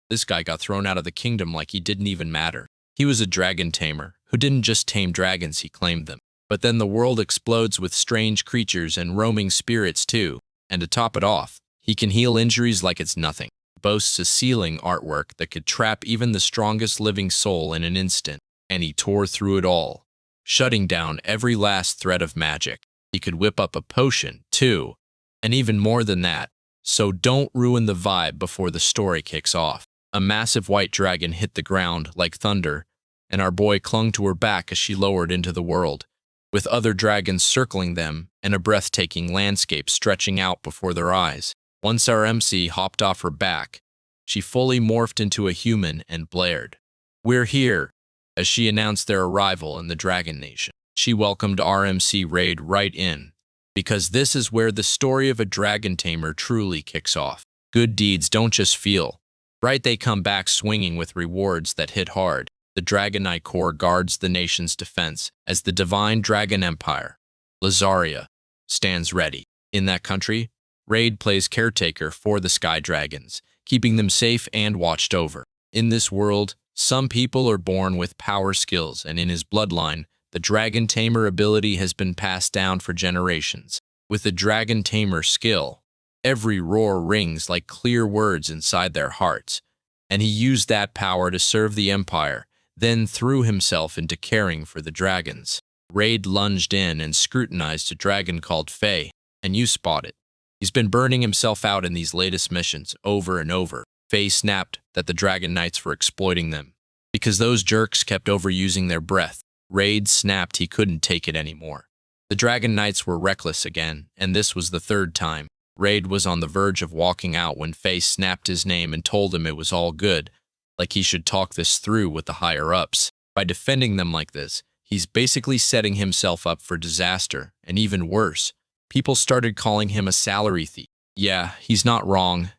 This guy got thrown out of the kingdom like he didn't even matter. He was a dragon tamer who didn't just tame dragons, he claimed them. But then the world explodes with strange creatures and roaming spirits too. And to top it off, he can heal injuries like it's nothing. Boasts a ceiling artwork that could trap even the strongest living soul in an instant. And he tore through it all, shutting down every last thread of magic. He could whip up a potion, too, and even more than that. So don't ruin the vibe before the story kicks off. A massive white dragon hit the ground like thunder, and our boy clung to her back as she lowered into the world, with other dragons circling them and a breathtaking landscape stretching out before their eyes. Once our MC hopped off her back, she fully morphed into a human and blared, "We're here," as she announced their arrival in the Dragon Nation. She welcomed RMC Raid right in, because this is where the story of a dragon tamer truly kicks off. Good deeds don't just feel right, they come back swinging with rewards that hit hard. The Dragon Knight Corps guards the nation's defense as the Divine Dragon Empire, Lazaria, stands ready. In that country, Raid plays caretaker for the Sky Dragons, keeping them safe and watched over. In this world, some people are born with power skills, and in his bloodline, the Dragon Tamer ability has been passed down for generations. With the Dragon Tamer skill, every roar rings like clear words inside their hearts, and he used that power to serve the Empire, then threw himself into caring for the dragons. Raid lunged in and scrutinized a dragon called Faye, and you spot it. He's been burning himself out in these latest missions over and over. Faye snapped that the Dragon Knights were exploiting them, because those jerks kept overusing their breath. Raid snapped he couldn't take it anymore. The Dragon Knights were reckless again, and this was the third time. Raid was on the verge of walking out when Faye snapped his name and told him it was all good, like he should talk this through with the higher-ups. By defending them like this, he's basically setting himself up for disaster, and even worse, people started calling him a salary thief. Yeah, he's not wrong.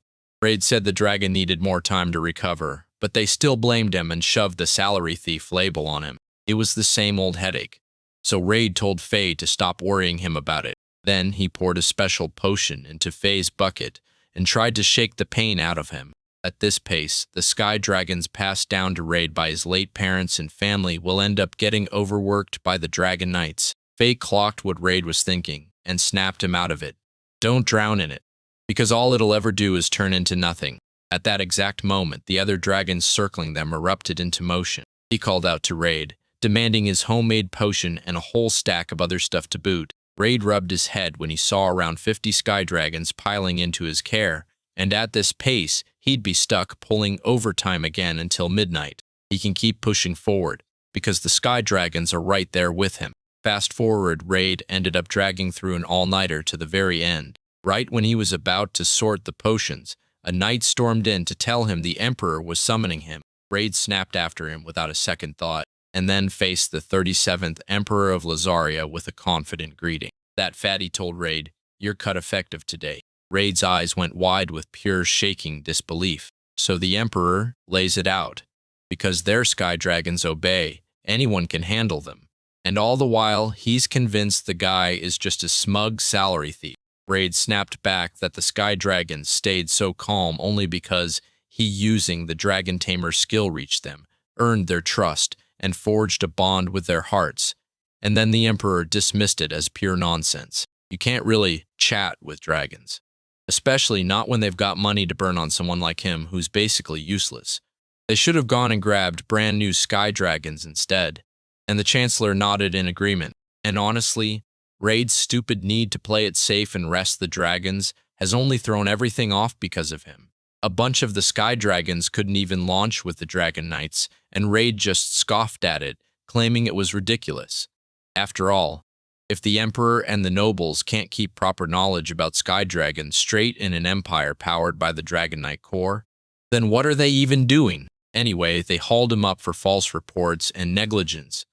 Raid said the dragon needed more time to recover, but they still blamed him and shoved the salary thief label on him. It was the same old headache. So Raid told Faye to stop worrying him about it. Then he poured a special potion into Faye's bucket and tried to shake the pain out of him. At this pace, the Sky Dragons passed down to Raid by his late parents and family will end up getting overworked by the Dragon Knights. Faye clocked what Raid was thinking and snapped him out of it. Don't drown in it, because all it'll ever do is turn into nothing. At that exact moment, the other dragons circling them erupted into motion. He called out to Raid, demanding his homemade potion and a whole stack of other stuff to boot. Raid rubbed his head when he saw around 50 Sky Dragons piling into his care, and at this pace, he'd be stuck pulling overtime again until midnight. He can keep pushing forward, because the Sky Dragons are right there with him. Fast forward, Raid ended up dragging through an all-nighter to the very end. Right when he was about to sort the potions, a knight stormed in to tell him the Emperor was summoning him. Raid snapped after him without a second thought, and then faced the 37th Emperor of Lazaria with a confident greeting. That fatty told Raid, "You're cut effective today." Raid's eyes went wide with pure shaking disbelief. So the Emperor lays it out. Because their Sky Dragons obey, anyone can handle them. And all the while, he's convinced the guy is just a smug salary thief. Raid snapped back that the Sky Dragons stayed so calm only because he using the Dragon Tamer skill reached them, earned their trust, and forged a bond with their hearts. And then the Emperor dismissed it as pure nonsense. You can't really chat with dragons, especially not when they've got money to burn on someone like him who's basically useless. They should have gone and grabbed brand new Sky Dragons instead. And the Chancellor nodded in agreement. And honestly, Raid's stupid need to play it safe and rest the dragons has only thrown everything off because of him. A bunch of the Sky Dragons couldn't even launch with the Dragon Knights, and Raid just scoffed at it, claiming it was ridiculous. After all, if the Emperor and the nobles can't keep proper knowledge about Sky Dragons straight in an empire powered by the Dragon Knight Corps, then what are they even doing? Anyway, they hauled him up for false reports and negligence.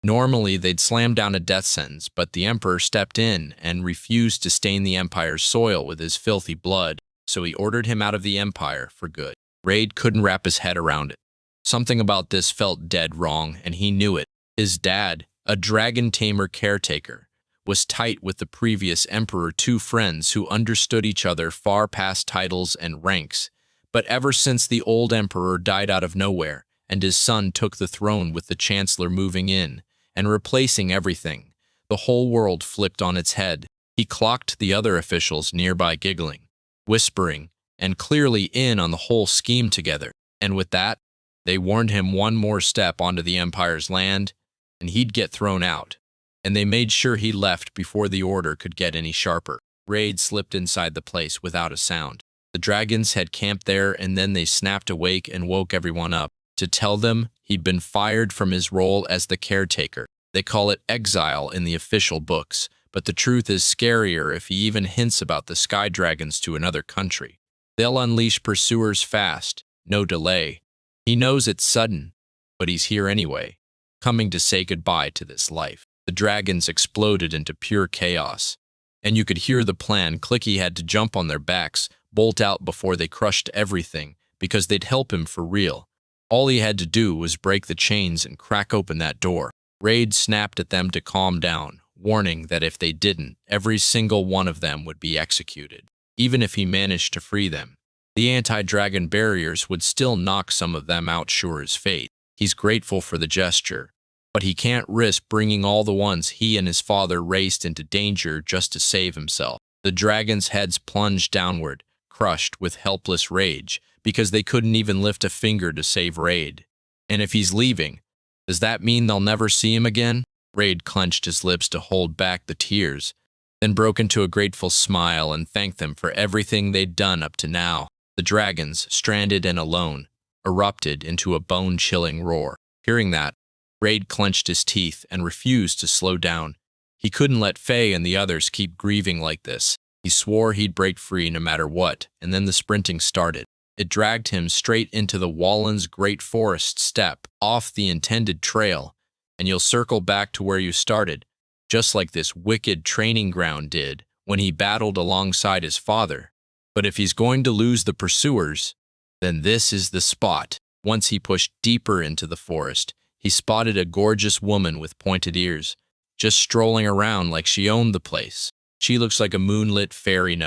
Normally, they'd slam down a death sentence, but the Emperor stepped in and refused to stain the Empire's soil with his filthy blood, so he ordered him out of the Empire for good. Raid couldn't wrap his head around it. Something about this felt dead wrong, and he knew it. His dad, a dragon tamer caretaker, was tight with the previous Emperor, two friends who understood each other far past titles and ranks, But ever since the old emperor died out of nowhere, and his son took the throne with the chancellor moving in and replacing everything, the whole world flipped on its head. He clocked the other officials nearby giggling, whispering, and clearly in on the whole scheme together. And with that, they warned him one more step onto the empire's land, and he'd get thrown out. And they made sure he left before the order could get any sharper. Raid slipped inside the place without a sound. The dragons had camped there, and then they snapped awake and woke everyone up to tell them he'd been fired from his role as the caretaker. They call it exile in the official books, but the truth is scarier if he even hints about the sky dragons to another country. They'll unleash pursuers fast, no delay. He knows it's sudden, but he's here anyway, coming to say goodbye to this life. The dragons exploded into pure chaos, and you could hear the plan click. He had to jump on their backs, bolt out before they crushed everything, because they'd help him for real. All he had to do was break the chains and crack open that door. Raid snapped at them to calm down, warning that if they didn't, every single one of them would be executed. Even if he managed to free them, the anti-dragon barriers would still knock some of them out sure as fate. He's grateful for the gesture, but he can't risk bringing all the ones he and his father raced into danger just to save himself. The dragons' heads plunged downward, crushed with helpless rage, because they couldn't even lift a finger to save Raid. And if he's leaving, does that mean they'll never see him again? Raid clenched his lips to hold back the tears, then broke into a grateful smile and thanked them for everything they'd done up to now. The dragons, stranded and alone, erupted into a bone-chilling roar. Hearing that, Raid clenched his teeth and refused to slow down. He couldn't let Faye and the others keep grieving like this. He swore he'd break free no matter what, and then the sprinting started. It dragged him straight into the Wallen's Great Forest steppe, off the intended trail, and you'll circle back to where you started, just like this wicked training ground did when he battled alongside his father. But if he's going to lose the pursuers, then this is the spot. Once he pushed deeper into the forest, he spotted a gorgeous woman with pointed ears, just strolling around like she owned the place. She looks like a moonlit fairy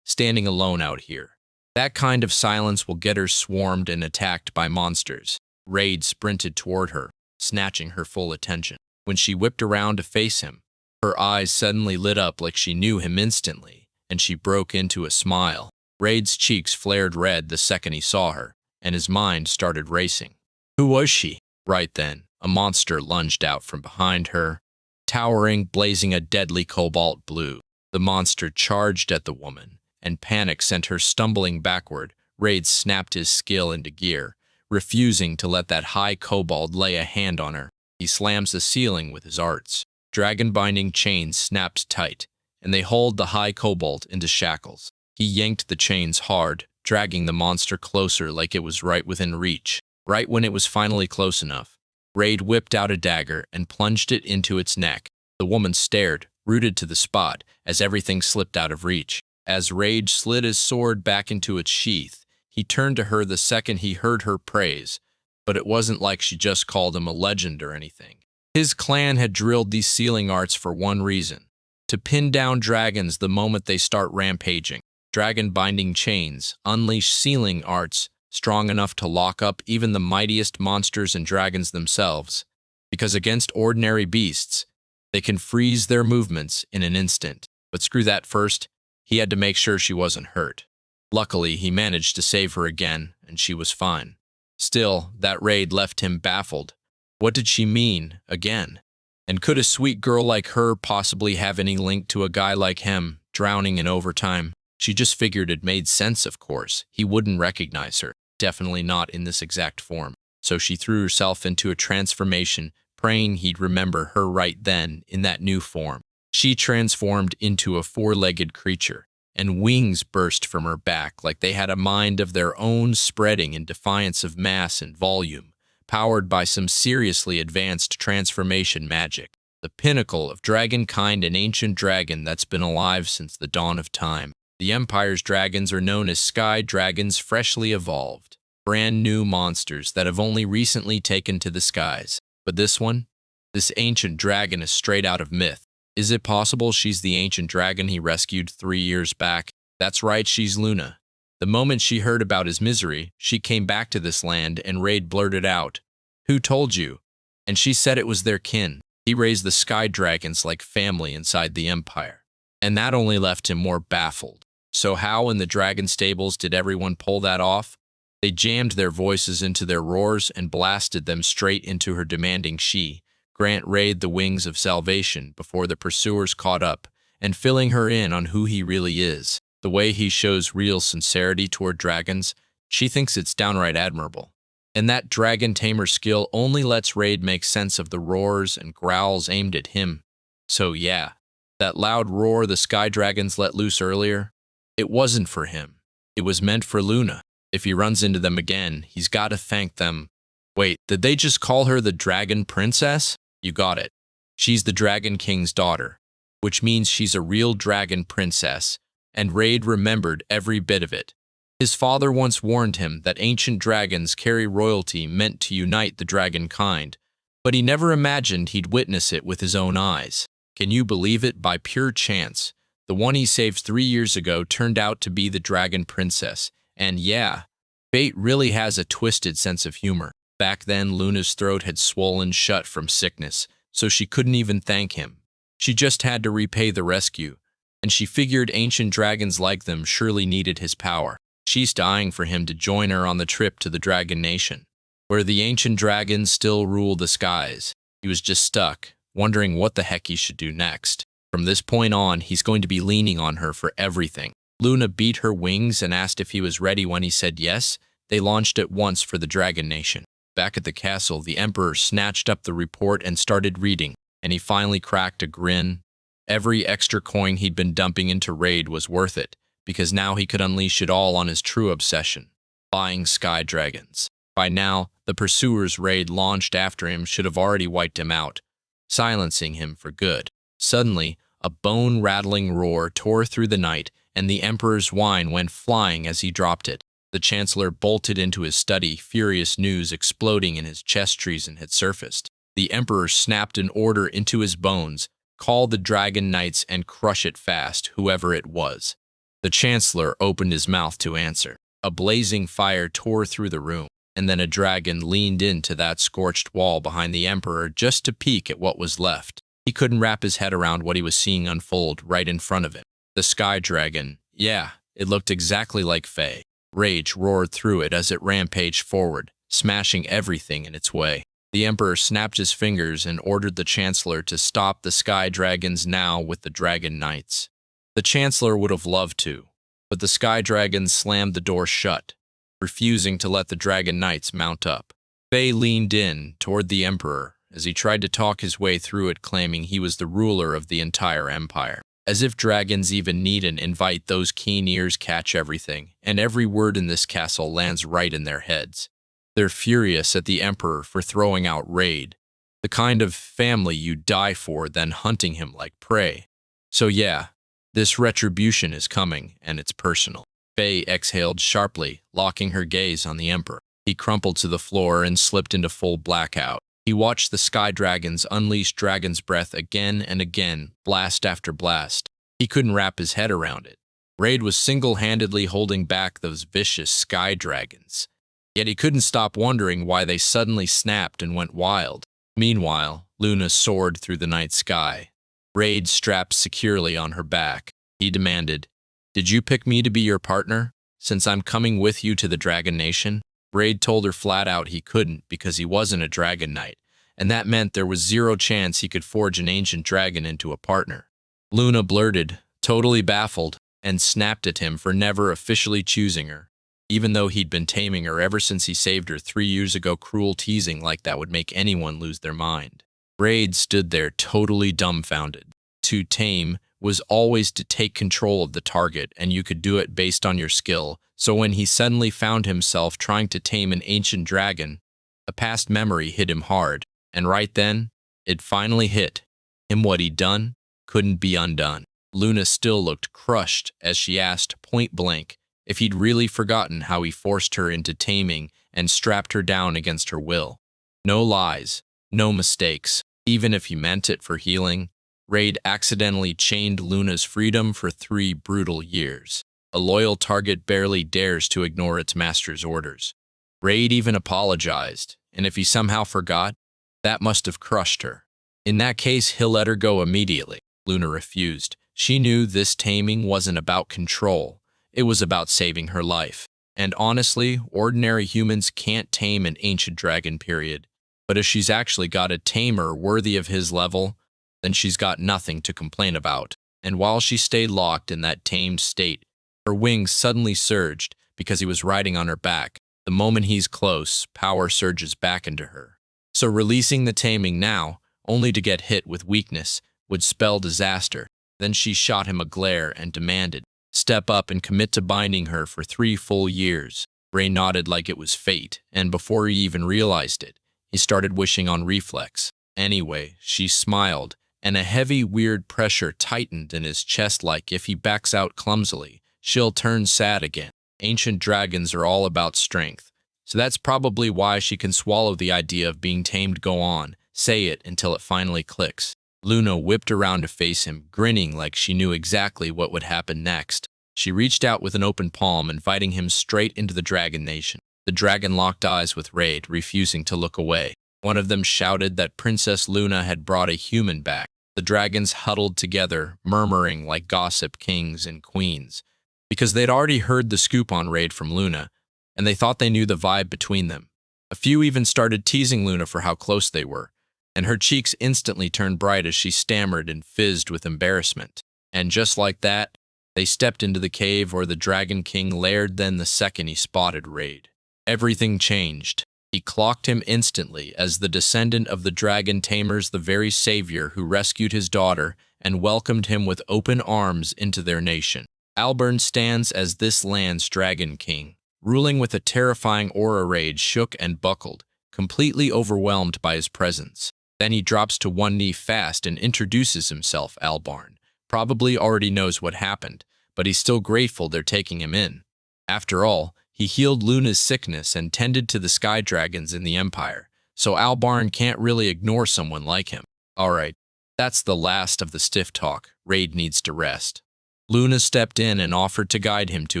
standing alone out here. That kind of silence will get her swarmed and attacked by monsters. Raid sprinted toward her, snatching her full attention. When she whipped around to face him, her eyes suddenly lit up like she knew him instantly, and she broke into a smile. Raid's cheeks flared red the second he saw her, and his mind started racing. Who was she? Right then, a monster lunged out from behind her, towering, blazing a deadly cobalt blue. The monster charged at the woman, and panic sent her stumbling backward. Raid snapped his skill into gear, refusing to let that high kobold lay a hand on her. He slams the ceiling with his arts. Dragon-binding chains snapped tight, and they hauled the high kobold into shackles. He yanked the chains hard, dragging the monster closer like it was right within reach. Right when it was finally close enough, Raid whipped out a dagger and plunged it into its neck. The woman stared, rooted to the spot, as everything slipped out of reach. As Raid slid his sword back into its sheath, he turned to her the second he heard her praise, but it wasn't like she just called him a legend or anything. His clan had drilled these sealing arts for one reason: to pin down dragons the moment they start rampaging. Dragon-binding chains unleash sealing arts strong enough to lock up even the mightiest monsters and dragons themselves, because against ordinary beasts, they can freeze their movements in an instant. But screw that first, he had to make sure she wasn't hurt. Luckily, he managed to save her again, and she was fine. Still, that raid left him baffled. What did she mean, again? And could a sweet girl like her possibly have any link to a guy like him, drowning in overtime? She just figured it made sense, of course. He wouldn't recognize her, definitely not in this exact form. So she threw herself into a transformation, praying he'd remember her right then in that new form. She transformed into a four-legged creature, and wings burst from her back like they had a mind of their own, spreading in defiance of mass and volume, powered by some seriously advanced transformation magic. The pinnacle of dragonkind, an ancient dragon that's been alive since the dawn of time. The Empire's dragons are known as sky dragons, freshly evolved, brand new monsters that have only recently taken to the skies. But this one? This ancient dragon is straight out of myth. Is it possible she's the ancient dragon he rescued 3 years back? That's right, she's Luna. The moment she heard about his misery, she came back to this land, and Raid blurted out, "Who told you?" And she said it was their kin. He raised the sky dragons like family inside the empire. And that only left him more baffled. So how in the dragon stables did everyone pull that off? They jammed their voices into their roars and blasted them straight into her, demanding she grant Raid the wings of salvation before the pursuers caught up, and filling her in on who he really is. The way he shows real sincerity toward dragons, she thinks it's downright admirable. And that dragon tamer skill only lets Raid make sense of the roars and growls aimed at him. So yeah, that loud roar the sky dragons let loose earlier, it wasn't for him. It was meant for Luna. If he runs into them again, he's got to thank them. Wait, did they just call her the Dragon Princess? You got it. She's the Dragon King's daughter, which means she's a real dragon princess, and Raid remembered every bit of it. His father once warned him that ancient dragons carry royalty meant to unite the dragon kind, but he never imagined he'd witness it with his own eyes. Can you believe it? By pure chance, the one he saved 3 years ago turned out to be the Dragon Princess. And yeah, fate really has a twisted sense of humor. Back then, Luna's throat had swollen shut from sickness, so she couldn't even thank him. She just had to repay the rescue, and she figured ancient dragons like them surely needed his power. She's dying for him to join her on the trip to the Dragon Nation, where the ancient dragons still rule the skies. He was just stuck, wondering what the heck he should do next. From this point on, he's going to be leaning on her for everything. Luna beat her wings and asked if he was ready. When he said yes, they launched at once for the Dragon Nation. Back at the castle, the Emperor snatched up the report and started reading, and he finally cracked a grin. Every extra coin he'd been dumping into Raid was worth it, because now he could unleash it all on his true obsession, buying sky dragons. By now, the pursuers Raid launched after him should have already wiped him out, silencing him for good. Suddenly, a bone-rattling roar tore through the night, and the Emperor's wine went flying as he dropped it. The Chancellor bolted into his study, furious news exploding in his chest. Treason had surfaced. The Emperor snapped an order into his bones, call the Dragon Knights and crush it fast, whoever it was. The Chancellor opened his mouth to answer. A blazing fire tore through the room, and then a dragon leaned into that scorched wall behind the Emperor just to peek at what was left. He couldn't wrap his head around what he was seeing unfold right in front of him. The sky dragon, yeah, it looked exactly like Faye. Rage roared through it as it rampaged forward, smashing everything in its way. The Emperor snapped his fingers and ordered the Chancellor to stop the sky dragons now with the Dragon Knights. The Chancellor would have loved to, but the sky dragons slammed the door shut, refusing to let the Dragon Knights mount up. Faye leaned in toward the Emperor as he tried to talk his way through it, claiming he was the ruler of the entire empire. As if dragons even need an invite, those keen ears catch everything, and every word in this castle lands right in their heads. They're furious at the Emperor for throwing out Raid, the kind of family you die for, then hunting him like prey. So yeah, this retribution is coming, and it's personal. Faye exhaled sharply, locking her gaze on the Emperor. He crumpled to the floor and slipped into full blackout. He watched the sky dragons unleash dragon's breath again and again, blast after blast. He couldn't wrap his head around it. Raid was single-handedly holding back those vicious sky dragons. Yet he couldn't stop wondering why they suddenly snapped and went wild. Meanwhile, Luna soared through the night sky, Raid strapped securely on her back. He demanded, "Did you pick me to be your partner, since I'm coming with you to the Dragon Nation?" Raid told her flat out he couldn't because he wasn't a Dragon Knight, and that meant there was zero chance he could forge an ancient dragon into a partner. Luna blurted, totally baffled, and snapped at him for never officially choosing her, even though he'd been taming her ever since he saved her 3 years ago. Cruel teasing like that would make anyone lose their mind. Raid stood there totally dumbfounded. To tame was always to take control of the target, and you could do it based on your skill. So when he suddenly found himself trying to tame an ancient dragon, a past memory hit him hard. And right then, it finally hit him. What he'd done couldn't be undone. Luna still looked crushed as she asked point blank if he'd really forgotten how he forced her into taming and strapped her down against her will. No lies, no mistakes. Even if he meant it for healing, Raid accidentally chained Luna's freedom for 3 brutal years. A loyal target barely dares to ignore its master's orders. Raid even apologized, and if he somehow forgot, that must have crushed her. In that case, he'll let her go immediately. Luna refused. She knew this taming wasn't about control. It was about saving her life. And honestly, ordinary humans can't tame an ancient dragon, period. But if she's actually got a tamer worthy of his level, then she's got nothing to complain about. And while she stayed locked in that tamed state, her wings suddenly surged because he was riding on her back. The moment he's close, power surges back into her. So releasing the taming now, only to get hit with weakness, would spell disaster. Then she shot him a glare and demanded, "Step up and commit to binding her for 3 full years." Ray nodded like it was fate, and before he even realized it, he started wishing on reflex. Anyway, she smiled, and a heavy, weird pressure tightened in his chest like if he backs out clumsily, she'll turn sad again. Ancient dragons are all about strength, so that's probably why she can swallow the idea of being tamed. Go on, say it until it finally clicks. Luna whipped around to face him, grinning like she knew exactly what would happen next. She reached out with an open palm, inviting him straight into the Dragon Nation. The dragon locked eyes with Raid, refusing to look away. One of them shouted that Princess Luna had brought a human back. The dragons huddled together, murmuring like gossip kings and queens, because they'd already heard the scoop on Raid from Luna, and they thought they knew the vibe between them. A few even started teasing Luna for how close they were, and her cheeks instantly turned bright as she stammered and fizzed with embarrassment. And just like that, they stepped into the cave where the Dragon King laired. Then the second he spotted Raid, everything changed. He clocked him instantly as the descendant of the dragon tamers, the very savior who rescued his daughter and welcomed him with open arms into their nation. Alburn stands as this land's Dragon King, ruling with a terrifying aura. Raid shook and buckled, completely overwhelmed by his presence. Then he drops to one knee fast and introduces himself. Albarn probably already knows what happened, but he's still grateful they're taking him in. After all, he healed Luna's sickness and tended to the sky dragons in the Empire, so Albarn can't really ignore someone like him. Alright, that's the last of the stiff talk. Raid needs to rest. Luna stepped in and offered to guide him to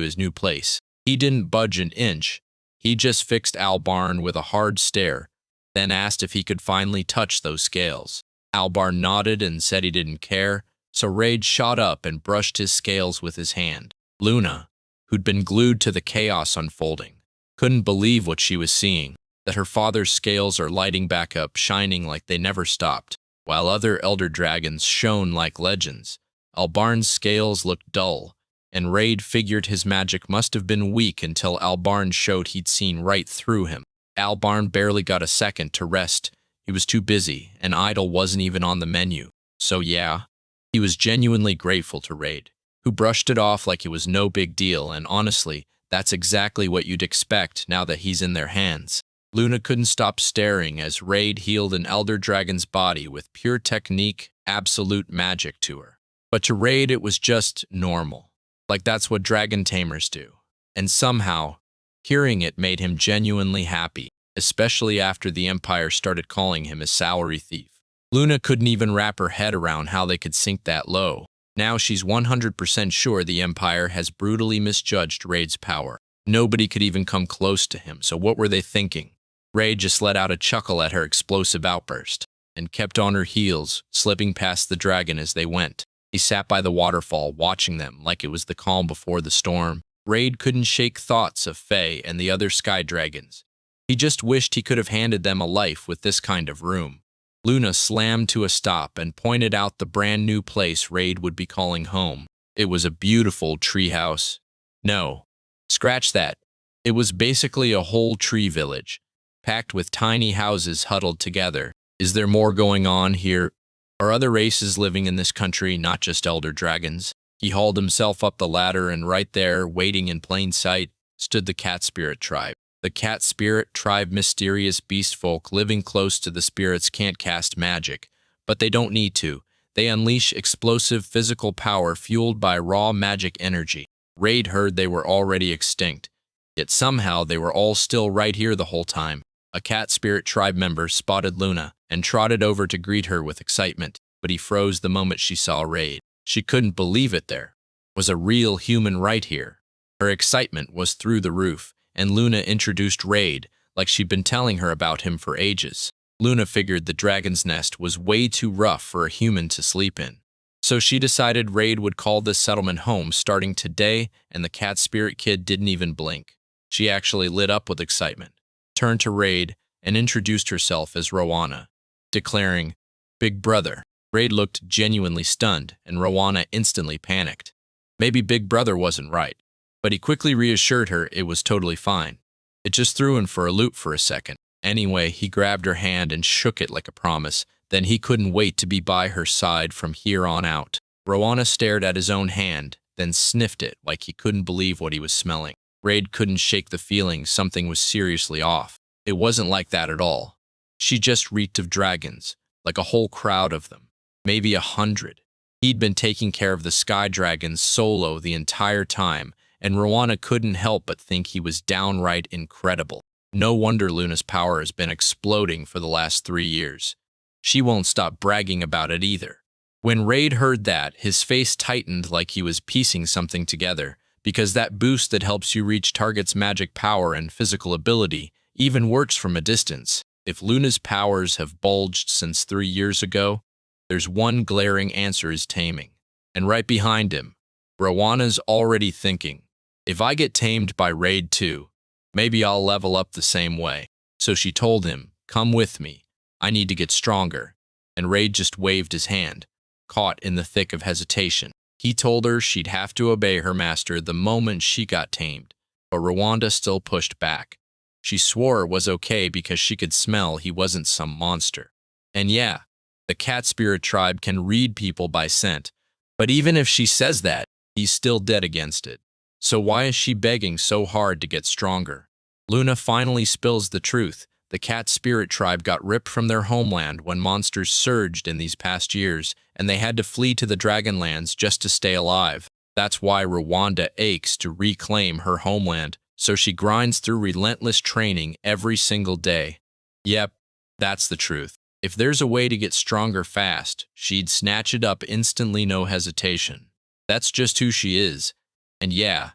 his new place. He didn't budge an inch. He just fixed Albarn with a hard stare, then asked if he could finally touch those scales. Albarn nodded and said he didn't care, so Raid shot up and brushed his scales with his hand. Luna, who'd been glued to the chaos unfolding, couldn't believe what she was seeing, that her father's scales are lighting back up, shining like they never stopped. While other elder dragons shone like legends, Albarn's scales looked dull, and Raid figured his magic must have been weak until Albarn showed he'd seen right through him. Albarn barely got a second to rest. He was too busy, and idle wasn't even on the menu. So yeah, he was genuinely grateful to Raid, who brushed it off like it was no big deal, and honestly, that's exactly what you'd expect now that he's in their hands. Luna couldn't stop staring as Raid healed an elder dragon's body with pure technique, absolute magic to her. But to Raid it was just normal, like that's what dragon tamers do. And somehow, hearing it made him genuinely happy, especially after the Empire started calling him a salary thief. Luna couldn't even wrap her head around how they could sink that low. Now she's 100% sure the Empire has brutally misjudged Raid's power. Nobody could even come close to him, so what were they thinking? Raid just let out a chuckle at her explosive outburst, and kept on her heels, slipping past the dragon as they went. He sat by the waterfall, watching them like it was the calm before the storm. Raid couldn't shake thoughts of Faye and the other sky dragons. He just wished he could have handed them a life with this kind of room. Luna slammed to a stop and pointed out the brand new place Raid would be calling home. It was a beautiful treehouse. No, scratch that. It was basically a whole tree village, packed with tiny houses huddled together. Is there more going on here? Are other races living in this country, not just elder dragons? He hauled himself up the ladder, and right there, waiting in plain sight, stood the Cat Spirit tribe. The Cat Spirit tribe, mysterious beast folk living close to the spirits, can't cast magic, but they don't need to. They unleash explosive physical power fueled by raw magic energy. Raid heard they were already extinct, yet somehow they were all still right here the whole time. A Cat Spirit tribe member spotted Luna and trotted over to greet her with excitement, but he froze the moment she saw Raid. She couldn't believe it. There was a real human right here. Her excitement was through the roof, and Luna introduced Raid, like she'd been telling her about him for ages. Luna figured the dragon's nest was way too rough for a human to sleep in. So she decided Raid would call this settlement home starting today, and the cat spirit kid didn't even blink. She actually lit up with excitement, turned to Raid, and introduced herself as Rowana, declaring, "Big brother." Raid looked genuinely stunned, and Rowana instantly panicked. Maybe Big Brother wasn't right, but he quickly reassured her it was totally fine. It just threw him for a loop for a second. Anyway, he grabbed her hand and shook it like a promise. Then he couldn't wait to be by her side from here on out. Rowana stared at his own hand, then sniffed it like he couldn't believe what he was smelling. Raid couldn't shake the feeling something was seriously off. It wasn't like that at all. She just reeked of dragons, like a whole crowd of them. Maybe 100. He'd been taking care of the sky dragons solo the entire time, and Rowana couldn't help but think he was downright incredible. No wonder Luna's power has been exploding for the last 3 years. She won't stop bragging about it either. When Raid heard that, his face tightened like he was piecing something together, because that boost that helps you reach target's magic power and physical ability even works from a distance. If Luna's powers have bulged since 3 years ago, there's one glaring answer: is taming. And right behind him, Rowana's already thinking, if I get tamed by Raid too, maybe I'll level up the same way. So she told him, come with me. I need to get stronger. And Raid just waved his hand, caught in the thick of hesitation. He told her she'd have to obey her master the moment she got tamed, but Rwanda still pushed back. She swore it was okay because she could smell he wasn't some monster. And yeah, the cat spirit tribe can read people by scent, but even if she says that, he's still dead against it. So why is she begging so hard to get stronger? Luna finally spills the truth. The cat spirit tribe got ripped from their homeland when monsters surged in these past years, and they had to flee to the Dragonlands just to stay alive. That's why Rwanda aches to reclaim her homeland, so she grinds through relentless training every single day. Yep, that's the truth. If there's a way to get stronger fast, she'd snatch it up instantly, no hesitation. That's just who she is. And yeah,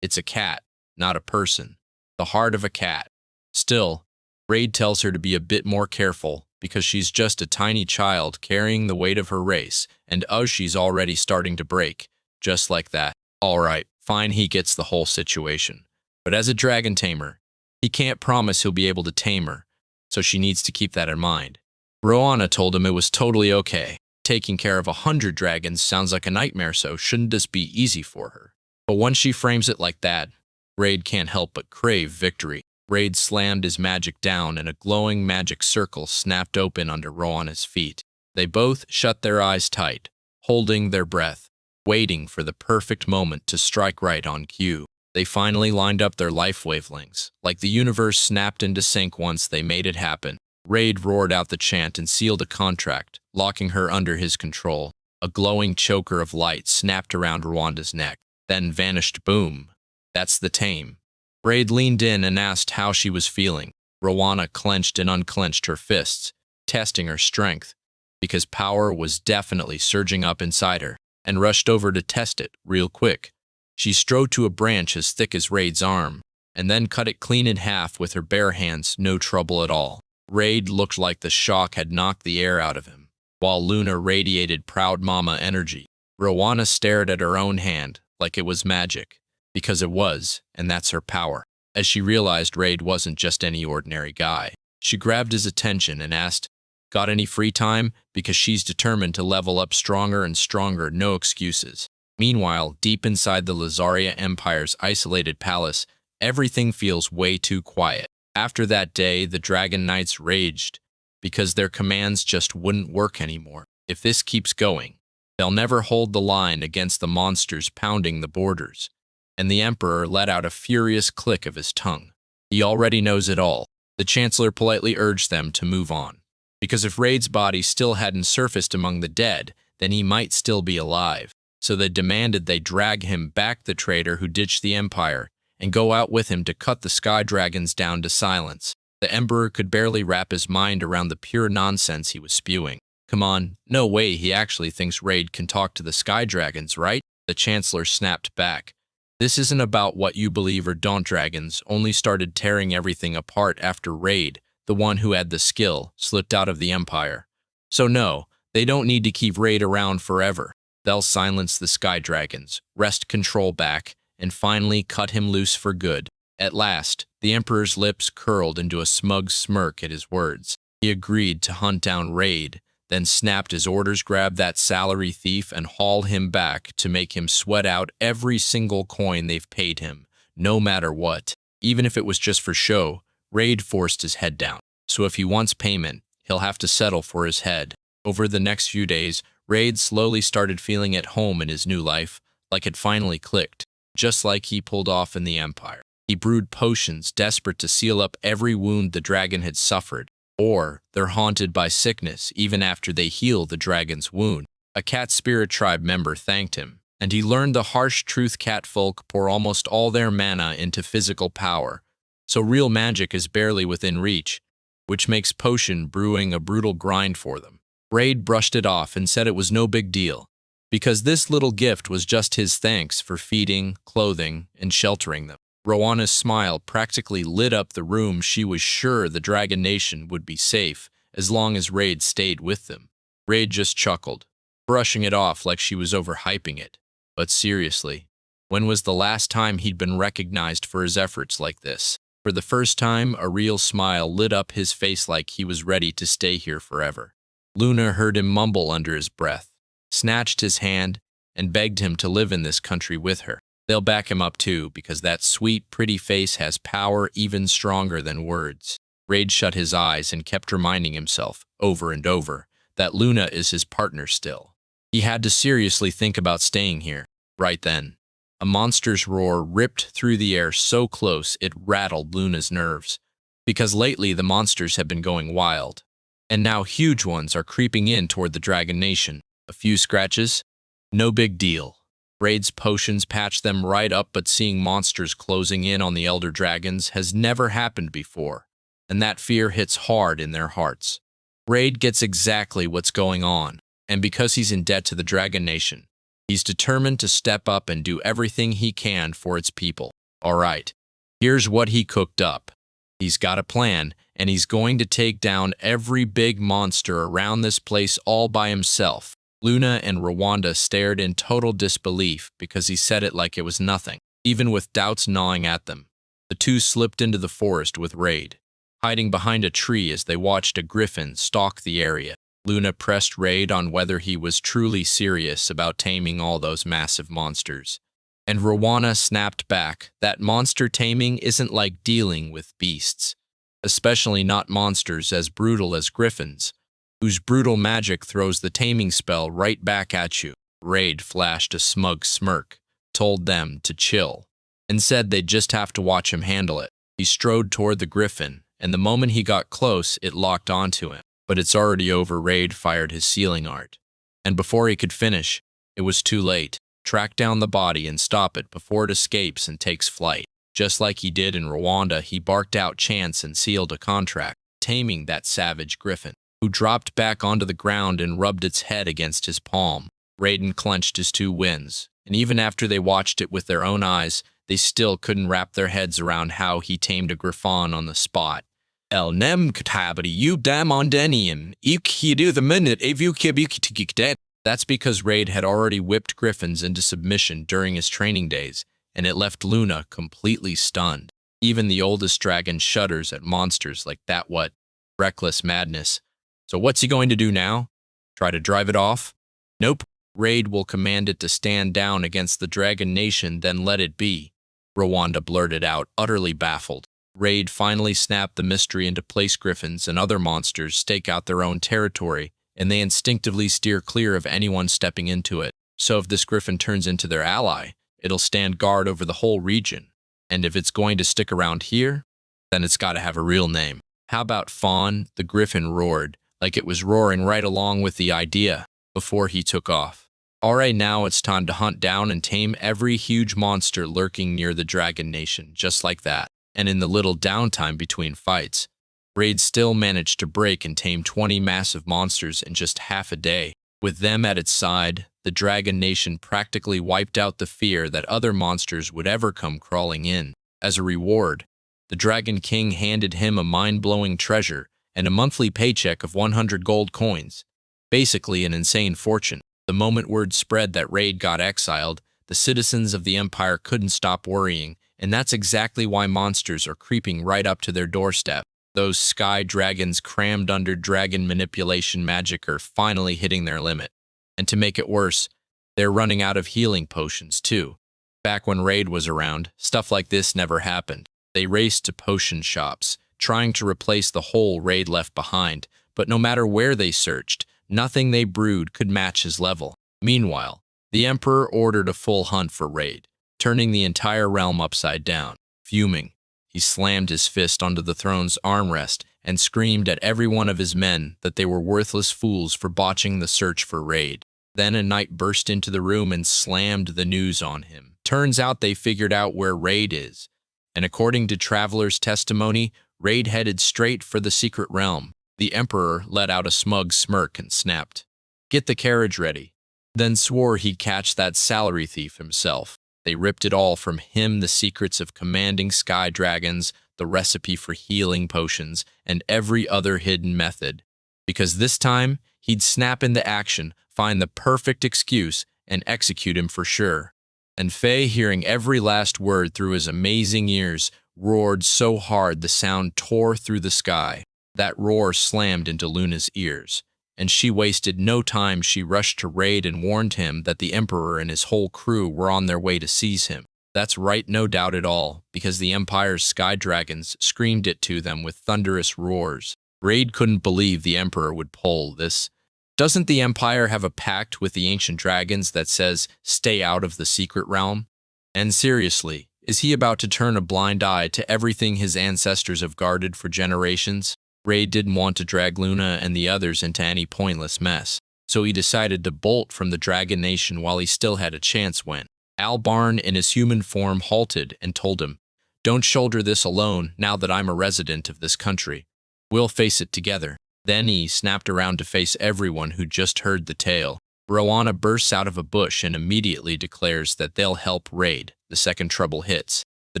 it's a cat, not a person. The heart of a cat. Still, Raid tells her to be a bit more careful because she's just a tiny child carrying the weight of her race, and she's already starting to break. Just like that. Alright, fine, he gets the whole situation. But as a dragon tamer, he can't promise he'll be able to tame her, so she needs to keep that in mind. Rowana told him it was totally okay. Taking care of 100 dragons sounds like a nightmare, so shouldn't this be easy for her? But once she frames it like that, Raid can't help but crave victory. Raid slammed his magic down and a glowing magic circle snapped open under Rowana's feet. They both shut their eyes tight, holding their breath, waiting for the perfect moment to strike right on cue. They finally lined up their life wavelengths, like the universe snapped into sync once they made it happen. Raid roared out the chant and sealed a contract, locking her under his control. A glowing choker of light snapped around Rwanda's neck, then vanished. Boom. That's the tame. Raid leaned in and asked how she was feeling. Rowana clenched and unclenched her fists, testing her strength, because power was definitely surging up inside her, and rushed over to test it real quick. She strode to a branch as thick as Raid's arm, and then cut it clean in half with her bare hands, no trouble at all. Raid looked like the shock had knocked the air out of him, while Luna radiated proud mama energy. Rowana stared at her own hand like it was magic, because it was, and that's her power. As she realized Raid wasn't just any ordinary guy, she grabbed his attention and asked, "Got any free time?" Because she's determined to level up stronger and stronger, no excuses. Meanwhile, deep inside the Lazaria Empire's isolated palace, everything feels way too quiet. After that day, the Dragon Knights raged, because their commands just wouldn't work anymore. If this keeps going, they'll never hold the line against the monsters pounding the borders. And the Emperor let out a furious click of his tongue. He already knows it all. The Chancellor politely urged them to move on, because if Raid's body still hadn't surfaced among the dead, then he might still be alive. So they demanded they drag him back, the traitor who ditched the Empire, and go out with him to cut the sky dragons down to silence. The Emperor could barely wrap his mind around the pure nonsense he was spewing. Come on, no way he actually thinks Raid can talk to the sky dragons, right? The Chancellor snapped back. This isn't about what you believe or don't. Dragons only started tearing everything apart after Raid, the one who had the skill, slipped out of the Empire. So no, they don't need to keep Raid around forever. They'll silence the Sky Dragons, wrest control back, and finally cut him loose for good. At last, the Emperor's lips curled into a smug smirk at his words. He agreed to hunt down Raid, then snapped his orders, grab that salary thief, and haul him back to make him sweat out every single coin they've paid him, no matter what. Even if it was just for show, Raid forced his head down. So if he wants payment, he'll have to settle for his head. Over the next few days, Raid slowly started feeling at home in his new life, like it finally clicked, just like he pulled off in the Empire. He brewed potions, desperate to seal up every wound the dragon had suffered, or they're haunted by sickness even after they heal the dragon's wound. A cat spirit tribe member thanked him, and he learned the harsh truth: cat folk pour almost all their mana into physical power, so real magic is barely within reach, which makes potion brewing a brutal grind for them. Raid brushed it off and said it was no big deal, because this little gift was just his thanks for feeding, clothing, and sheltering them. Rowanna's smile practically lit up the room. She was sure the Dragon Nation would be safe as long as Raid stayed with them. Raid just chuckled, brushing it off like she was overhyping it. But seriously, when was the last time he'd been recognized for his efforts like this? For the first time, a real smile lit up his face like he was ready to stay here forever. Luna heard him mumble under his breath, snatched his hand, and begged him to live in this country with her. They'll back him up too, because that sweet, pretty face has power even stronger than words. Raid shut his eyes and kept reminding himself, over and over, that Luna is his partner still. He had to seriously think about staying here. Right then, a monster's roar ripped through the air so close it rattled Luna's nerves, because lately the monsters have been going wild, and now huge ones are creeping in toward the Dragon Nation. A few scratches? No big deal. Raid's potions patched them right up, but seeing monsters closing in on the Elder Dragons has never happened before, and that fear hits hard in their hearts. Raid gets exactly what's going on, and because he's in debt to the Dragon Nation, he's determined to step up and do everything he can for its people. Alright, here's what he cooked up. He's got a plan, and he's going to take down every big monster around this place all by himself. Luna and Rwanda stared in total disbelief because he said it like it was nothing, even with doubts gnawing at them. The two slipped into the forest with Raid, hiding behind a tree as they watched a griffin stalk the area. Luna pressed Raid on whether he was truly serious about taming all those massive monsters. And Rwanda snapped back that monster taming isn't like dealing with beasts, especially not monsters as brutal as griffins, whose brutal magic throws the taming spell right back at you. Raid flashed a smug smirk, told them to chill, and said they'd just have to watch him handle it. He strode toward the griffin, and the moment he got close, it locked onto him. But it's already over. Raid fired his sealing art, and before he could finish, it was too late. Track down the body and stop it before it escapes and takes flight. Just like he did in Rwanda, he barked out chants and sealed a contract, taming that savage griffin, who dropped back onto the ground and rubbed its head against his palm. Raiden clenched his two wins, and even after they watched it with their own eyes, they still couldn't wrap their heads around how he tamed a griffon on the spot. El nem katabadi you dam on denium, ikidu the minute if you kibik. That's because Raid had already whipped griffins into submission during his training days, and it left Luna completely stunned. Even the oldest dragon shudders at monsters like that. What reckless madness. So what's he going to do now? Try to drive it off? Nope. Raid will command it to stand down against the Dragon Nation, then let it be. Rwanda blurted out, utterly baffled. Raid finally snapped the mystery into place. Griffins and other monsters stake out their own territory, and they instinctively steer clear of anyone stepping into it. So if this griffin turns into their ally, it'll stand guard over the whole region. And if it's going to stick around here, then it's got to have a real name. How about Fawn? The griffin roared, like it was roaring right along with the idea, before he took off. Alright, now it's time to hunt down and tame every huge monster lurking near the Dragon Nation, just like that. And in the little downtime between fights, Raid still managed to break and tame 20 massive monsters in just half a day. With them at its side, the the Dragon Nation practically wiped out the fear that other monsters would ever come crawling in. As a reward, the Dragon King handed him a mind-blowing treasure and a monthly paycheck of 100 gold coins. Basically an insane fortune. The moment word spread that Raid got exiled, the citizens of the Empire couldn't stop worrying, and that's exactly why monsters are creeping right up to their doorstep. Those sky dragons crammed under dragon manipulation magic are finally hitting their limit. And to make it worse, they're running out of healing potions too. Back when Raid was around, stuff like this never happened. They raced to potion shops, trying to replace the hole Raid left behind, but no matter where they searched, nothing they brewed could match his level. Meanwhile, the Emperor ordered a full hunt for Raid, turning the entire realm upside down. Fuming, he slammed his fist onto the throne's armrest and screamed at every one of his men that they were worthless fools for botching the search for Raid. Then a knight burst into the room and slammed the news on him. Turns out they figured out where Raid is, and according to travelers' testimony, Raid headed straight for the secret realm. The Emperor let out a smug smirk and snapped, "Get the carriage ready," then swore he'd catch that salary thief himself. They ripped it all from him, the secrets of commanding sky dragons, the recipe for healing potions, and every other hidden method. Because this time, he'd snap into action, find the perfect excuse, and execute him for sure. And Faye, hearing every last word through his amazing ears, roared so hard the sound tore through the sky. That roar slammed into Luna's ears, and she wasted no time. She rushed to Raid and warned him that the Emperor and his whole crew were on their way to seize him. That's right, no doubt at all, because the Empire's sky dragons screamed it to them with thunderous roars. Raid couldn't believe the Emperor would pull this. Doesn't the Empire have a pact with the ancient dragons that says, "Stay out of the secret realm"? And seriously, is he about to turn a blind eye to everything his ancestors have guarded for generations? Raid didn't want to drag Luna and the others into any pointless mess, so he decided to bolt from the Dragon Nation while he still had a chance when Albarn in his human form halted and told him, "Don't shoulder this alone now that I'm a resident of this country. We'll face it together." Then he snapped around to face everyone who just heard the tale. Rowana bursts out of a bush and immediately declares that they'll help Raid the second trouble hits. The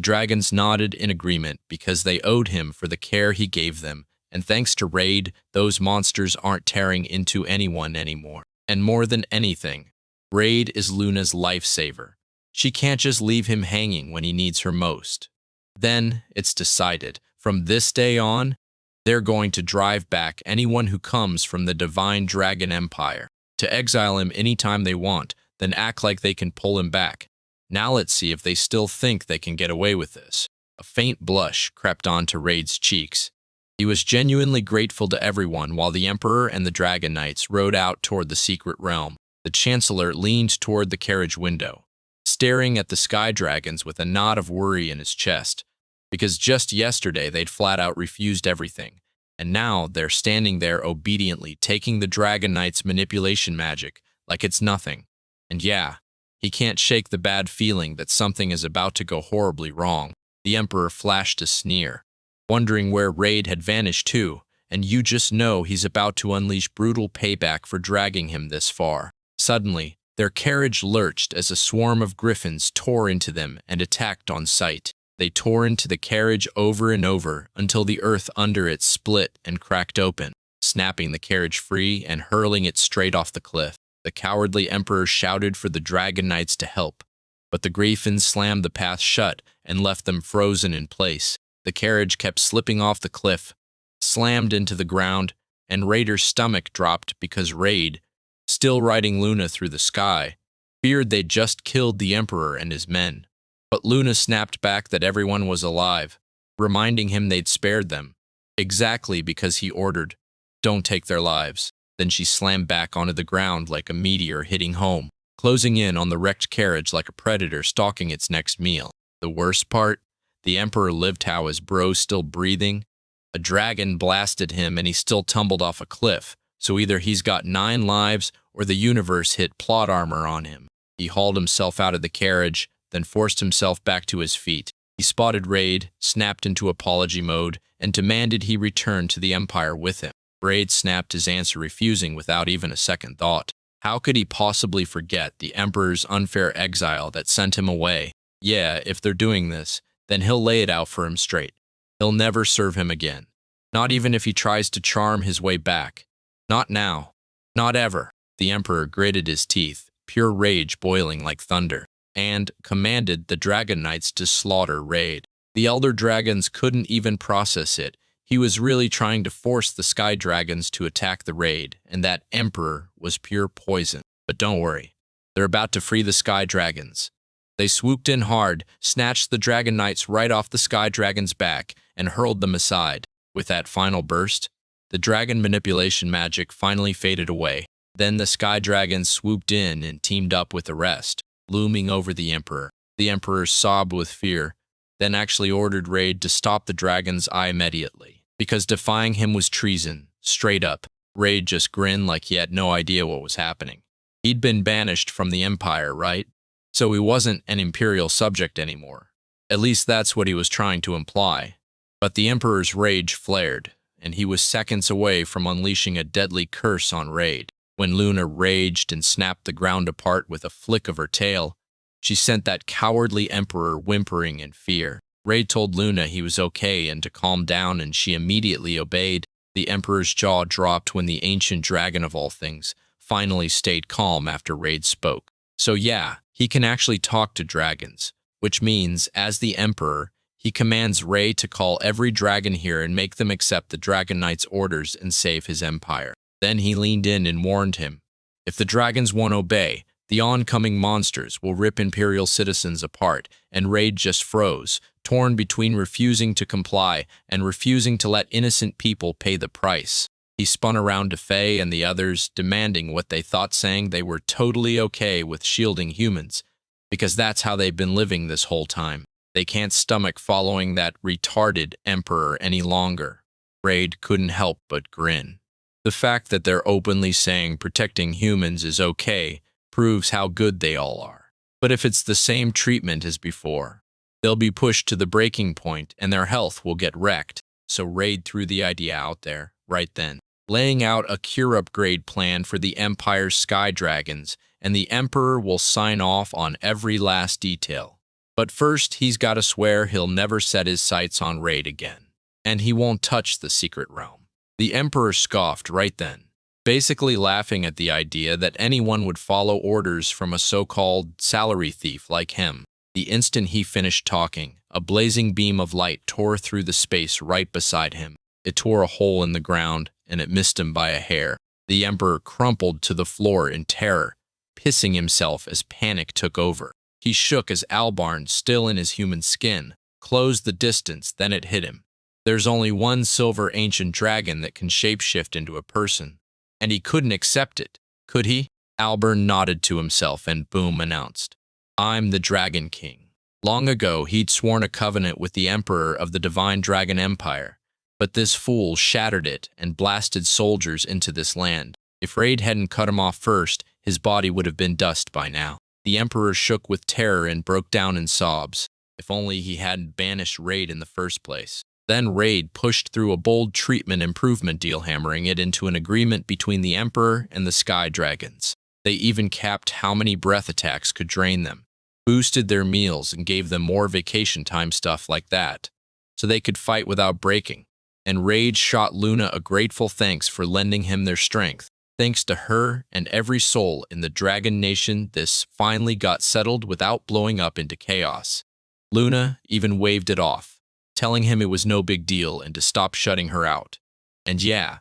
dragons nodded in agreement because they owed him for the care he gave them, and thanks to Raid, those monsters aren't tearing into anyone anymore. And more than anything, Raid is Luna's lifesaver. She can't just leave him hanging when he needs her most. Then, it's decided, from this day on, they're going to drive back anyone who comes from the Divine Dragon Empire, to exile him anytime they want, then act like they can pull him back. Now let's see if they still think they can get away with this. A faint blush crept onto Raid's cheeks. He was genuinely grateful to everyone while the Emperor and the Dragon Knights rode out toward the secret realm. The Chancellor leaned toward the carriage window, staring at the sky dragons with a knot of worry in his chest, because just yesterday they'd flat out refused everything, and now they're standing there obediently taking the Dragon Knight's manipulation magic like it's nothing. And yeah, he can't shake the bad feeling that something is about to go horribly wrong. The Emperor flashed a sneer, wondering where Raid had vanished to, and you just know he's about to unleash brutal payback for dragging him this far. Suddenly, their carriage lurched as a swarm of griffins tore into them and attacked on sight. They tore into the carriage over and over until the earth under it split and cracked open, snapping the carriage free and hurling it straight off the cliff. The cowardly Emperor shouted for the Dragon Knights to help, but the griffins slammed the path shut and left them frozen in place. The carriage kept slipping off the cliff, slammed into the ground, and Raider's stomach dropped because Raid, still riding Luna through the sky, feared they'd just killed the Emperor and his men. But Luna snapped back that everyone was alive, reminding him they'd spared them, exactly because he ordered, "Don't take their lives." Then she slammed back onto the ground like a meteor hitting home, closing in on the wrecked carriage like a predator stalking its next meal. The worst part? The Emperor lived how his bro's still breathing. A dragon blasted him and he still tumbled off a cliff, so either he's got 9 lives or the universe hit plot armor on him. He hauled himself out of the carriage, then forced himself back to his feet. He spotted Raid, snapped into apology mode, and demanded he return to the Empire with him. Raid snapped his answer, refusing without even a second thought. How could he possibly forget the Emperor's unfair exile that sent him away? Yeah, if they're doing this, then he'll lay it out for him straight. He'll never serve him again. Not even if he tries to charm his way back. Not now. Not ever. The Emperor gritted his teeth, pure rage boiling like thunder, and commanded the Dragon Knights to slaughter Raid. The Elder Dragons couldn't even process it. He was really trying to force the Sky Dragons to attack the Raid, and that Emperor was pure poison. But don't worry. They're about to free the Sky Dragons. They swooped in hard, snatched the Dragon Knights right off the Sky Dragon's back, and hurled them aside. With that final burst, the dragon manipulation magic finally faded away. Then the Sky Dragons swooped in and teamed up with the rest, looming over the Emperor. The Emperor sobbed with fear, then actually ordered Raid to stop the dragon's eye immediately, because defying him was treason, straight up. Raid just grinned like he had no idea what was happening. He'd been banished from the Empire, right? So he wasn't an imperial subject anymore. At least that's what he was trying to imply. But the Emperor's rage flared, and he was seconds away from unleashing a deadly curse on Raid. When Luna raged and snapped the ground apart with a flick of her tail, she sent that cowardly Emperor whimpering in fear. Raid told Luna he was okay and to calm down, and she immediately obeyed. The Emperor's jaw dropped when the ancient dragon of all things finally stayed calm after Raid spoke. So yeah, he can actually talk to dragons, which means, as the Emperor, he commands Ray to call every dragon here and make them accept the Dragon Knight's orders and save his empire. Then he leaned in and warned him, if the dragons won't obey, the oncoming monsters will rip Imperial citizens apart, and Raid just froze, torn between refusing to comply and refusing to let innocent people pay the price. He spun around to Faye and the others, demanding what they thought, saying they were totally okay with shielding humans, because that's how they've been living this whole time. They can't stomach following that retarded Emperor any longer. Raid couldn't help but grin. The fact that they're openly saying protecting humans is okay proves how good they all are. But if it's the same treatment as before, they'll be pushed to the breaking point and their health will get wrecked. So Raid threw the idea out there, right then, laying out a cure upgrade plan for the Empire's Sky Dragons, and the Emperor will sign off on every last detail. But first, he's got to swear he'll never set his sights on Raid again, and he won't touch the secret realm. The Emperor scoffed right then, basically laughing at the idea that anyone would follow orders from a so-called salary thief like him. The instant he finished talking, a blazing beam of light tore through the space right beside him. It tore a hole in the ground, and it missed him by a hair. The Emperor crumpled to the floor in terror, pissing himself as panic took over. He shook as Albarn, still in his human skin, closed the distance, then it hit him. There's only one silver ancient dragon that can shapeshift into a person, and he couldn't accept it, could he? Albarn nodded to himself and boom announced, I'm the Dragon King. Long ago, he'd sworn a covenant with the Emperor of the Divine Dragon Empire, but this fool shattered it and blasted soldiers into this land. If Raid hadn't cut him off first, his body would have been dust by now. The Emperor shook with terror and broke down in sobs. If only he hadn't banished Raid in the first place. Then Raid pushed through a bold treatment improvement deal, hammering it into an agreement between the Emperor and the Sky Dragons. They even capped how many breath attacks could drain them, boosted their meals, and gave them more vacation time, stuff like that, so they could fight without breaking. And Raid shot Luna a grateful thanks for lending him their strength. Thanks to her and every soul in the Dragon Nation, this finally got settled without blowing up into chaos. Luna even waved it off, telling him it was no big deal and to stop shutting her out. And yeah,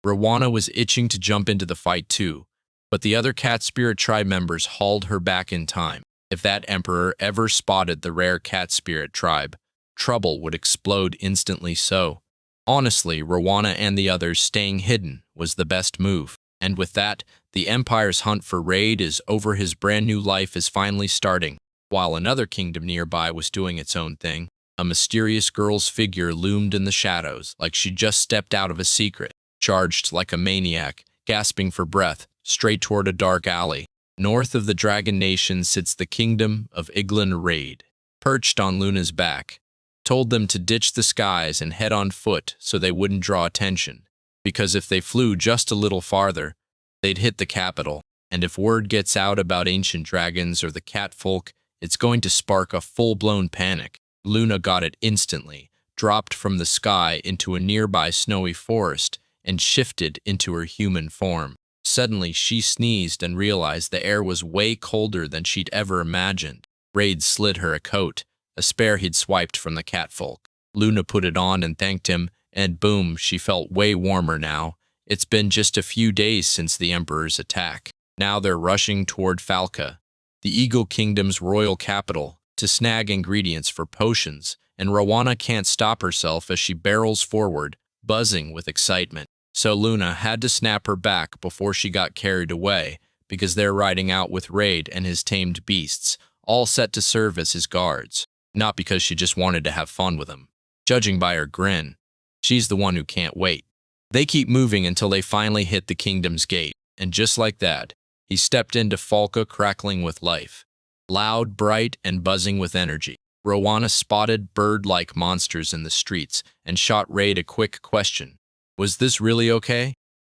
Rowana was itching to jump into the fight too, but the other Cat Spirit tribe members hauled her back in time. If that Emperor ever spotted the rare Cat Spirit tribe, trouble would explode instantly. So, honestly, Rowana and the others staying hidden was the best move. And with that, the Empire's hunt for Raid is over. His brand new life is finally starting. While another kingdom nearby was doing its own thing, a mysterious girl's figure loomed in the shadows like she just stepped out of a secret, charged like a maniac, gasping for breath, straight toward a dark alley. North of the Dragon Nation sits the kingdom of Iglin. Raid, perched on Luna's back, told them to ditch the skies and head on foot so they wouldn't draw attention, because if they flew just a little farther, they'd hit the capital, And if word gets out about ancient dragons or the cat folk, it's going to spark a full-blown panic. Luna got it instantly, dropped from the sky into a nearby snowy forest, and shifted into her human form. Suddenly, she sneezed and realized the air was way colder than she'd ever imagined. Raid slid her a coat, a spare he'd swiped from the catfolk. Luna put it on and thanked him, and boom, she felt way warmer now. It's been just a few days since the Emperor's attack. Now they're rushing toward Falca, the Eagle Kingdom's royal capital, to snag ingredients for potions, and Rowana can't stop herself as she barrels forward, buzzing with excitement. So Luna had to snap her back before she got carried away, because they're riding out with Raid and his tamed beasts, all set to serve as his guards. Not because she just wanted to have fun with him. Judging by her grin, she's the one who can't wait. They keep moving until they finally hit the kingdom's gate, and just like that, he stepped into Falca crackling with life. Loud, bright, and buzzing with energy. Rowana spotted bird-like monsters in the streets and shot Raid a quick question. Was this really okay?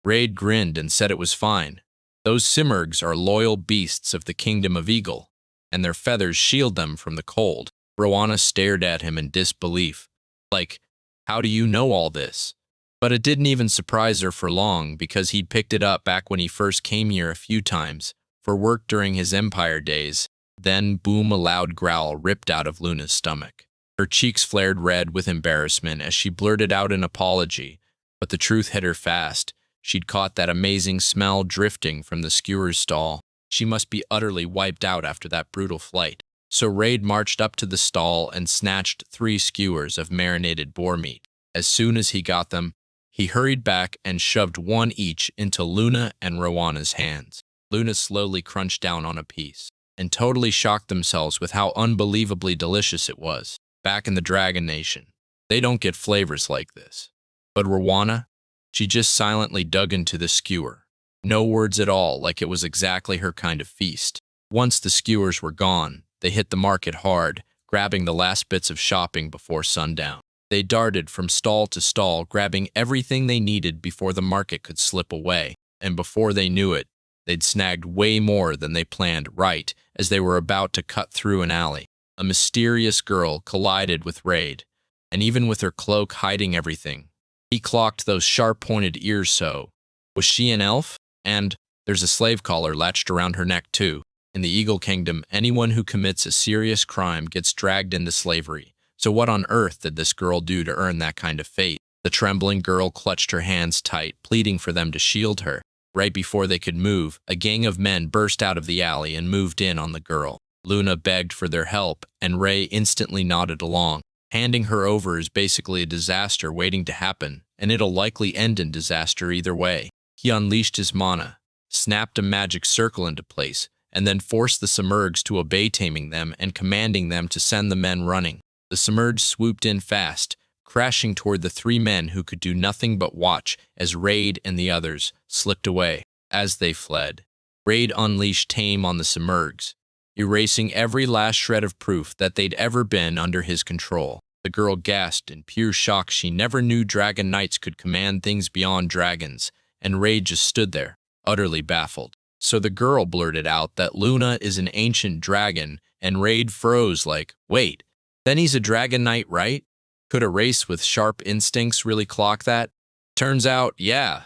Raid grinned and said it was fine. Those Simurgs are loyal beasts of the Kingdom of Eagle, and their feathers shield them from the cold. Rowana stared at him in disbelief. Like, how do you know all this? But it didn't even surprise her for long because he'd picked it up back when he first came here a few times, for work during his Empire days. Then, boom, a loud growl ripped out of Luna's stomach. Her cheeks flared red with embarrassment as she blurted out an apology, but the truth hit her fast. She'd caught that amazing smell drifting from the skewer's stall. She must be utterly wiped out after that brutal flight. So Raid marched up to the stall and snatched 3 skewers of marinated boar meat. As soon as he got them, he hurried back and shoved one each into Luna and Rowana's hands. Luna slowly crunched down on a piece, and totally shocked themselves with how unbelievably delicious it was. Back in the Dragon Nation, they don't get flavors like this. But Rowana, she just silently dug into the skewer. No words at all, like it was exactly her kind of feast. Once the skewers were gone, they hit the market hard, grabbing the last bits of shopping before sundown. They darted from stall to stall, grabbing everything they needed before the market could slip away. And before they knew it, they'd snagged way more than they planned right as they were about to cut through an alley. A mysterious girl collided with Raid, and even with her cloak hiding everything, he clocked those sharp-pointed ears so. Was she an elf? And there's a slave collar latched around her neck too. In the Eagle Kingdom, anyone who commits a serious crime gets dragged into slavery. So what on earth did this girl do to earn that kind of fate? The trembling girl clutched her hands tight, pleading for them to shield her. Right before they could move, a gang of men burst out of the alley and moved in on the girl. Luna begged for their help, and Ray instantly nodded along. Handing her over is basically a disaster waiting to happen, and it'll likely end in disaster either way. He unleashed his mana, snapped a magic circle into place, and then forced the Simurgs to obey, taming them and commanding them to send the men running. The Simurgs swooped in fast, crashing toward the 3 men who could do nothing but watch as Raid and the others slipped away. As they fled, Raid unleashed Tame on the Simurgs, erasing every last shred of proof that they'd ever been under his control. The girl gasped in pure shock. She never knew Dragon Knights could command things beyond dragons, and Raid just stood there, utterly baffled. So the girl blurted out that Luna is an ancient dragon, and Raid froze like, wait, then he's a Dragon Knight, right? Could a race with sharp instincts really clock that? Turns out, yeah,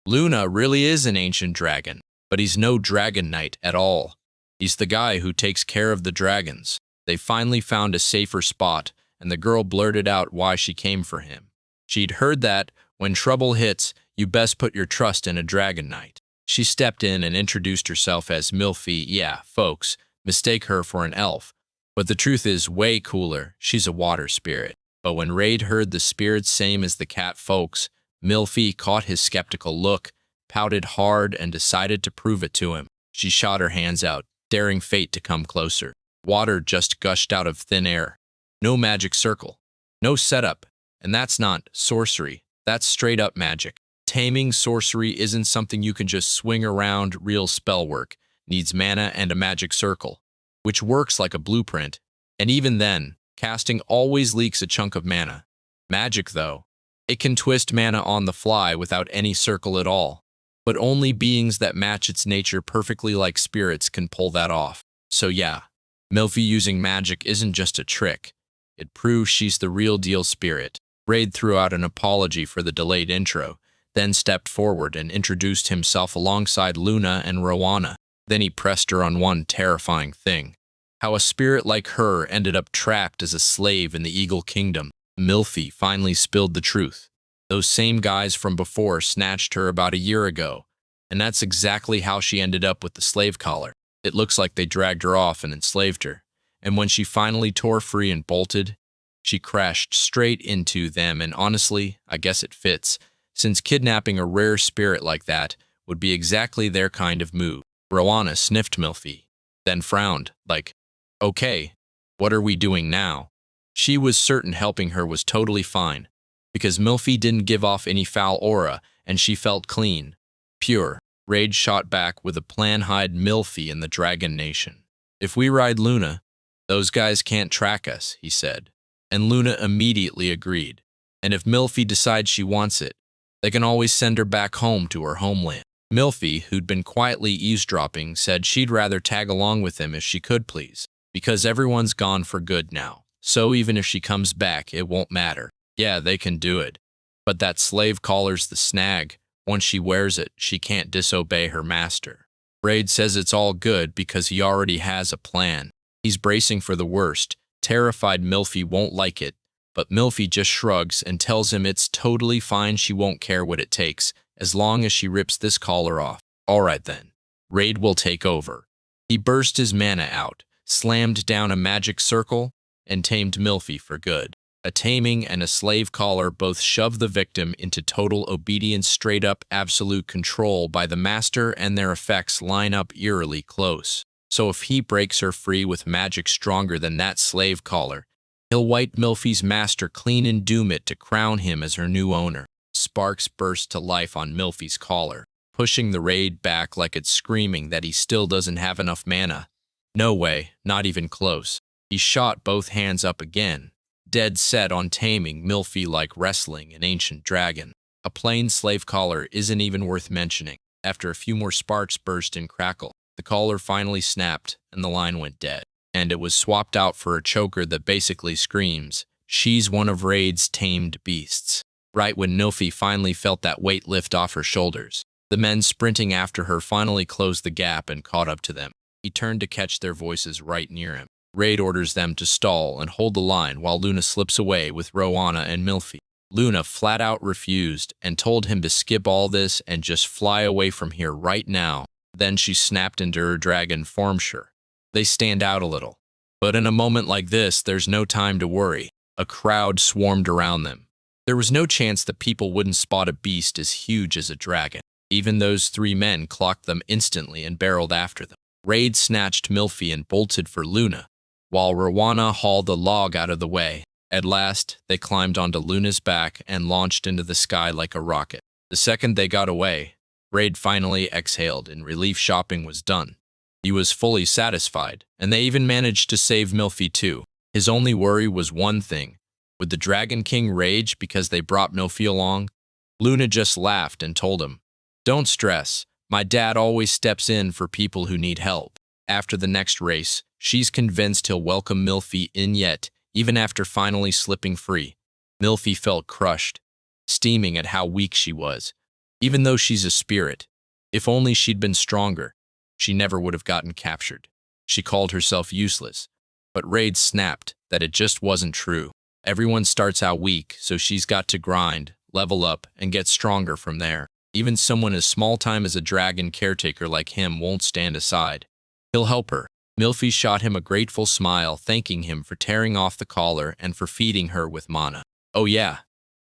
Luna really is an ancient dragon, but he's no Dragon Knight at all. He's the guy who takes care of the dragons. They finally found a safer spot, and the girl blurted out why she came for him. She'd heard that, when trouble hits, you best put your trust in a Dragon Knight. She stepped in and introduced herself as Milfy. Yeah, folks, mistake her for an elf. But the truth is way cooler, she's a water spirit. But when Raid heard the spirit's same as the cat folks, Milfy caught his skeptical look, pouted hard, and decided to prove it to him. She shot her hands out, daring fate to come closer. Water just gushed out of thin air. No magic circle, no setup, and that's not sorcery, that's straight up magic. Taming sorcery isn't something you can just swing around. Real spell work needs mana and a magic circle, which works like a blueprint, and even then, casting always leaks a chunk of mana. Magic, though, it can twist mana on the fly without any circle at all. but only beings that match its nature perfectly like spirits can pull that off. So yeah, Milfi using magic isn't just a trick. It proves she's the real deal spirit. Raid threw out an apology for the delayed intro, then stepped forward and introduced himself alongside Luna and Rowana. Then he pressed her on one terrifying thing. How a spirit like her ended up trapped as a slave in the Eagle Kingdom. Milfi finally spilled the truth. Those same guys from before snatched her about a year ago, and that's exactly how she ended up with the slave collar. It looks like they dragged her off and enslaved her, and when she finally tore free and bolted, she crashed straight into them, and honestly, I guess it fits, since kidnapping a rare spirit like that would be exactly their kind of move. Rowana sniffed Milfi, then frowned, like, okay, what are we doing now? She was certain helping her was totally fine, because Milfi didn't give off any foul aura, and she felt clean, pure. Rage shot back with a plan: hide Milfi in the Dragon Nation. If we ride Luna, those guys can't track us, he said. And Luna immediately agreed. And if Milfi decides she wants it, they can always send her back home to her homeland. Milfi, who'd been quietly eavesdropping, said she'd rather tag along with him if she could please, because everyone's gone for good now. So even if she comes back, it won't matter. Yeah, they can do it. But that slave collar's the snag. Once she wears it, she can't disobey her master. Raid says it's all good because he already has a plan. He's bracing for the worst, terrified Milfi won't like it, but Milfi just shrugs and tells him it's totally fine, she won't care what it takes, as long as she rips this collar off. Alright then, Raid will take over. He burst his mana out, slammed down a magic circle, and tamed Milfi for good. A taming and a slave collar both shove the victim into total obedience, straight up absolute control by the master, and their effects line up eerily close. So if he breaks her free with magic stronger than that slave collar, he'll wipe Milfi's master clean and doom it to crown him as her new owner. Sparks burst to life on Milfi's collar, pushing the Raid back like it's screaming that he still doesn't have enough mana. No way, not even close. He shot both hands up again, dead set on taming Milfi like wrestling an ancient dragon. A plain slave collar isn't even worth mentioning. After a few more sparks burst and crackle, the collar finally snapped and the line went dead. And it was swapped out for a choker that basically screams, she's one of Raid's tamed beasts. Right when Milfi finally felt that weight lift off her shoulders, the men sprinting after her finally closed the gap and caught up to them. He turned to catch their voices right near him. Raid orders them to stall and hold the line while Luna slips away with Rowana and Milfi. Luna flat out refused and told him to skip all this and just fly away from here right now. Then she snapped into her dragon form. Sure, they stand out a little, but in a moment like this, there's no time to worry. A crowd swarmed around them. There was no chance that people wouldn't spot a beast as huge as a dragon. Even those three men clocked them instantly and barreled after them. Raid snatched Milfi and bolted for Luna, while Rowana hauled the log out of the way. At last, they climbed onto Luna's back and launched into the sky like a rocket. The second they got away, Raid finally exhaled and relief shopping was done. He was fully satisfied, and they even managed to save Milfi too. His only worry was one thing. Would the Dragon King rage because they brought Milfi along? Luna just laughed and told him, "Don't stress, my dad always steps in for people who need help." After the next race, she's convinced he'll welcome Milfi in yet, even after finally slipping free. Milfi felt crushed, steaming at how weak she was. Even though she's a spirit, if only she'd been stronger, she never would have gotten captured. She called herself useless, but Raid snapped that it just wasn't true. Everyone starts out weak, so she's got to grind, level up, and get stronger from there. Even someone as small-time as a dragon caretaker like him won't stand aside. He'll help her. Milfi shot him a grateful smile, thanking him for tearing off the collar and for feeding her with mana. Oh yeah,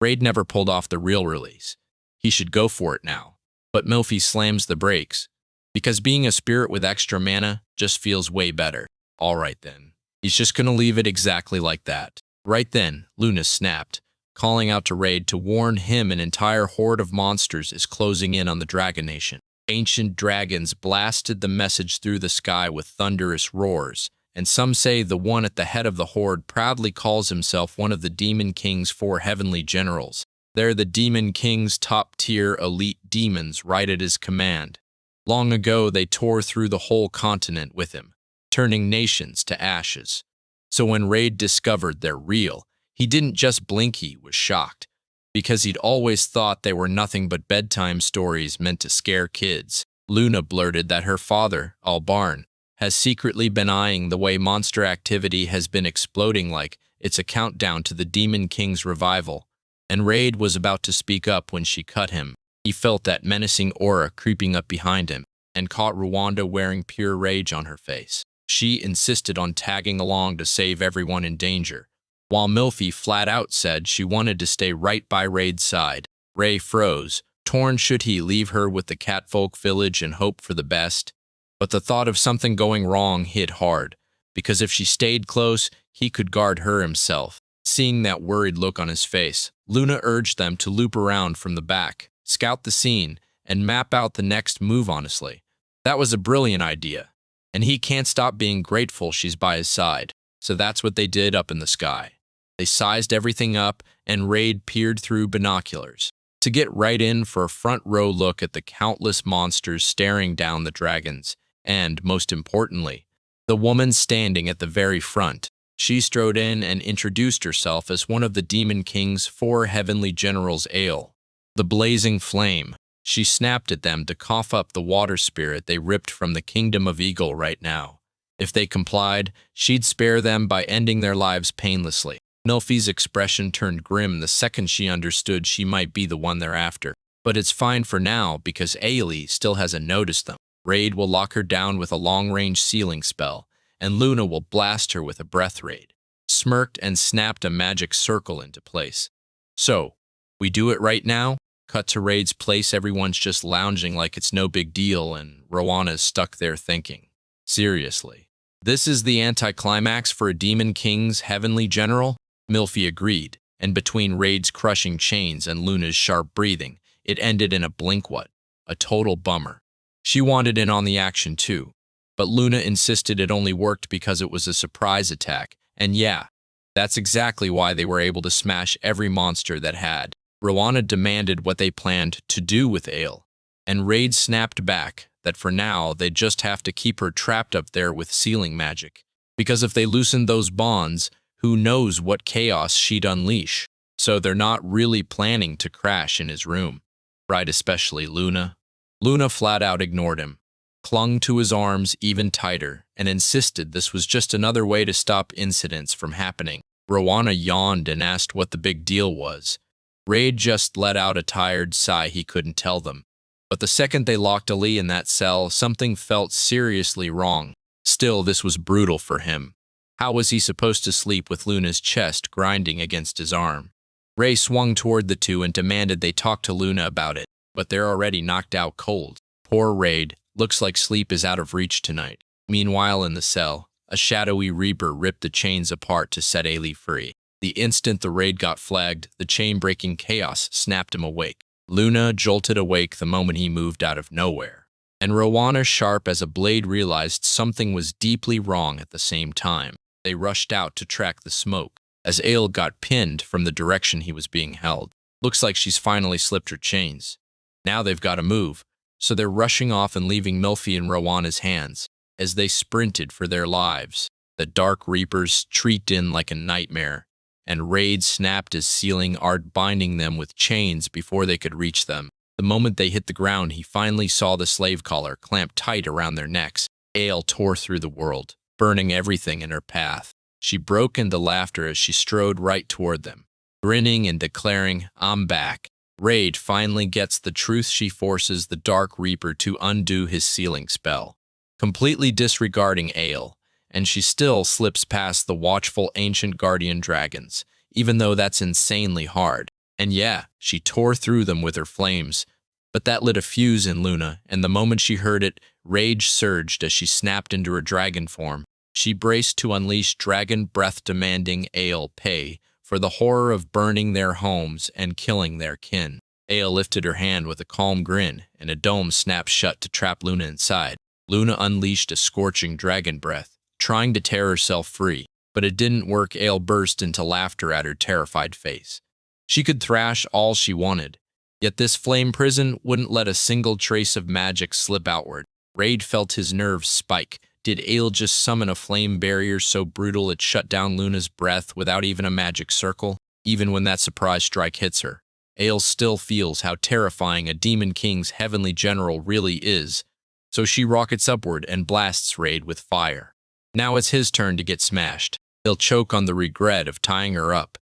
Raid never pulled off the real release. He should go for it now. But Milfi slams the brakes, because being a spirit with extra mana just feels way better. Alright then, he's just gonna leave it exactly like that. Right then, Luna snapped, calling out to Raid to warn him an entire horde of monsters is closing in on the Dragon Nation. Ancient dragons blasted the message through the sky with thunderous roars, and some say the one at the head of the horde proudly calls himself one of the Demon King's 4 heavenly generals. They're the Demon King's top-tier elite demons right at his command. Long ago, they tore through the whole continent with him, turning nations to ashes. So when Raid discovered they're real, he didn't just blink, he was shocked, because he'd always thought they were nothing but bedtime stories meant to scare kids. Luna blurted that her father, Albarn, has secretly been eyeing the way monster activity has been exploding like it's a countdown to the Demon King's revival, and Raid was about to speak up when she cut him. He felt that menacing aura creeping up behind him and caught Rwanda wearing pure rage on her face. She insisted on tagging along to save everyone in danger, while Milfy flat out said she wanted to stay right by Raid's side. Ray froze, torn should he leave her with the catfolk village and hope for the best. But the thought of something going wrong hit hard, because if she stayed close, he could guard her himself. Seeing that worried look on his face, Luna urged them to loop around from the back, scout the scene, and map out the next move honestly. That was a brilliant idea, and he can't stop being grateful she's by his side. So that's what they did up in the sky. They sized everything up, and Raid peered through binoculars to get right in for a front-row look at the countless monsters staring down the dragons, and, most importantly, the woman standing at the very front. She strode in and introduced herself as one of the Demon King's 4 heavenly generals, Ale, the blazing flame. She snapped at them to cough up the water spirit they ripped from the kingdom of Eagle right now. If they complied, she'd spare them by ending their lives painlessly. Milfy's expression turned grim the second she understood she might be the one they're after. But it's fine for now because Ailey still hasn't noticed them. Raid will lock her down with a long-range sealing spell, and Luna will blast her with a breath raid. Smirked and snapped a magic circle into place. So, we do it right now? Cut to Raid's place, everyone's just lounging like it's no big deal, and Rowanna's stuck there thinking, seriously, this is the anticlimax for a Demon King's heavenly general? Milfy agreed, and between Raid's crushing chains and Luna's sharp breathing, it ended in a blink what? A total bummer. She wanted in on the action too, but Luna insisted it only worked because it was a surprise attack, and yeah, that's exactly why they were able to smash every monster that had. Rowanna demanded what they planned to do with Ale, and Raid snapped back that for now they'd just have to keep her trapped up there with sealing magic, because if they loosened those bonds, who knows what chaos she'd unleash. So they're not really planning to crash in his room. Right, especially Luna. Luna flat out ignored him, clung to his arms even tighter, and insisted this was just another way to stop incidents from happening. Rowanna yawned and asked what the big deal was. Raid just let out a tired sigh he couldn't tell them. But the second they locked Ali in that cell, something felt seriously wrong. Still, this was brutal for him. How was he supposed to sleep with Luna's chest grinding against his arm? Ray swung toward the two and demanded they talk to Luna about it, but they're already knocked out cold. Poor Raid, looks like sleep is out of reach tonight. Meanwhile, in the cell, a shadowy reaper ripped the chains apart to set Ailey free. The instant the raid got flagged, the chain-breaking chaos snapped him awake. Luna jolted awake the moment he moved out of nowhere, and Rowanna, sharp as a blade, realized something was deeply wrong at the same time. They rushed out to track the smoke, as Ale got pinned from the direction he was being held. Looks like she's finally slipped her chains. Now they've got to move, so they're rushing off and leaving Milfy in Rowanna's hands. As they sprinted for their lives, the Dark Reapers streaked in like a nightmare, and Raid snapped his sealing art, binding them with chains before they could reach them. The moment they hit the ground, he finally saw the slave collar clamped tight around their necks. Ale tore through the world, burning everything in her path. She broke into laughter as she strode right toward them, grinning and declaring, "I'm back." Raid finally gets the truth. She forces the Dark Reaper to undo his sealing spell, completely disregarding Ale, and she still slips past the watchful ancient guardian dragons, even though that's insanely hard. And yeah, she tore through them with her flames, but that lit a fuse in Luna, and the moment she heard it, rage surged as she snapped into her dragon form. She braced to unleash dragon breath, demanding Ale pay for the horror of burning their homes and killing their kin. Ale lifted her hand with a calm grin, and a dome snapped shut to trap Luna inside. Luna unleashed a scorching dragon breath, trying to tear herself free, but it didn't work. Ale burst into laughter at her terrified face. She could thrash all she wanted, yet this flame prison wouldn't let a single trace of magic slip outward. Raid felt his nerves spike. Did Ale just summon a flame barrier so brutal it shut down Luna's breath without even a magic circle? Even when that surprise strike hits her, Ale still feels how terrifying a Demon King's heavenly general really is, so she rockets upward and blasts Raid with fire. Now it's his turn to get smashed. He'll choke on the regret of tying her up,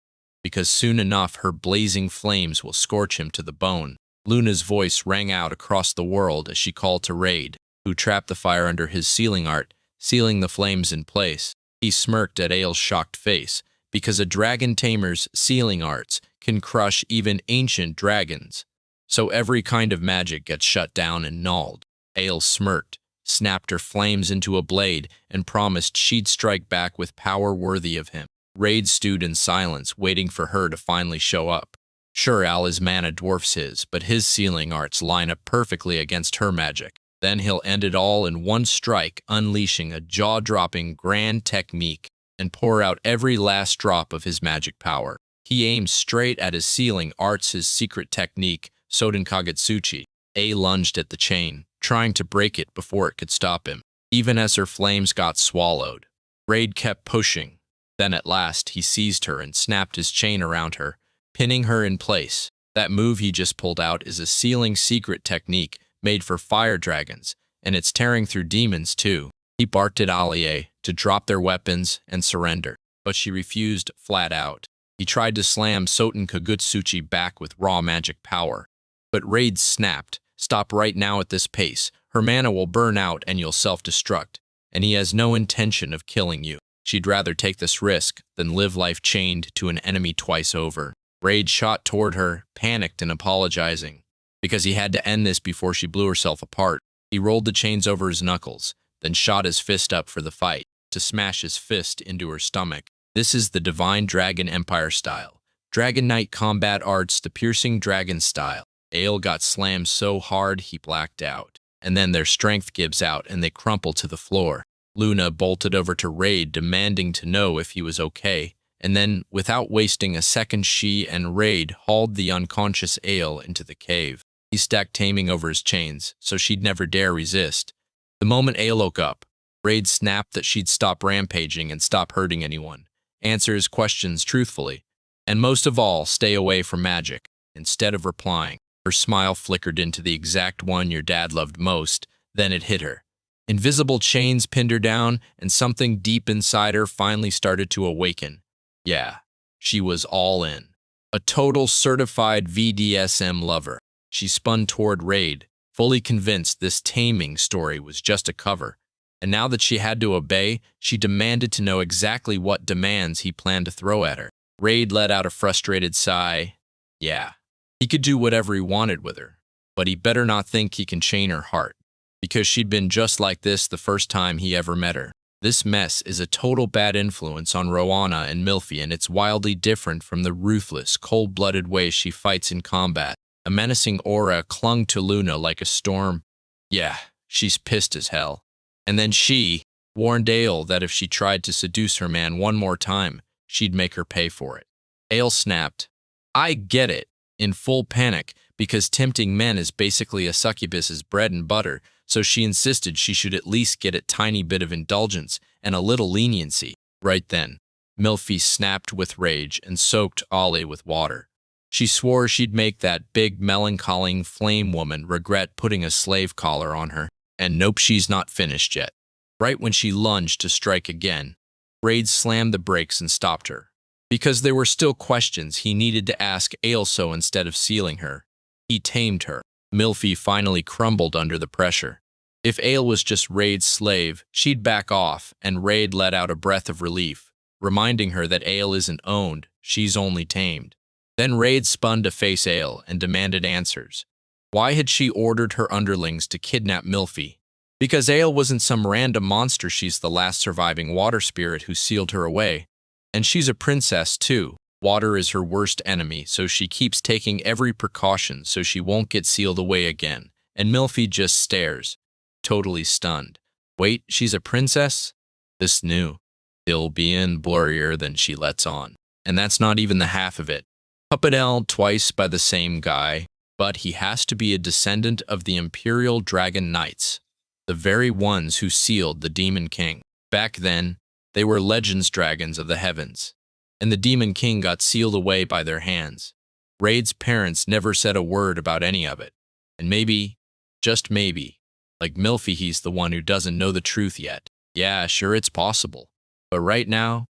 because soon enough her blazing flames will scorch him to the bone. Luna's voice rang out across the world as she called to Raid, who trapped the fire under his sealing art, sealing the flames in place. He smirked at Ale's shocked face, because a dragon tamer's sealing arts can crush even ancient dragons. So every kind of magic gets shut down and nulled. Ale smirked, snapped her flames into a blade, and promised she'd strike back with power worthy of him. Raid stood in silence, waiting for her to finally show up. Sure, Ali's mana dwarfs his, but his sealing arts line up perfectly against her magic. Then he'll end it all in one strike, unleashing a jaw-dropping grand technique and pour out every last drop of his magic power. He aims straight at his sealing arts, his secret technique, Soden Kagetsuchi. A lunged at the chain, trying to break it before it could stop him. Even as her flames got swallowed, Raid kept pushing. Then at last he seized her and snapped his chain around her, pinning her in place. That move he just pulled out is a sealing secret technique made for fire dragons, and it's tearing through demons too. He barked at Alie to drop their weapons and surrender, but she refused flat out. He tried to slam Soten Kagutsuchi back with raw magic power, but Raid snapped, "Stop right now at this pace. Her mana will burn out and you'll self-destruct, and he has no intention of killing you. She'd rather take this risk than live life chained to an enemy twice over." Raid shot toward her, panicked and apologizing, because he had to end this before she blew herself apart. He rolled the chains over his knuckles, then shot his fist up for the fight, to smash his fist into her stomach. This is the Divine Dragon Empire style. Dragon Knight combat arts, the piercing dragon style. Ale got slammed so hard he blacked out, and then their strength gives out and they crumple to the floor. Luna bolted over to Raid, demanding to know if he was okay, and then, without wasting a second, she and Raid hauled the unconscious Ale into the cave. He stacked Taming over his chains, so she'd never dare resist. The moment Ale woke up, Raid snapped that she'd stop rampaging and stop hurting anyone, answer his questions truthfully, and most of all, stay away from magic. Instead of replying, her smile flickered into the exact one your dad loved most. Then it hit her. Invisible chains pinned her down, and something deep inside her finally started to awaken. Yeah, she was all in. A total certified VDSM lover. She spun toward Raid, fully convinced this Taming story was just a cover. And now that she had to obey, she demanded to know exactly what demands he planned to throw at her. Raid let out a frustrated sigh. Yeah, he could do whatever he wanted with her, but he better not think he can chain her heart, because she'd been just like this the first time he ever met her. This mess is a total bad influence on Roanna and Milfy, and it's wildly different from the ruthless, cold-blooded way she fights in combat. A menacing aura clung to Luna like a storm. Yeah, she's pissed as hell. And then she warned Ale that if she tried to seduce her man one more time, she'd make her pay for it. Ale snapped, "I get it," in full panic, because tempting men is basically a succubus's bread and butter, so she insisted she should at least get a tiny bit of indulgence and a little leniency. Right then, Milfy snapped with rage and soaked Ollie with water. She swore she'd make that big, melancholy flame woman regret putting a slave collar on her. And nope, she's not finished yet. Right when she lunged to strike again, Raid slammed the brakes and stopped her, because there were still questions he needed to ask Ailso instead of sealing her. He tamed her. Milfy finally crumbled under the pressure. If Ale was just Raid's slave, she'd back off, and Raid let out a breath of relief, reminding her that Ale isn't owned, she's only tamed. Then Raid spun to face Ale and demanded answers. Why had she ordered her underlings to kidnap Milfy? Because Ale wasn't some random monster, she's the last surviving water spirit who sealed her away. And she's a princess too. Water is her worst enemy, so she keeps taking every precaution so she won't get sealed away again. And Milfy just stares, totally stunned. Wait, she's a princess? This new. It'll be in blurrier than she lets on. And that's not even the half of it. puppeted twice by the same guy, but he has to be a descendant of the Imperial Dragon Knights, the very ones who sealed the Demon King. Back then, they were legends dragons of the heavens, and the Demon King got sealed away by their hands. Raid's parents never said a word about any of it, and maybe, just maybe, like Milfy, he's the one who doesn't know the truth yet. Yeah, sure, it's possible. But right now,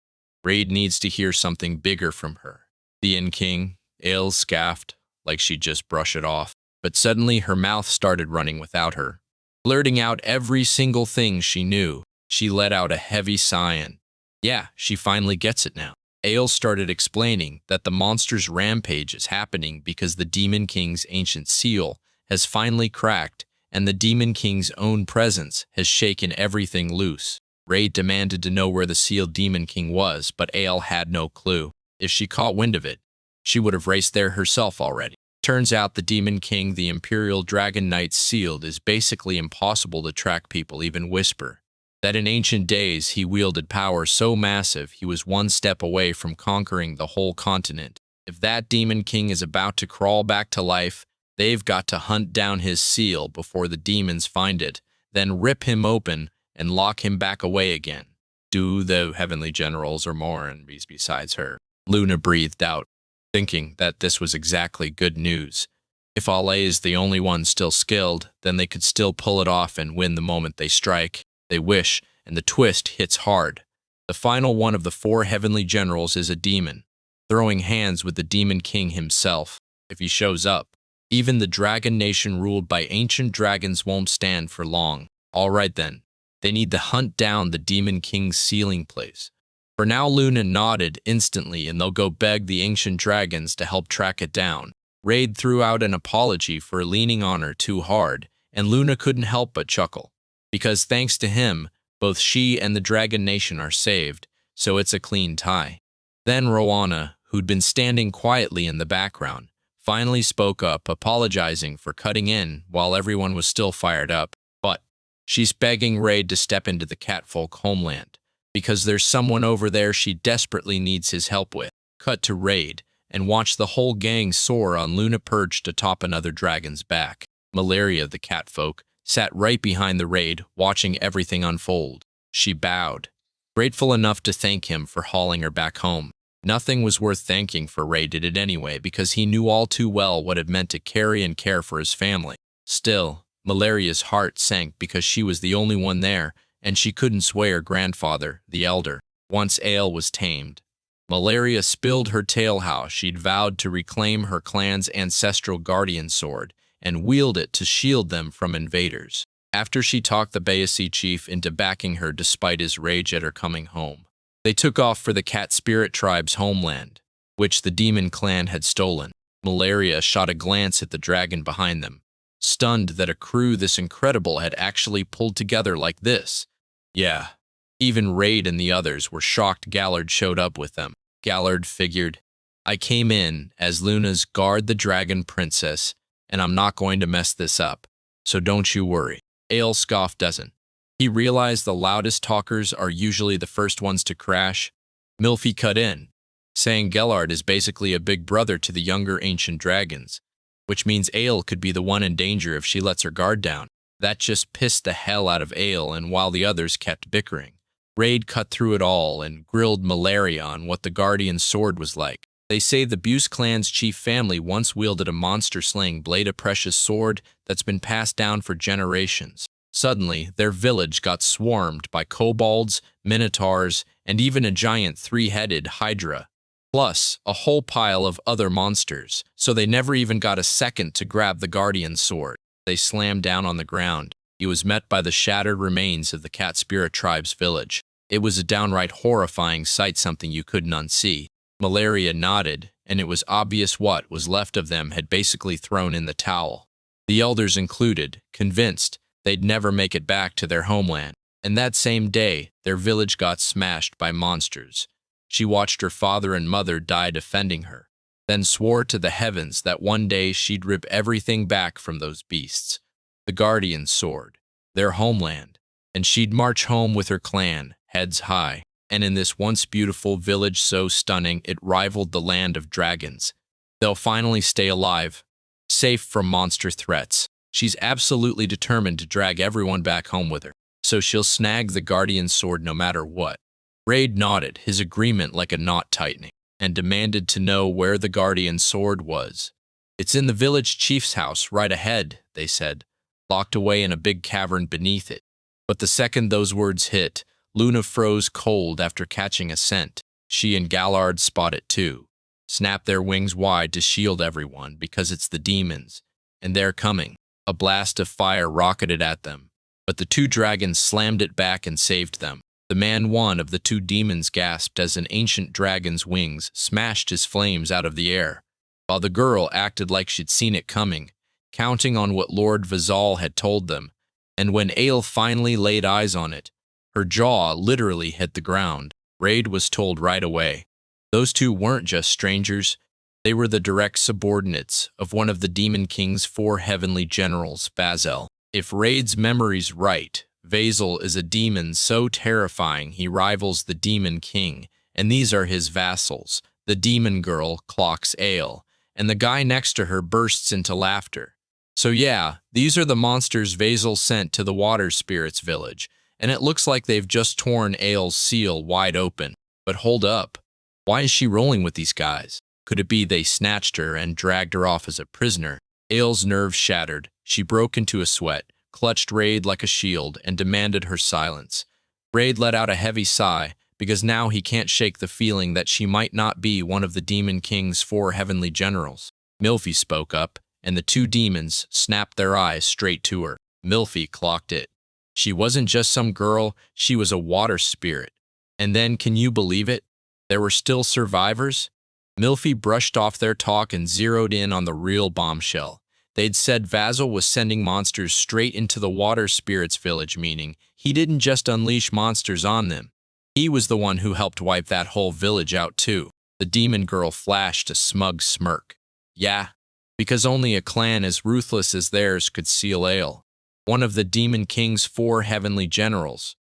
Raid needs to hear something bigger from her. The Inn King, Ale scoffed, like she'd just brush it off. But suddenly her mouth started running without her, blurting out every single thing she knew. She let out a heavy sigh and, yeah, she finally gets it now. Ale started explaining that the monster's rampage is happening because the Demon King's ancient seal has finally cracked, and the Demon King's own presence has shaken everything loose. Raid demanded to know where the sealed Demon King was, but Ale had no clue. If she caught wind of it, she would have raced there herself already. Turns out the Demon King the Imperial Dragon Knights sealed is basically impossible to track. People even whisper that in ancient days he wielded power so massive he was one step away from conquering the whole continent. If that Demon King is about to crawl back to life, they've got to hunt down his seal before the demons find it, then rip him open and lock him back away again. Do the heavenly generals or more enemies besides her? Luna breathed out, thinking that this was exactly good news. If Ale is the only one still skilled, then they could still pull it off and win the moment they strike. They wish, and the twist hits hard. The final one of the 4 heavenly generals is a demon, throwing hands with the Demon King himself. If he shows up, even the dragon nation ruled by ancient dragons won't stand for long. All right then, they need to hunt down the Demon King's sealing place. For now, Luna nodded instantly, and they'll go beg the ancient dragons to help track it down. Raid threw out an apology for leaning on her too hard, and Luna couldn't help but chuckle. Because thanks to him, both she and the Dragon Nation are saved, so it's a clean tie. Then Rowana, who'd been standing quietly in the background, finally spoke up, apologizing for cutting in while everyone was still fired up. But she's begging Raid to step into the catfolk homeland, because there's someone over there she desperately needs his help with. Cut to Raid, and watch the whole gang soar on Luna perched atop another dragon's back. Malaria, the catfolk, sat right behind the Raid, watching everything unfold. She bowed, grateful enough to thank him for hauling her back home. Nothing was worth thanking, for Raid did it anyway, because he knew all too well what it meant to carry and care for his family. Still, Malaria's heart sank because she was the only one there, and she couldn't sway her grandfather, the elder. Once Ale was tamed, Malaria spilled her tale how she'd vowed to reclaim her clan's ancestral guardian sword and wield it to shield them from invaders. After she talked the Bayesi chief into backing her despite his rage at her coming home, they took off for the Cat Spirit tribe's homeland, which the demon clan had stolen. Malaria shot a glance at the dragon behind them, stunned that a crew this incredible had actually pulled together like this. Yeah, even Raid and the others were shocked Gallard showed up with them. Gallard figured, I came in as Luna's guard the dragon princess, and I'm not going to mess this up, so don't you worry. Ale scoffed doesn't. He realized the loudest talkers are usually the first ones to crash. Milfy cut in, saying Gellard is basically a big brother to the younger ancient dragons, which means Ale could be the one in danger if she lets her guard down. That just pissed the hell out of Ale, and while the others kept bickering, Raid cut through it all and grilled Malaria on what the Guardian sword was like. They say the Buse clan's chief family once wielded a monster-slaying blade, a precious sword that's been passed down for generations. Suddenly, their village got swarmed by kobolds, minotaurs, and even a giant 3-headed hydra, plus a whole pile of other monsters, so they never even got a second to grab the Guardian sword. They slammed down on the ground. He was met by the shattered remains of the Cat Spirit tribe's village. It was a downright horrifying sight, something you couldn't unsee. Malaria nodded, and it was obvious what was left of them had basically thrown in the towel. The elders included, convinced they'd never make it back to their homeland. And that same day, their village got smashed by monsters. She watched her father and mother die defending her, then swore to the heavens that one day she'd rip everything back from those beasts, the Guardian sword, their homeland, and she'd march home with her clan, heads high. And in this once beautiful village so stunning it rivaled the land of dragons, They'll finally stay alive, safe from monster threats. She's absolutely determined to drag everyone back home with her, so she'll snag the Guardian's sword no matter what. Raid nodded, his agreement like a knot tightening, and demanded to know where the Guardian's sword was. It's in the village chief's house, right ahead, they said, locked away in a big cavern beneath it. But the second those words hit, Luna froze cold after catching a scent. She and Gallard spot it too, snap their wings wide to shield everyone because it's the demons, and they're coming. A blast of fire rocketed at them, but the two dragons slammed it back and saved them. The man one of the two demons gasped as an ancient dragon's wings smashed his flames out of the air, while the girl acted like she'd seen it coming, counting on what Lord Vazal had told them. And when Ale finally laid eyes on it, her jaw literally hit the ground. Raid was told right away. Those two weren't just strangers. They were the direct subordinates of one of the Demon King's 4 heavenly generals, Vazel. If Raid's memory's right, Vazel is a demon so terrifying he rivals the Demon King, and these are his vassals. The demon girl clocks Ale, and the guy next to her bursts into laughter. So yeah, these are the monsters Vazel sent to the water spirits village, and it looks like they've just torn Ale's seal wide open. But hold up, why is she rolling with these guys? Could it be they snatched her and dragged her off as a prisoner? Ale's nerves shattered. She broke into a sweat, clutched Raid like a shield, and demanded her silence. Raid let out a heavy sigh, because now he can't shake the feeling that she might not be one of the Demon King's 4 heavenly generals. Milphie spoke up, and the two demons snapped their eyes straight to her. Milphie clocked it. She wasn't just some girl, she was a water spirit. And then, can you believe it? There were still survivors? Milphie brushed off their talk and zeroed in on the real bombshell. They'd said Vazel was sending monsters straight into the water spirits village, meaning he didn't just unleash monsters on them. He was the one who helped wipe that whole village out too. The demon girl flashed a smug smirk. Yeah, because only a clan as ruthless as theirs could seal Ale. One of the Demon King's 4 heavenly generals.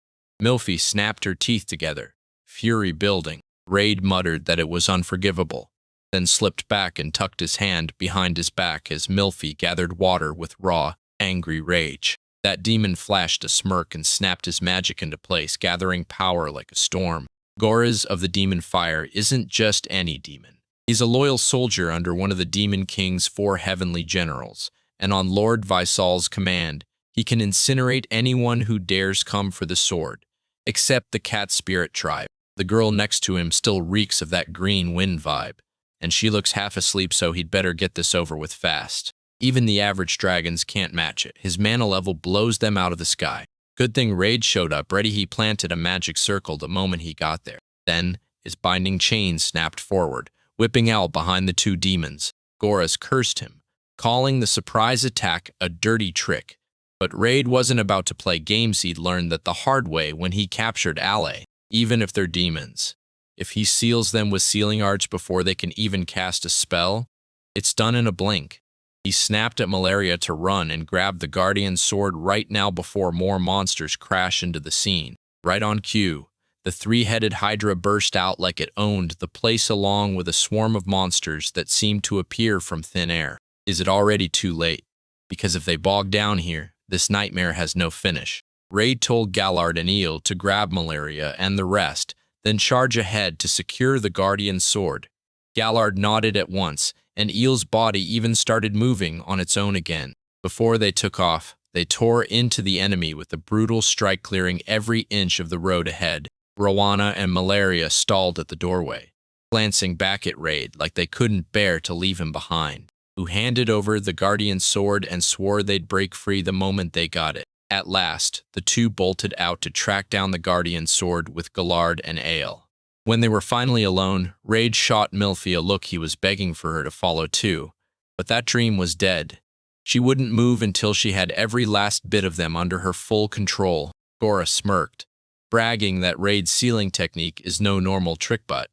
Milphie snapped her teeth together, fury building. Raid muttered that it was unforgivable, then slipped back and tucked his hand behind his back as Milphie gathered water with raw, angry rage. That demon flashed a smirk and snapped his magic into place, gathering power like a storm. Goraz of the Demon Fire isn't just any demon. He's a loyal soldier under one of the Demon King's 4 heavenly generals, and on Lord Vaisal's command, he can incinerate anyone who dares come for the sword, except the cat spirit tribe. The girl next to him still reeks of that green wind vibe, and she looks half asleep, so he'd better get this over with fast. Even the average dragons can't match it. His mana level blows them out of the sky. Good thing Raid showed up ready. He planted a magic circle the moment he got there. Then, his binding chain snapped forward, whipping out behind the two demons. Goraz cursed him, calling the surprise attack a dirty trick. But Raid wasn't about to play games. He'd learned that the hard way when he captured Ale. Even if they're demons, if he seals them with sealing arts before they can even cast a spell, it's done in a blink. He snapped at Malaria to run and grabbed the Guardian's sword right now before more monsters crash into the scene. Right on cue, the 3-headed Hydra burst out like it owned the place along with a swarm of monsters that seemed to appear from thin air. Is it already too late? Because if they bog down here, this nightmare has no finish. Raid told Gallard and Eel to grab Malaria and the rest, then charge ahead to secure the Guardian's sword. Gallard nodded at once, and Eel's body even started moving on its own again. Before they took off, they tore into the enemy with a brutal strike, clearing every inch of the road ahead. Rowana and Malaria stalled at the doorway, glancing back at Raid like they couldn't bear to leave him behind, who handed over the Guardian's sword and swore they'd break free the moment they got it. At last, the two bolted out to track down the Guardian's sword with Gallard and Ale. When they were finally alone, Raid shot Milphie a look he was begging for her to follow too. But that dream was dead. She wouldn't move until she had every last bit of them under her full control. Gora smirked, bragging that Raid's sealing technique is no normal trick but.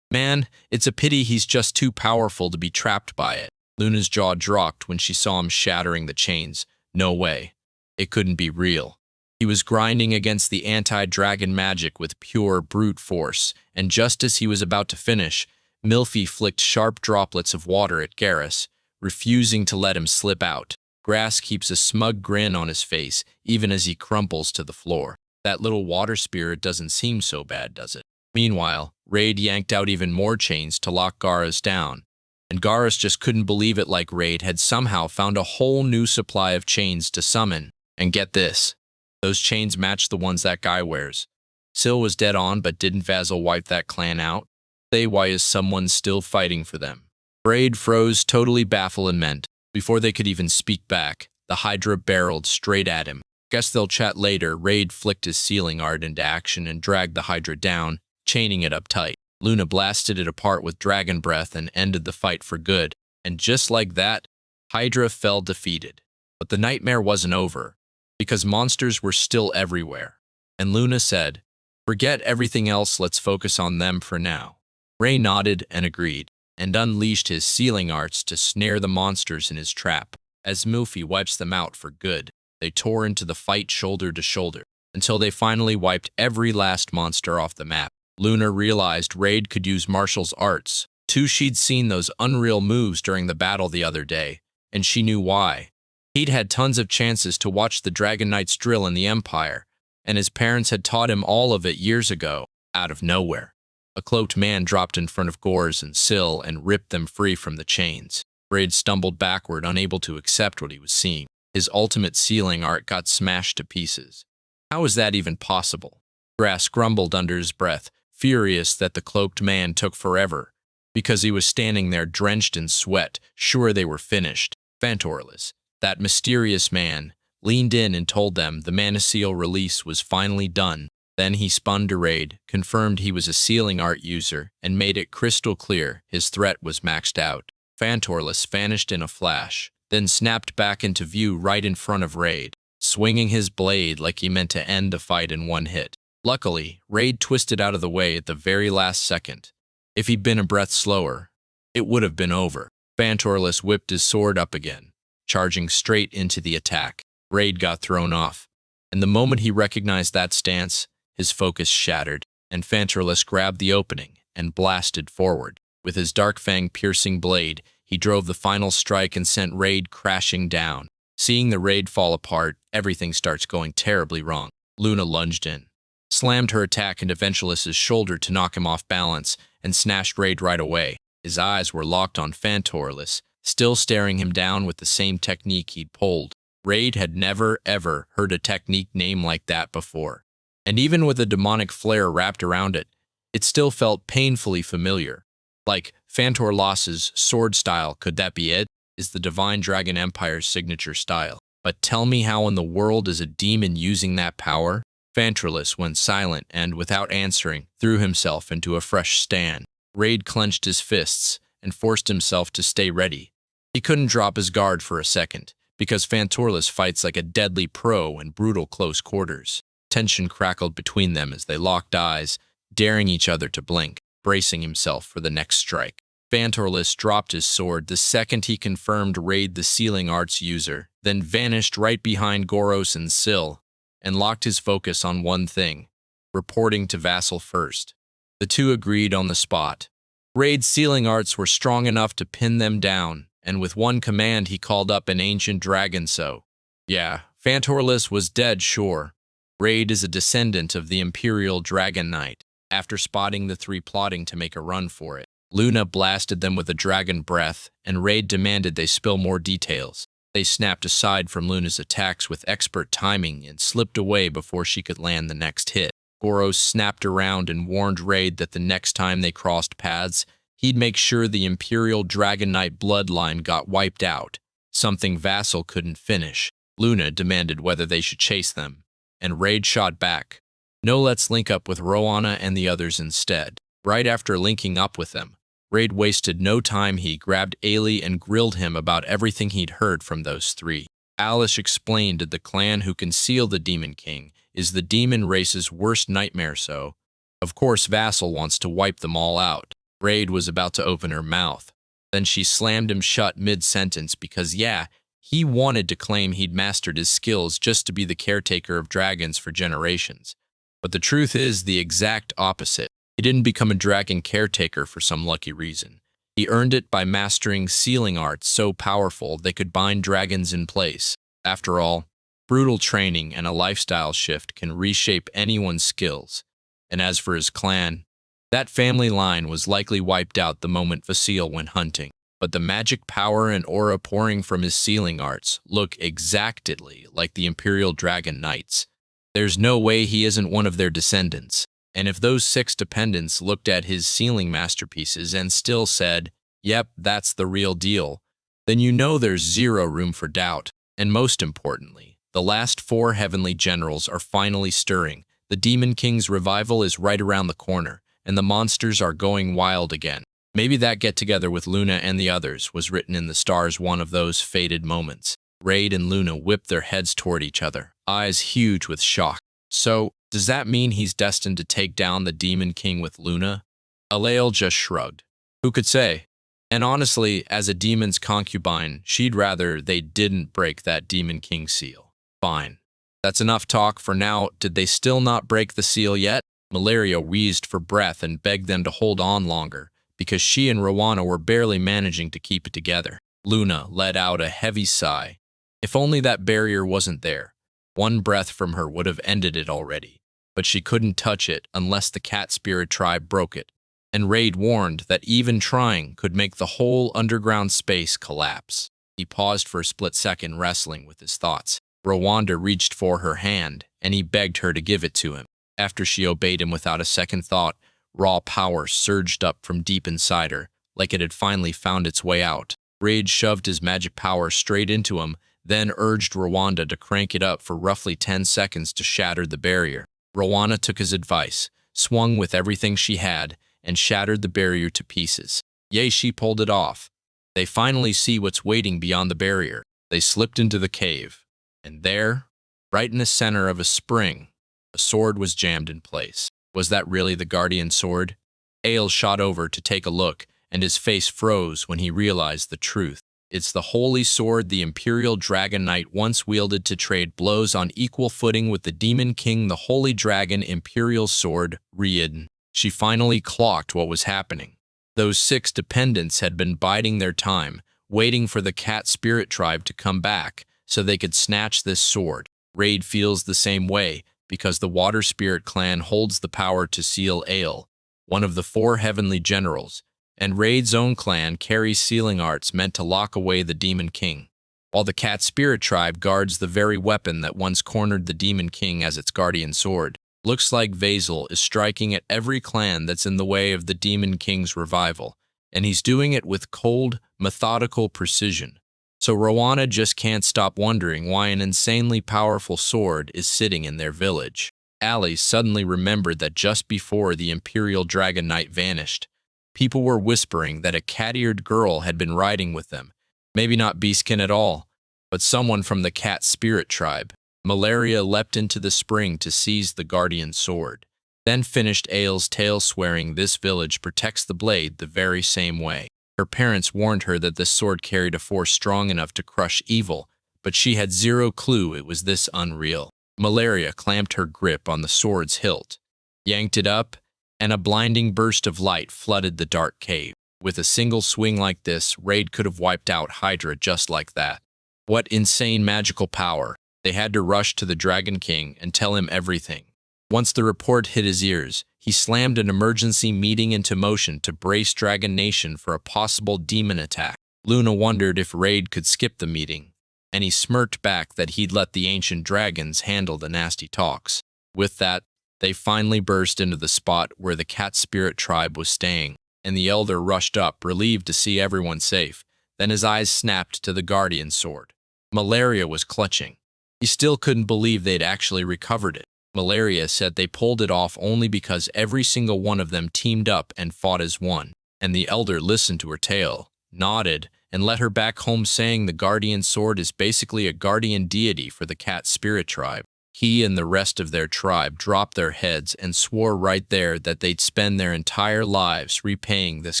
Man, it's a pity he's just too powerful to be trapped by it. Luna's jaw dropped when she saw him shattering the chains. No way. It couldn't be real. He was grinding against the anti-dragon magic with pure brute force, and just as he was about to finish, Milphy flicked sharp droplets of water at Garrus, refusing to let him slip out. Grass keeps a smug grin on his face, even as he crumples to the floor. That little water spirit doesn't seem so bad, does it? Meanwhile, Raid yanked out even more chains to lock Garrus down, and Garrus just couldn't believe it, like Raid had somehow found a whole new supply of chains to summon. And get this, those chains matched the ones that guy wears. Syl was dead on, but didn't Vasil wipe that clan out? Why is someone still fighting for them? Raid froze, totally baffled and meant. Before they could even speak back, the Hydra barreled straight at him. Guess they'll chat later. Raid flicked his sealing art into action and dragged the Hydra down, chaining it up tight. Luna blasted it apart with dragon breath and ended the fight for good. And just like that, Hydra fell defeated. But the nightmare wasn't over, because monsters were still everywhere. And Luna said, "Forget everything else, let's focus on them for now." Ray nodded and agreed, and unleashed his sealing arts to snare the monsters in his trap. As Milphy wipes them out for good, they tore into the fight shoulder to shoulder, until they finally wiped every last monster off the map. Luna realized Raid could use Marshall's arts. She'd seen those unreal moves during the battle the other day, and she knew why. He'd had tons of chances to watch the Dragon Knights drill in the Empire, and his parents had taught him all of it years ago, out of nowhere. A cloaked man dropped in front of Gores and Syl and ripped them free from the chains. Raid stumbled backward, unable to accept what he was seeing. His ultimate sealing art got smashed to pieces. How is that even possible? Grass grumbled under his breath, furious that the cloaked man took forever, because he was standing there drenched in sweat, sure they were finished. Fantorless, that mysterious man, leaned in and told them the Maniseal release was finally done. Then he spun to Raid, confirmed he was a sealing art user, and made it crystal clear his threat was maxed out. Fantorless vanished in a flash, then snapped back into view right in front of Raid, swinging his blade like he meant to end the fight in one hit. Luckily, Raid twisted out of the way at the very last second. If he'd been a breath slower, it would have been over. Fantorless whipped his sword up again, charging straight into the attack. Raid got thrown off, and the moment he recognized that stance, his focus shattered, and Fantorless grabbed the opening and blasted forward. With his dark fang-piercing blade, he drove the final strike and sent Raid crashing down. Seeing the Raid fall apart, everything starts going terribly wrong. Luna lunged in, slammed her attack into Venturous's shoulder to knock him off balance, and snatched Raid right away. His eyes were locked on Fantorless, still staring him down with the same technique he'd pulled. Raid had never, ever heard a technique named like that before. And even with a demonic flare wrapped around it, it still felt painfully familiar. Like Fantorless's sword style, could that be it? Is the Divine Dragon Empire's signature style. But tell me, how in the world is a demon using that power? Fantorless went silent and, without answering, threw himself into a fresh stand. Raid clenched his fists and forced himself to stay ready. He couldn't drop his guard for a second, because Fantorless fights like a deadly pro in brutal close quarters. Tension crackled between them as they locked eyes, daring each other to blink, bracing himself for the next strike. Fantorless dropped his sword the second he confirmed Raid the sealing arts user, then vanished right behind Gores and Syl, and locked his focus on one thing, reporting to Vasil first. The two agreed on the spot. Raid's sealing arts were strong enough to pin them down, and with one command he called up an ancient dragon. So, yeah, Fantorless was dead, sure. Raid is a descendant of the Imperial Dragon Knight. After spotting the three plotting to make a run for it, Luna blasted them with a dragon breath, and Raid demanded they spill more details. They snapped aside from Luna's attacks with expert timing and slipped away before she could land the next hit. Gores snapped around and warned Raid that the next time they crossed paths, he'd make sure the Imperial Dragon Knight bloodline got wiped out, something Vasil couldn't finish. Luna demanded whether they should chase them, and Raid shot back. No, let's link up with Roanna and the others instead. Right after linking up with them, Raid wasted no time. He grabbed Ailey and grilled him about everything he'd heard from those three. Alice explained that the clan who concealed the Demon King is the demon race's worst nightmare, so, of course, Vasil wants to wipe them all out. Raid was about to open her mouth. Then she slammed him shut mid-sentence because, yeah, he wanted to claim he'd mastered his skills just to be the caretaker of dragons for generations. But the truth is the exact opposite. He didn't become a dragon caretaker for some lucky reason. He earned it by mastering sealing arts so powerful they could bind dragons in place. After all, brutal training and a lifestyle shift can reshape anyone's skills. And as for his clan, that family line was likely wiped out the moment Vasile went hunting. But the magic power and aura pouring from his sealing arts look exactly like the Imperial Dragon Knights. There's no way he isn't one of their descendants. And if those 6 dependents looked at his sealing masterpieces and still said, "Yep, that's the real deal," then you know there's zero room for doubt. And most importantly, the last 4 heavenly generals are finally stirring. The Demon King's revival is right around the corner, and the monsters are going wild again. Maybe that get-together with Luna and the others was written in the stars, one of those fated moments. Raid and Luna whipped their heads toward each other, eyes huge with shock. So, does that mean he's destined to take down the Demon King with Luna? Alael just shrugged. Who could say? And honestly, as a demon's concubine, she'd rather they didn't break that Demon King seal. Fine. That's enough talk for now. Did they still not break the seal yet? Malaria wheezed for breath and begged them to hold on longer, because she and Rowana were barely managing to keep it together. Luna let out a heavy sigh. If only that barrier wasn't there. One breath from her would have ended it already. But she couldn't touch it unless the cat spirit tribe broke it. And Raid warned that even trying could make the whole underground space collapse. He paused for a split second, wrestling with his thoughts. Rwanda reached for her hand, and he begged her to give it to him. After she obeyed him without a second thought, raw power surged up from deep inside her, like it had finally found its way out. Raid shoved his magic power straight into him, then urged Rwanda to crank it up for roughly 10 seconds to shatter the barrier. Rwanda took his advice, swung with everything she had, and shattered the barrier to pieces. Yay, she pulled it off. They finally see what's waiting beyond the barrier. They slipped into the cave. And there, right in the center of a spring, a sword was jammed in place. Was that really the Guardian sword? Ale shot over to take a look, and his face froze when he realized the truth. It's the holy sword the Imperial Dragon Knight once wielded to trade blows on equal footing with the Demon King, the Holy Dragon Imperial Sword, Rieden. She finally clocked what was happening. Those 6 dependents had been biding their time, waiting for the cat spirit tribe to come back so they could snatch this sword. Raid feels the same way, because the Water Spirit clan holds the power to seal Ale, one of the 4 heavenly generals, and Raid's own clan carries sealing arts meant to lock away the Demon King, while the cat spirit tribe guards the very weapon that once cornered the Demon King as its guardian sword. Looks like Vasile is striking at every clan that's in the way of the Demon King's revival, and he's doing it with cold, methodical precision. So Rowana just can't stop wondering why an insanely powerful sword is sitting in their village. Ali suddenly remembered that just before the Imperial Dragon Knight vanished, people were whispering that a cat-eared girl had been riding with them. Maybe not Beastkin at all, but someone from the cat spirit tribe. Malaria leapt into the spring to seize the guardian sword, then finished Ale's tale, swearing this village protects the blade the very same way. Her parents warned her that this sword carried a force strong enough to crush evil, but she had zero clue it was this unreal. Malaria clamped her grip on the sword's hilt, yanked it up, and a blinding burst of light flooded the dark cave. With a single swing like this, Raid could have wiped out Hydra just like that. What insane magical power! They had to rush to the Dragon King and tell him everything. Once the report hit his ears, he slammed an emergency meeting into motion to brace Dragon Nation for a possible demon attack. Luna wondered if Raid could skip the meeting, and he smirked back that he'd let the ancient dragons handle the nasty talks. With that, they finally burst into the spot where the cat spirit tribe was staying, and the elder rushed up, relieved to see everyone safe. Then his eyes snapped to the guardian sword. Malaria was clutching. He still couldn't believe they'd actually recovered it. Malaria said they pulled it off only because every single one of them teamed up and fought as one. And the elder listened to her tale, nodded, and led her back home, saying the guardian sword is basically a guardian deity for the cat spirit tribe. He and the rest of their tribe dropped their heads and swore right there that they'd spend their entire lives repaying this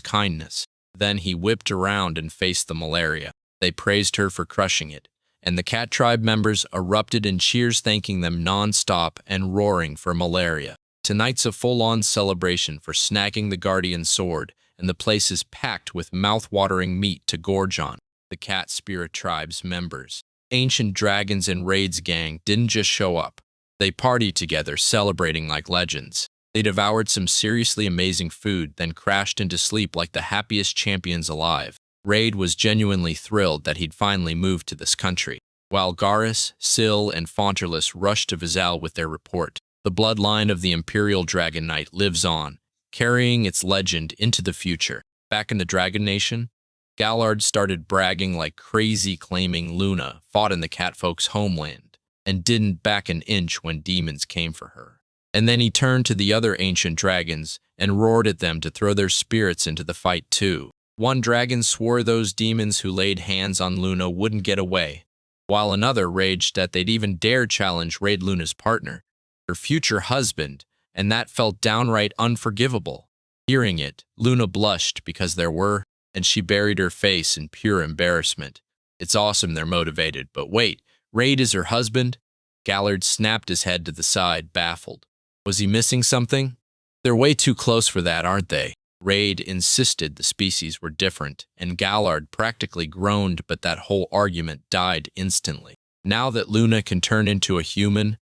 kindness. Then he whipped around and faced the Malaria. They praised her for crushing it, and the cat tribe members erupted in cheers, thanking them non-stop and roaring for Malaria. Tonight's a full-on celebration for snagging the Guardian Sword, and the place is packed with mouth-watering meat to gorge on. The Cat Spirit Tribe's members, Ancient Dragons and Raid's gang, didn't just show up. They partied together, celebrating like legends. They devoured some seriously amazing food, then crashed into sleep like the happiest champions alive. Raid was genuinely thrilled that he'd finally moved to this country, while Garrus, Syl, and Faunterless rushed to Vizal with their report. The bloodline of the Imperial Dragon Knight lives on, carrying its legend into the future. Back in the Dragon Nation, Gallard started bragging like crazy, claiming Luna fought in the catfolk's homeland and didn't back an inch when demons came for her. And then he turned to the other ancient dragons and roared at them to throw their spirits into the fight too. One dragon swore those demons who laid hands on Luna wouldn't get away, while another raged that they'd even dare challenge Raid Luna's partner, her future husband, and that felt downright unforgivable. Hearing it, Luna blushed because and she buried her face in pure embarrassment. It's awesome they're motivated, but wait, Raid is her husband? Gallard snapped his head to the side, baffled. Was he missing something? They're way too close for that, aren't they? Raid insisted the species were different, and Gallard practically groaned, but that whole argument died instantly. Now that Luna can turn into a human,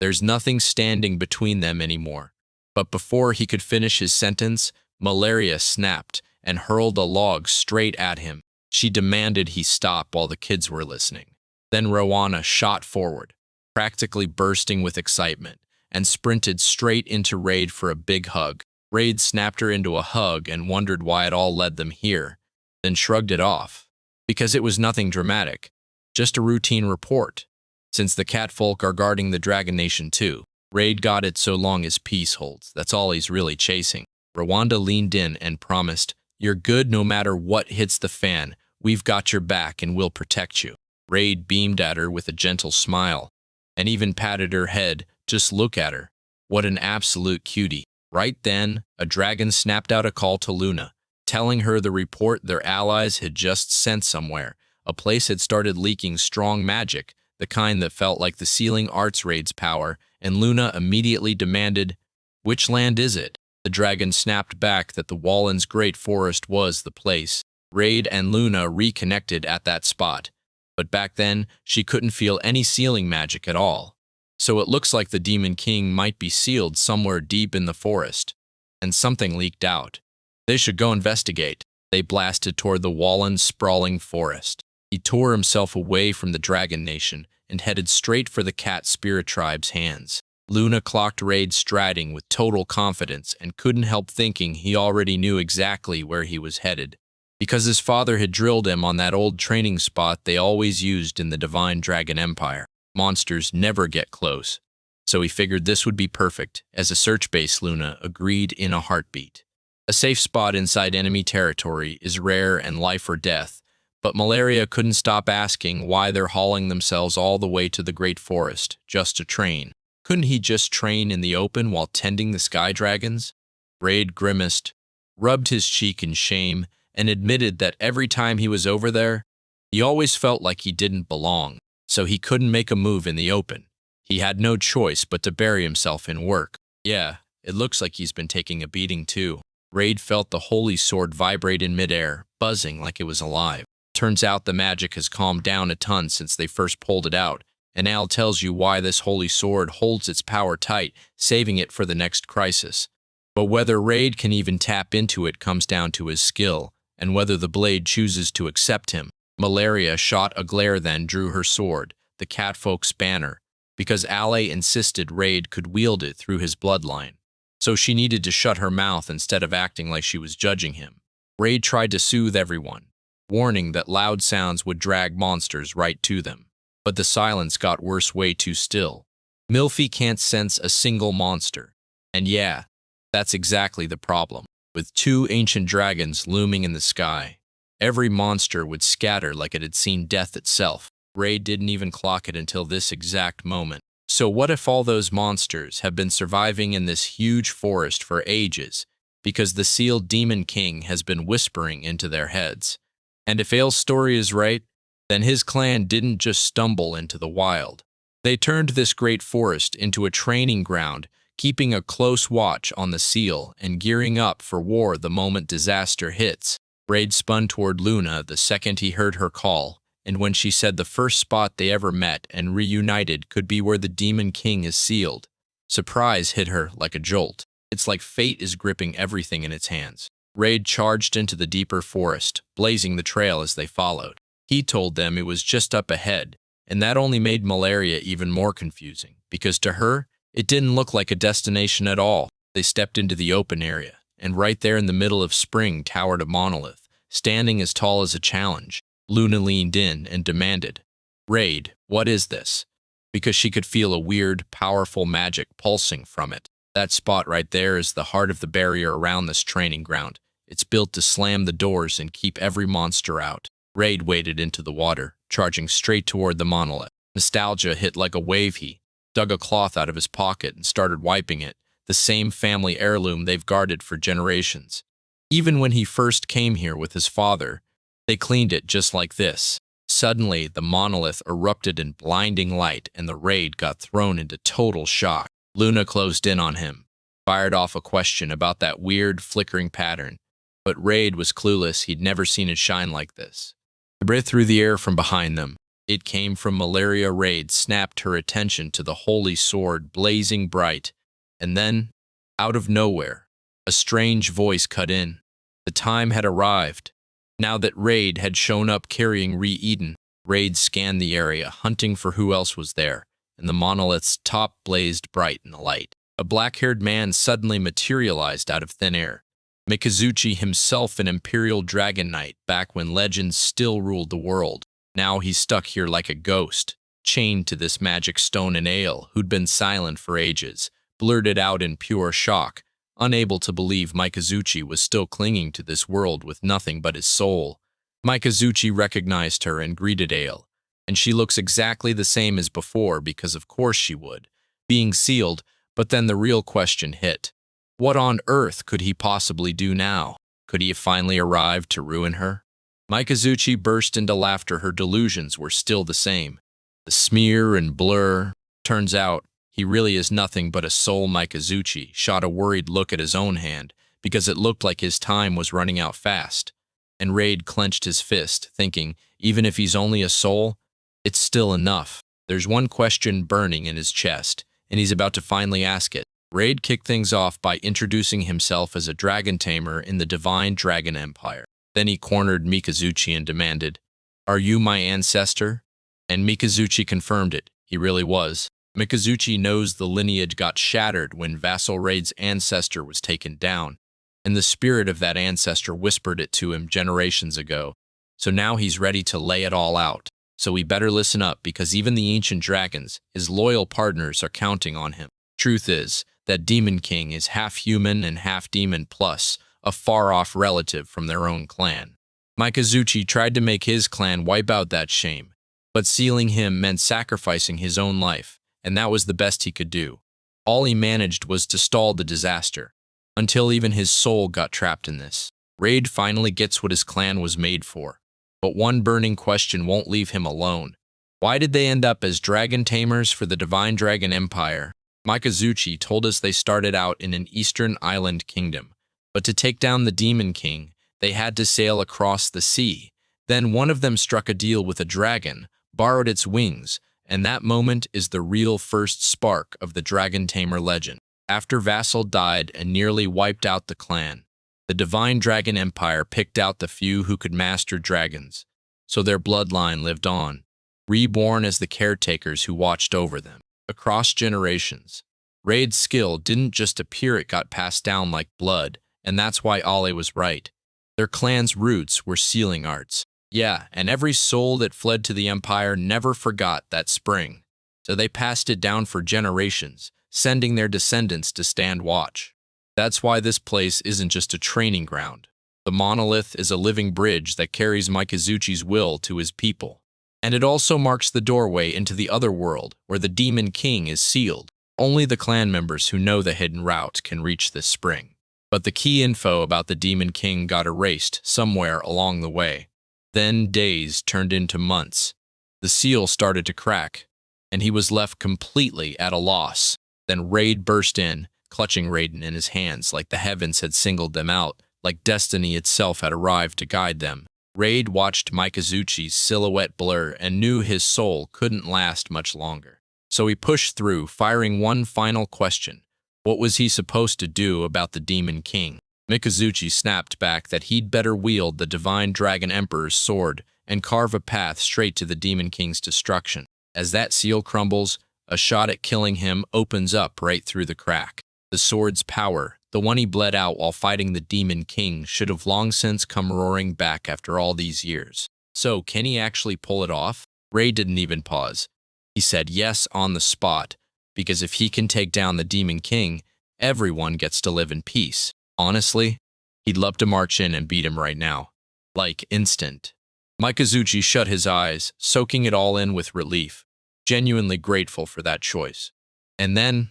there's nothing standing between them anymore. But before he could finish his sentence, Malaria snapped and hurled a log straight at him. She demanded he stop while the kids were listening. Then Rowana shot forward, practically bursting with excitement, and sprinted straight into Raid for a big hug. Raid snapped her into a hug and wondered why it all led them here, then shrugged it off. Because it was nothing dramatic, just a routine report. Since the catfolk are guarding the Dragon Nation too, Raid got it so long as peace holds. That's all he's really chasing. Rwanda leaned in and promised, "You're good no matter what hits the fan. We've got your back and we'll protect you." Raid beamed at her with a gentle smile, and even patted her head. Just look at her. What an absolute cutie. Right then, a dragon snapped out a call to Luna, telling her the report their allies had just sent somewhere. A place had started leaking strong magic, the kind that felt like the Sealing Arts Raid's power, and Luna immediately demanded, "Which land is it?" The dragon snapped back that the Wallen's Great Forest was the place. Raid and Luna reconnected at that spot, but back then, she couldn't feel any sealing magic at all. So it looks like the Demon King might be sealed somewhere deep in the forest. And something leaked out. They should go investigate. They blasted toward the Wallen's sprawling forest. He tore himself away from the Dragon Nation and headed straight for the Cat Spirit Tribe's hands. Luna clocked Raid striding with total confidence and couldn't help thinking he already knew exactly where he was headed, because his father had drilled him on that old training spot they always used in the Divine Dragon Empire. Monsters never get close, so he figured this would be perfect. As a search base, Luna agreed in a heartbeat. A safe spot inside enemy territory is rare and life or death, but Malaria couldn't stop asking why they're hauling themselves all the way to the Great Forest just to train. Couldn't he just train in the open while tending the sky dragons? Raid grimaced, rubbed his cheek in shame, and admitted that every time he was over there, he always felt like he didn't belong. So he couldn't make a move in the open. He had no choice but to bury himself in work. Yeah, it looks like he's been taking a beating too. Raid felt the holy sword vibrate in midair, buzzing like it was alive. Turns out the magic has calmed down a ton since they first pulled it out, and Al tells you why this holy sword holds its power tight, saving it for the next crisis. But whether Raid can even tap into it comes down to his skill, and whether the blade chooses to accept him. Malaria shot a glare, then drew her sword, the catfolk's banner, because Ale insisted Raid could wield it through his bloodline. So she needed to shut her mouth instead of acting like she was judging him. Raid tried to soothe everyone, warning that loud sounds would drag monsters right to them. But the silence got worse, way too still. Milfy can't sense a single monster. And yeah, that's exactly the problem. With two ancient dragons looming in the sky, every monster would scatter like it had seen death itself. Raid didn't even clock it until this exact moment. So what if all those monsters have been surviving in this huge forest for ages because the sealed Demon King has been whispering into their heads? And if Ale's story is right, then his clan didn't just stumble into the wild. They turned this great forest into a training ground keeping a close watch on the seal and gearing up for war the moment disaster hits. Raid spun toward Luna the second he heard her call, and when she said the first spot they ever met and reunited could be where the Demon King is sealed, surprise hit her like a jolt. It's like fate is gripping everything in its hands. Raid charged into the deeper forest, blazing the trail as they followed. He told them it was just up ahead, and that only made malaria even more confusing, because to her, it didn't look like a destination at all. They stepped into the open area, and right there in the middle of spring towered a monolith, standing as tall as a challenge. Luna leaned in and demanded, "Raid, what is this?" Because she could feel a weird, powerful magic pulsing from it. That spot right there is the heart of the barrier around this training ground. It's built to slam the doors and keep every monster out. Raid waded into the water, charging straight toward the monolith. Nostalgia hit like a wave. He dug a cloth out of his pocket and started wiping it, the same family heirloom they've guarded for generations. Even when he first came here with his father, they cleaned it just like this. Suddenly, the monolith erupted in blinding light and the Raid got thrown into total shock. Luna closed in on him, fired off a question about that weird, flickering pattern, but Raid was clueless. He'd never seen it shine like this. A breath through the air from behind them. It came from Malaria. Raid snapped her attention to the holy sword blazing bright, and then, out of nowhere, a strange voice cut in. The time had arrived. Now that Raid had shown up carrying Re-Eden, Raid scanned the area, hunting for who else was there, and the monolith's top blazed bright in the light. A black-haired man suddenly materialized out of thin air. Mikazuchi himself, an Imperial Dragon Knight back when legends still ruled the world. Now he's stuck here like a ghost, chained to this magic stone and ale, who'd been silent for ages, blurted out in pure shock, unable to believe Mikazuchi was still clinging to this world with nothing but his soul. Mikazuchi recognized her and greeted Ale, and she looks exactly the same as before because of course she would, being sealed, but then the real question hit. What on earth could he possibly do now? Could he have finally arrived to ruin her? Mikazuchi burst into laughter. Her delusions were still the same. The smear and blur. Turns out, he really is nothing but a soul. Mikazuchi shot a worried look at his own hand, because it looked like his time was running out fast. And Raid clenched his fist, thinking, even if he's only a soul, it's still enough. There's one question burning in his chest, and he's about to finally ask it. Raid kicked things off by introducing himself as a dragon tamer in the Divine Dragon Empire. Then he cornered Mikazuchi and demanded, "Are you my ancestor?" And Mikazuchi confirmed it. He really was. Mikazuchi knows the lineage got shattered when Vassal Raid's ancestor was taken down, and the spirit of that ancestor whispered it to him generations ago. So now he's ready to lay it all out. So we better listen up, because even the ancient dragons, his loyal partners, are counting on him. Truth is, that Demon King is half human and half demon, plus a far-off relative from their own clan. Mikazuchi tried to make his clan wipe out that shame, but sealing him meant sacrificing his own life, and that was the best he could do. All he managed was to stall the disaster, until even his soul got trapped in this. Raid finally gets what his clan was made for, but one burning question won't leave him alone. Why did they end up as dragon tamers for the Divine Dragon Empire? Mikazuchi told us they started out in an eastern island kingdom, but to take down the Demon King, they had to sail across the sea. Then one of them struck a deal with a dragon, borrowed its wings, and that moment is the real first spark of the Dragon Tamer legend. After Vassal died and nearly wiped out the clan, the Divine Dragon Empire picked out the few who could master dragons, so their bloodline lived on, reborn as the caretakers who watched over them. Across generations, Raid's skill didn't just appear, it got passed down like blood, and that's why Ale was right. Their clan's roots were sealing arts. Yeah, and every soul that fled to the Empire never forgot that spring, so they passed it down for generations, sending their descendants to stand watch. That's why this place isn't just a training ground. The monolith is a living bridge that carries Mikazuchi's will to his people. And it also marks the doorway into the other world, where the Demon King is sealed. Only the clan members who know the hidden route can reach this spring. But the key info about the Demon King got erased somewhere along the way. Then days turned into months. The seal started to crack, and he was left completely at a loss. Then Raid burst in, clutching Raiden in his hands like the heavens had singled them out, like destiny itself had arrived to guide them. Raid watched Mikazuchi's silhouette blur and knew his soul couldn't last much longer. So he pushed through, firing one final question. What was he supposed to do about the Demon King? Mikazuchi snapped back that he'd better wield the Divine Dragon Emperor's sword and carve a path straight to the Demon King's destruction. As that seal crumbles, a shot at killing him opens up right through the crack. The sword's power, the one he bled out while fighting the Demon King, should have long since come roaring back after all these years. So, can he actually pull it off? Ray didn't even pause. He said yes on the spot, because if he can take down the Demon King, everyone gets to live in peace. Honestly, he'd love to march in and beat him right now. Like, instant. Mikazuchi shut his eyes, soaking it all in with relief, genuinely grateful for that choice. And then,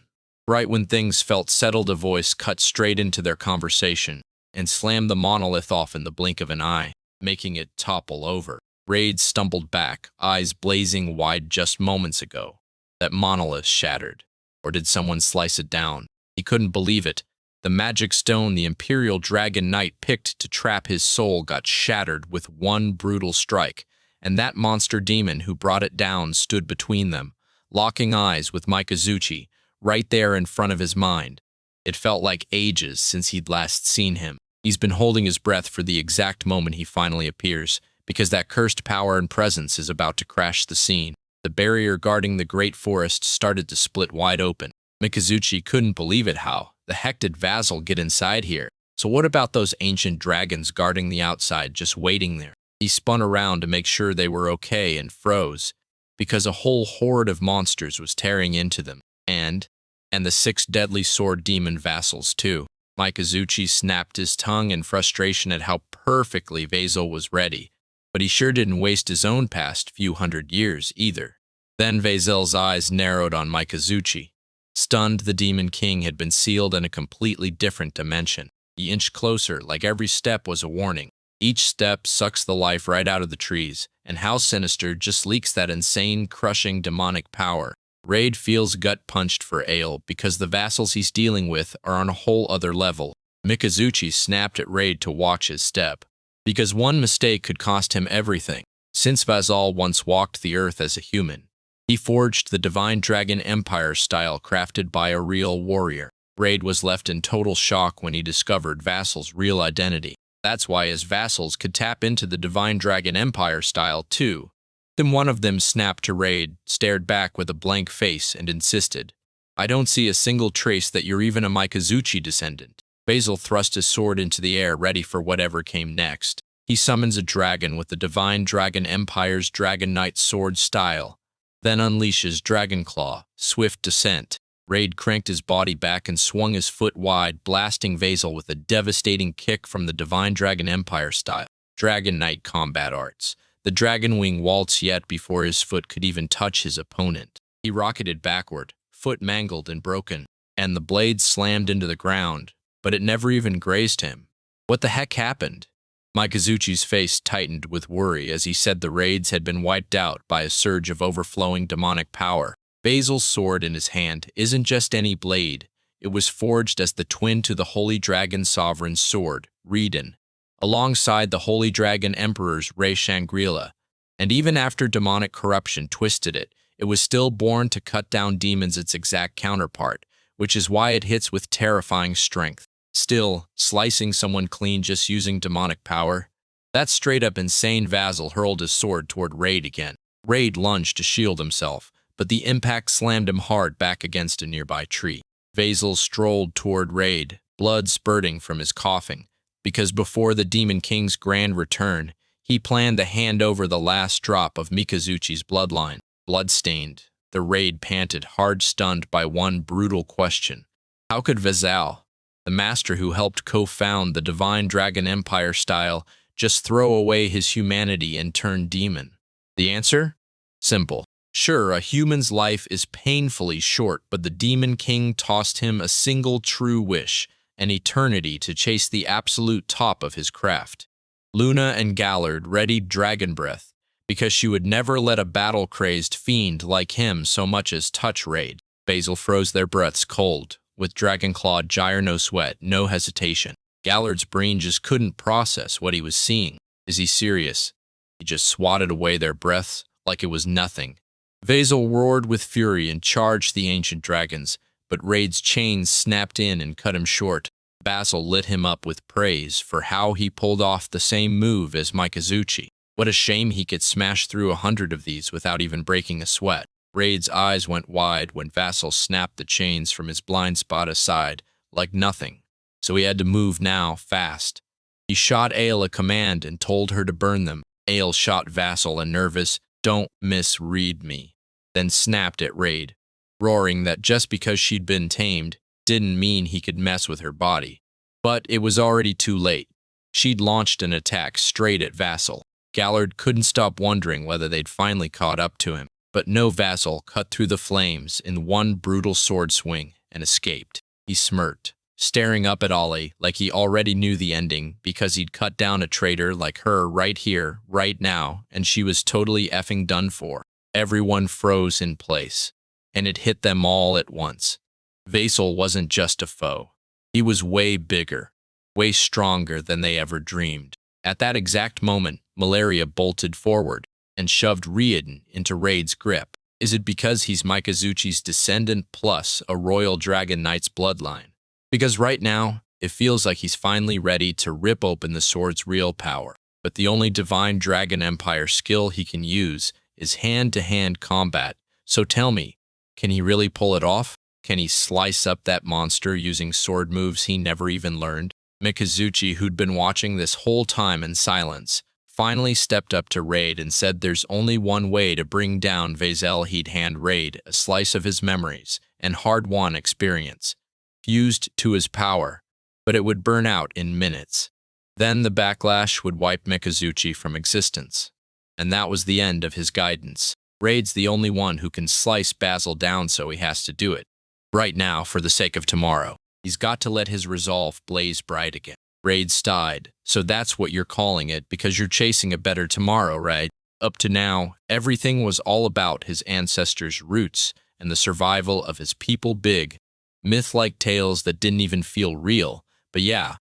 right when things felt settled, a voice cut straight into their conversation and slammed the monolith off in the blink of an eye, making it topple over. Raid stumbled back, eyes blazing wide just moments ago. That monolith shattered. Or did someone slice it down? He couldn't believe it. The magic stone the Imperial Dragon Knight picked to trap his soul got shattered with one brutal strike, and that monster demon who brought it down stood between them, locking eyes with Mikazuchi, right there in front of his mind. It felt like ages since he'd last seen him. He's been holding his breath for the exact moment he finally appears, because that cursed power and presence is about to crash the scene. The barrier guarding the great forest started to split wide open. Mikazuchi couldn't believe it. How the heck did Vasil get inside here? So what about those ancient dragons guarding the outside, just waiting there? He spun around to make sure they were okay and froze, because a whole horde of monsters was tearing into them. And the 6 deadly sword demon vassals too. Mikazuchi snapped his tongue in frustration at how perfectly Vasil was ready, but he sure didn't waste his own past few hundred years either. Then Vasil's eyes narrowed on Mikazuchi. Stunned, the Demon King had been sealed in a completely different dimension. He inched closer, like every step was a warning. Each step sucks the life right out of the trees, and how sinister just leaks that insane, crushing, demonic power. Raid feels gut-punched for Ale because the vassals he's dealing with are on a whole other level. Mikazuchi snapped at Raid to watch his step, because one mistake could cost him everything. Since Vasil once walked the earth as a human, he forged the Divine Dragon Empire style crafted by a real warrior. Raid was left in total shock when he discovered Vasil's real identity. That's why his vassals could tap into the Divine Dragon Empire style too. Then one of them snapped to Raid, stared back with a blank face, and insisted, "I don't see a single trace that you're even a Mikazuchi descendant." Vasil thrust his sword into the air, ready for whatever came next. He summons a dragon with the Divine Dragon Empire's Dragon Knight sword style, then unleashes Dragon Claw, swift descent. Raid cranked his body back and swung his foot wide, blasting Vasil with a devastating kick from the Divine Dragon Empire style. Dragon Knight combat arts. The dragon wing waltzed yet before his foot could even touch his opponent. He rocketed backward, foot mangled and broken, and the blade slammed into the ground, but it never even grazed him. What the heck happened? Mikazuchi's face tightened with worry as he said the raids had been wiped out by a surge of overflowing demonic power. Vasil's sword in his hand isn't just any blade. It was forged as the twin to the Holy Dragon Sovereign's sword, Raiden, alongside the Holy Dragon Emperor's Rei Shangri-La. And even after demonic corruption twisted it, it was still born to cut down demons, its exact counterpart, which is why it hits with terrifying strength. Still, slicing someone clean just using demonic power? That's straight up insane. Vasil hurled his sword toward Raid again. Raid lunged to shield himself, but the impact slammed him hard back against a nearby tree. Vasil strolled toward Raid, blood spurting from his coughing, because before the Demon King's grand return, he planned to hand over the last drop of Mikazuchi's bloodline. Bloodstained, the Raid panted, hard stunned by one brutal question. How could Vasil, the master who helped co-found the Divine Dragon Empire style, just throw away his humanity and turn demon? The answer? Simple. Sure, a human's life is painfully short, but the Demon King tossed him a single true wish, an eternity to chase the absolute top of his craft. Luna and Gallard readied dragon breath, because she would never let a battle-crazed fiend like him so much as touch Raid. Basil froze their breaths cold, with dragon-clawed gyre no sweat, no hesitation. Gallard's brain just couldn't process what he was seeing. Is he serious? He just swatted away their breaths like it was nothing. Basil roared with fury and charged the ancient dragons, but Raid's chains snapped in and cut him short. Basil lit him up with praise for how he pulled off the same move as Mikazuchi. What a shame he could smash through 100 of these without even breaking a sweat. Raid's eyes went wide when Vassal snapped the chains from his blind spot aside, like nothing. So he had to move now, fast. He shot Ale a command and told her to burn them. Ale shot Vassal a nervous, "Don't misread me," then snapped at Raid, roaring that just because she'd been tamed didn't mean he could mess with her body. But it was already too late. She'd launched an attack straight at Vassal. Gallard couldn't stop wondering whether they'd finally caught up to him. But no, Vassal cut through the flames in one brutal sword swing and escaped. He smirked, staring up at Ollie like he already knew the ending because he'd cut down a traitor like her right here, right now, and she was totally effing done for. Everyone froze in place, and it hit them all at once. Vassal wasn't just a foe. He was way bigger, way stronger than they ever dreamed. At that exact moment, Malaria bolted forward and shoved Riordan into Raid's grip. Is it because he's Mikazuchi's descendant plus a royal dragon knight's bloodline? Because right now, it feels like he's finally ready to rip open the sword's real power. But the only divine dragon empire skill he can use is hand-to-hand combat. So tell me, can he really pull it off? Can he slice up that monster using sword moves he never even learned? Mikazuchi, who'd been watching this whole time in silence, finally stepped up to Raid and said there's only one way to bring down Vassal. He'd hand Raid a slice of his memories and hard-won experience, fused to his power, but it would burn out in minutes. Then the backlash would wipe Mikazuchi from existence, and that was the end of his guidance. Raid's the only one who can slice Basil down, so he has to do it. Right now, for the sake of tomorrow. He's got to let his resolve blaze bright again. Raid sighed. So that's what you're calling it, because you're chasing a better tomorrow, right? Up to now, everything was all about his ancestors' roots and the survival of his people. Big, myth-like tales that didn't even feel real. But yeah,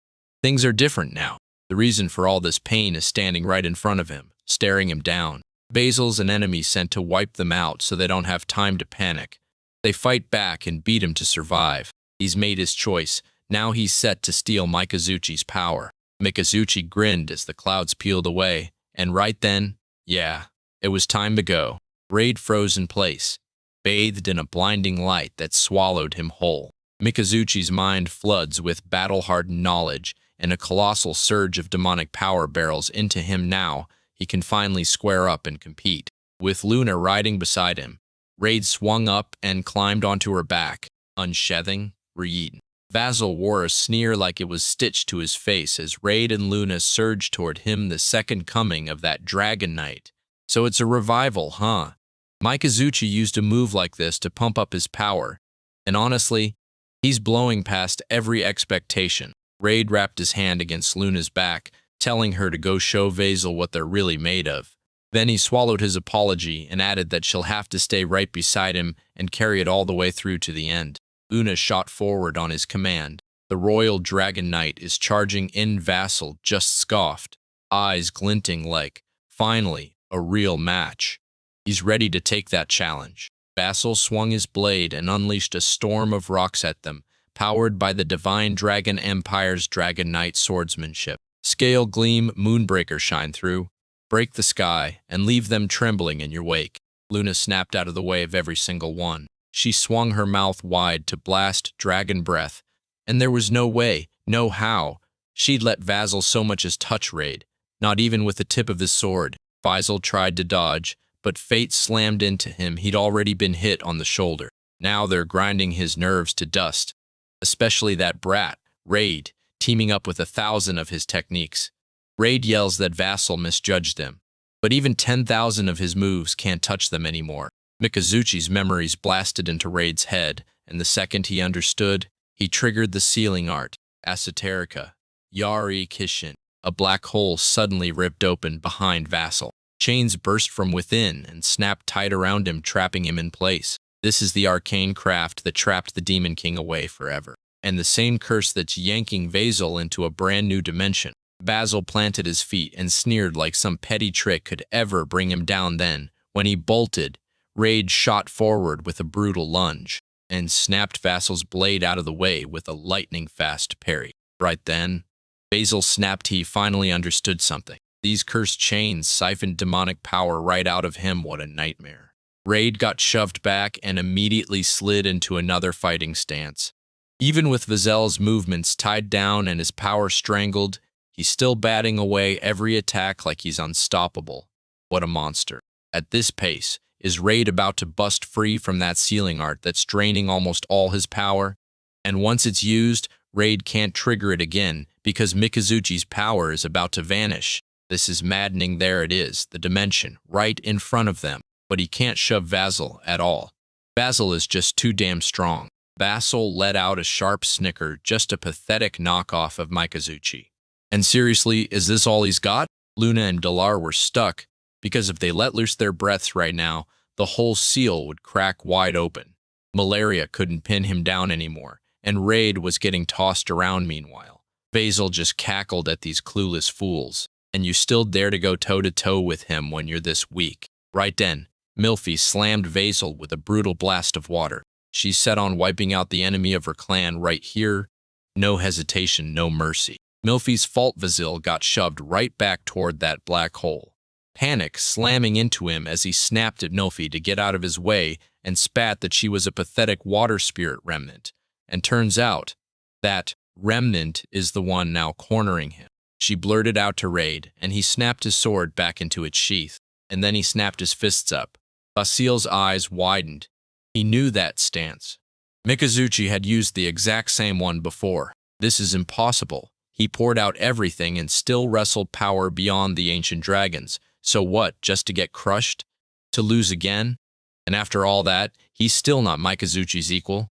things are different now. The reason for all this pain is standing right in front of him, staring him down. Basil's an enemy sent to wipe them out so they don't have time to panic. They fight back and beat him to survive. He's made his choice. Now he's set to steal Mikazuchi's power. Mikazuchi grinned as the clouds peeled away, and right then, yeah, it was time to go. Raid froze in place, bathed in a blinding light that swallowed him whole. Mikazuchi's mind floods with battle-hardened knowledge, and a colossal surge of demonic power barrels into him. Now he can finally square up and compete. With Luna riding beside him, Raid swung up and climbed onto her back, unsheathing, Riordan. Vassal wore a sneer like it was stitched to his face as Raid and Luna surged toward him, the second coming of that Dragon Knight. So it's a revival, huh? Mikazuchi used a move like this to pump up his power, and honestly, he's blowing past every expectation. Raid wrapped his hand against Luna's back, telling her to go show Vassal what they're really made of. Then he swallowed his apology and added that she'll have to stay right beside him and carry it all the way through to the end. Luna shot forward on his command. The Royal Dragon Knight is charging in. Vassal just scoffed, eyes glinting like, finally, a real match. He's ready to take that challenge. Vassal swung his blade and unleashed a storm of rocks at them, powered by the Divine Dragon Empire's Dragon Knight swordsmanship. Scale gleam, moonbreaker shine through, break the sky, and leave them trembling in your wake. Luna snapped out of the way of every single one. She swung her mouth wide to blast dragon breath, and there was no way, no how, she'd let Vassal so much as touch Raid, not even with the tip of his sword. Vassal tried to dodge, but fate slammed into him. He'd already been hit on the shoulder. Now they're grinding his nerves to dust, especially that brat, Raid, teaming up with 1,000 of his techniques. Raid yells that Vassal misjudged them, but even 10,000 of his moves can't touch them anymore. Mikazuchi's memories blasted into Raid's head, and the second he understood, he triggered the sealing art, Esoterica, Yari Kishin. A black hole suddenly ripped open behind Vassal. Chains burst from within and snapped tight around him, trapping him in place. This is the arcane craft that trapped the Demon King away forever, and the same curse that's yanking Vasil into a brand new dimension. Basil planted his feet and sneered like some petty trick could ever bring him down. Then, when he bolted, Rage shot forward with a brutal lunge and snapped Vasil's blade out of the way with a lightning-fast parry. Right then, Basil snapped. He finally understood something. These cursed chains siphoned demonic power right out of him. What a nightmare. Raid got shoved back and immediately slid into another fighting stance. Even with Vasil's movements tied down and his power strangled, he's still batting away every attack like he's unstoppable. What a monster. At this pace, is Raid about to bust free from that sealing art that's draining almost all his power? And once it's used, Raid can't trigger it again because Mikazuchi's power is about to vanish. This is maddening. There it is, the dimension, right in front of them. But he can't shove Vasil at all. Vasil is just too damn strong. Vasil let out a sharp snicker, just a pathetic knockoff of Mikazuchi. And seriously, is this all he's got? Luna and Dalar were stuck, because if they let loose their breaths right now, the whole seal would crack wide open. Malaria couldn't pin him down anymore, and Raid was getting tossed around meanwhile. Vasil just cackled at these clueless fools. And you still dare to go toe-to-toe with him when you're this weak. Right then, Milphie slammed Vasil with a brutal blast of water. She's set on wiping out the enemy of her clan right here. No hesitation, no mercy. Milphie's fault. Vasil got shoved right back toward that black hole. Panic slamming into him as he snapped at Milphie to get out of his way and spat that she was a pathetic water spirit remnant. And turns out, that remnant is the one now cornering him. She blurted out to Raid, and he snapped his sword back into its sheath, and then he snapped his fists up. Vasil's eyes widened. He knew that stance. Mikazuchi had used the exact same one before. This is impossible. He poured out everything and still wrestled power beyond the ancient dragons. So what, just to get crushed? To lose again? And after all that, he's still not Mikazuchi's equal.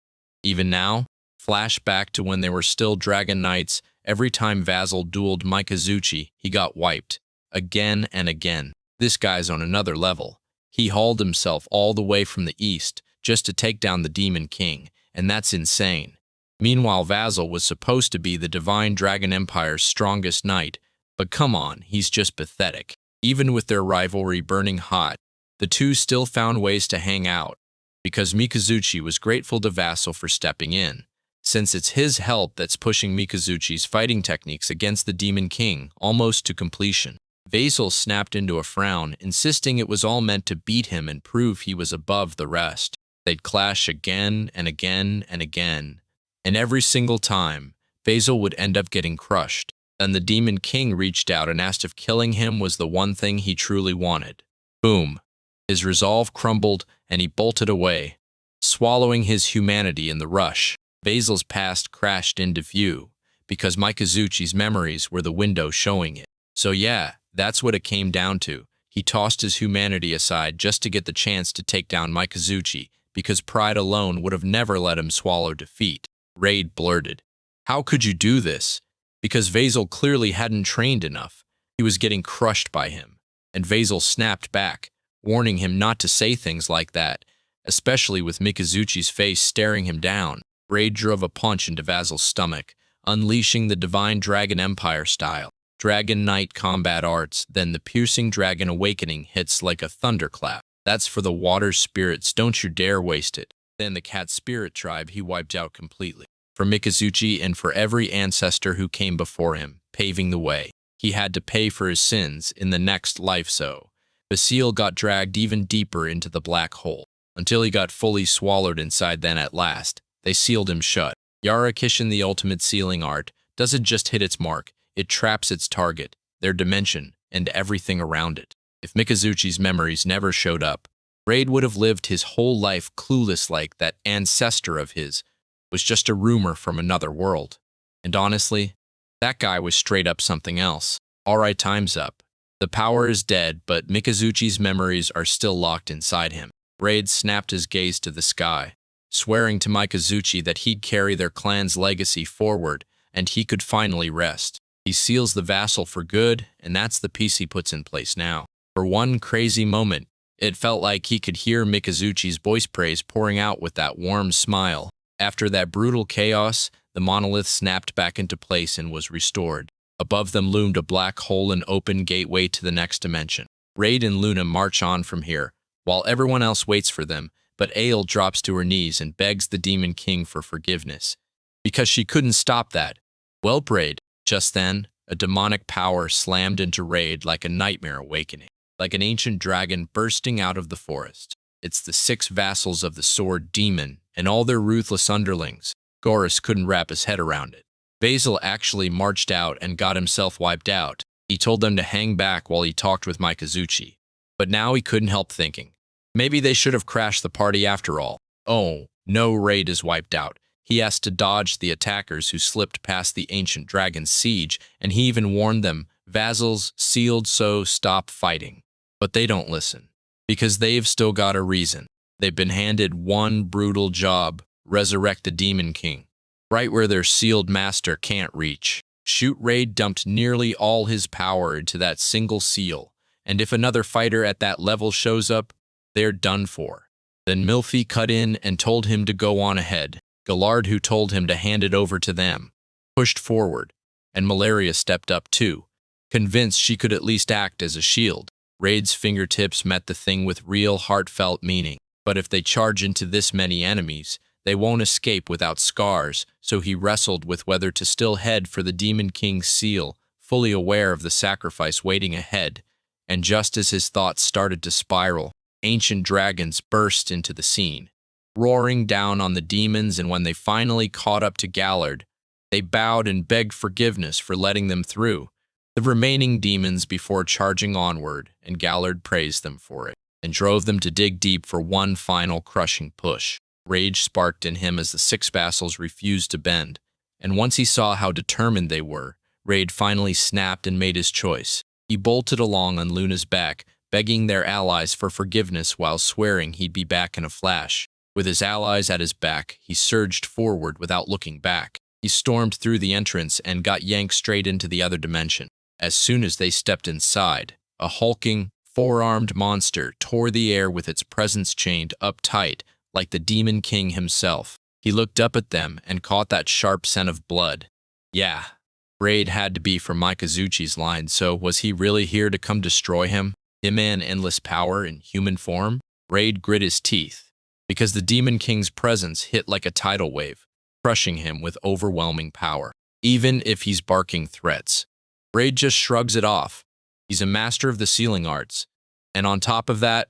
Even now, flash back to when they were still Dragon Knights. Every time Vasil dueled Mikazuchi, he got wiped. Again and again. This guy's on another level. He hauled himself all the way from the east just to take down the Demon King, and that's insane. Meanwhile, Vasil was supposed to be the Divine Dragon Empire's strongest knight, but come on, he's just pathetic. Even with their rivalry burning hot, the two still found ways to hang out, because Mikazuchi was grateful to Vasil for stepping in, since it's his help that's pushing Mikazuchi's fighting techniques against the Demon King almost to completion. Vasil snapped into a frown, insisting it was all meant to beat him and prove he was above the rest. They'd clash again and again and again, and every single time, Vasil would end up getting crushed. Then the Demon King reached out and asked if killing him was the one thing he truly wanted. Boom. His resolve crumbled, and he bolted away, swallowing his humanity in the rush. Vasil's past crashed into view, because Mikazuchi's memories were the window showing it. So yeah, that's what it came down to. He tossed his humanity aside just to get the chance to take down Mikazuchi, because pride alone would have never let him swallow defeat. Raid blurted, "How could you do this?" Because Vasil clearly hadn't trained enough. He was getting crushed by him. And Vasil snapped back, warning him not to say things like that, especially with Mikazuchi's face staring him down. Raid drove a punch into Vasil's stomach, unleashing the Divine Dragon Empire style. Dragon Knight combat arts, then the piercing dragon awakening hits like a thunderclap. That's for the water spirits, don't you dare waste it. Then the cat spirit tribe he wiped out completely. For Mikazuchi and for every ancestor who came before him, paving the way. He had to pay for his sins in the next life. So Vasil got dragged even deeper into the black hole, until he got fully swallowed inside. Then at last, they sealed him shut. Yarakishin, the ultimate sealing art, doesn't just hit its mark, it traps its target, their dimension, and everything around it. If Mikazuchi's memories never showed up, Raid would have lived his whole life clueless like that ancestor of his was just a rumor from another world. And honestly, that guy was straight up something else. Alright, time's up. The power is dead, but Mikazuchi's memories are still locked inside him. Raid snapped his gaze to the sky, swearing to Mikazuchi that he'd carry their clan's legacy forward and he could finally rest. He seals the vassal for good, and that's the peace he puts in place now. For one crazy moment, It felt like he could hear Mikazuchi's voice praise pouring out with that warm smile. After that brutal chaos, the monolith snapped back into place and was restored. Above them loomed a black hole and open gateway to the next dimension. Raid and Luna march on from here, while everyone else waits for them, but Ail drops to her knees and begs the Demon King for forgiveness. Because she couldn't stop that. Well, Raid. Just then, a demonic power slammed into Raid like a nightmare awakening, like an ancient dragon bursting out of the forest. It's the 6 vassals of the Sword Demon and all their ruthless underlings. Goris couldn't wrap his head around it. Basil actually marched out and got himself wiped out. He told them to hang back while he talked with Mikazuchi. But now he couldn't help thinking, maybe they should have crashed the party after all. Oh, no, Raid is wiped out. He has to dodge the attackers who slipped past the ancient dragon's siege, and he even warned them, vassals sealed, so stop fighting. But they don't listen, because they've still got a reason. They've been handed one brutal job: resurrect the Demon King, right where their sealed master can't reach. Shoot Raid dumped nearly all his power into that single seal, and if another fighter at that level shows up, they're done for. Then Milfi cut in and told him to go on ahead. Gallard, who told him to hand it over to them, pushed forward, and Malaria stepped up too, convinced she could at least act as a shield. Raid's fingertips met the thing with real heartfelt meaning. But if they charge into this many enemies, they won't escape without scars, so he wrestled with whether to still head for the Demon King's seal, fully aware of the sacrifice waiting ahead. And just as his thoughts started to spiral, ancient dragons burst into the scene, roaring down on the demons, and when they finally caught up to Gallard, they bowed and begged forgiveness for letting them through. The remaining demons before charging onward, and Gallard praised them for it, and drove them to dig deep for one final crushing push. Rage sparked in him as the 6 vassals refused to bend, and once he saw how determined they were, Raid finally snapped and made his choice. He bolted along on Luna's back, begging their allies for forgiveness while swearing he'd be back in a flash. With his allies at his back, he surged forward without looking back. He stormed through the entrance and got yanked straight into the other dimension. As soon as they stepped inside, a hulking, 4-armed monster tore the air with its presence chained up tight, like the Demon King himself. He looked up at them and caught that sharp scent of blood. Yeah, Raid had to be from Mikazuchi's line, so was he really here to come destroy him? Him and endless power in human form? Raid grit his teeth, because the Demon King's presence hit like a tidal wave, crushing him with overwhelming power. Even if he's barking threats, Raid just shrugs it off. He's a master of the sealing arts, and on top of that,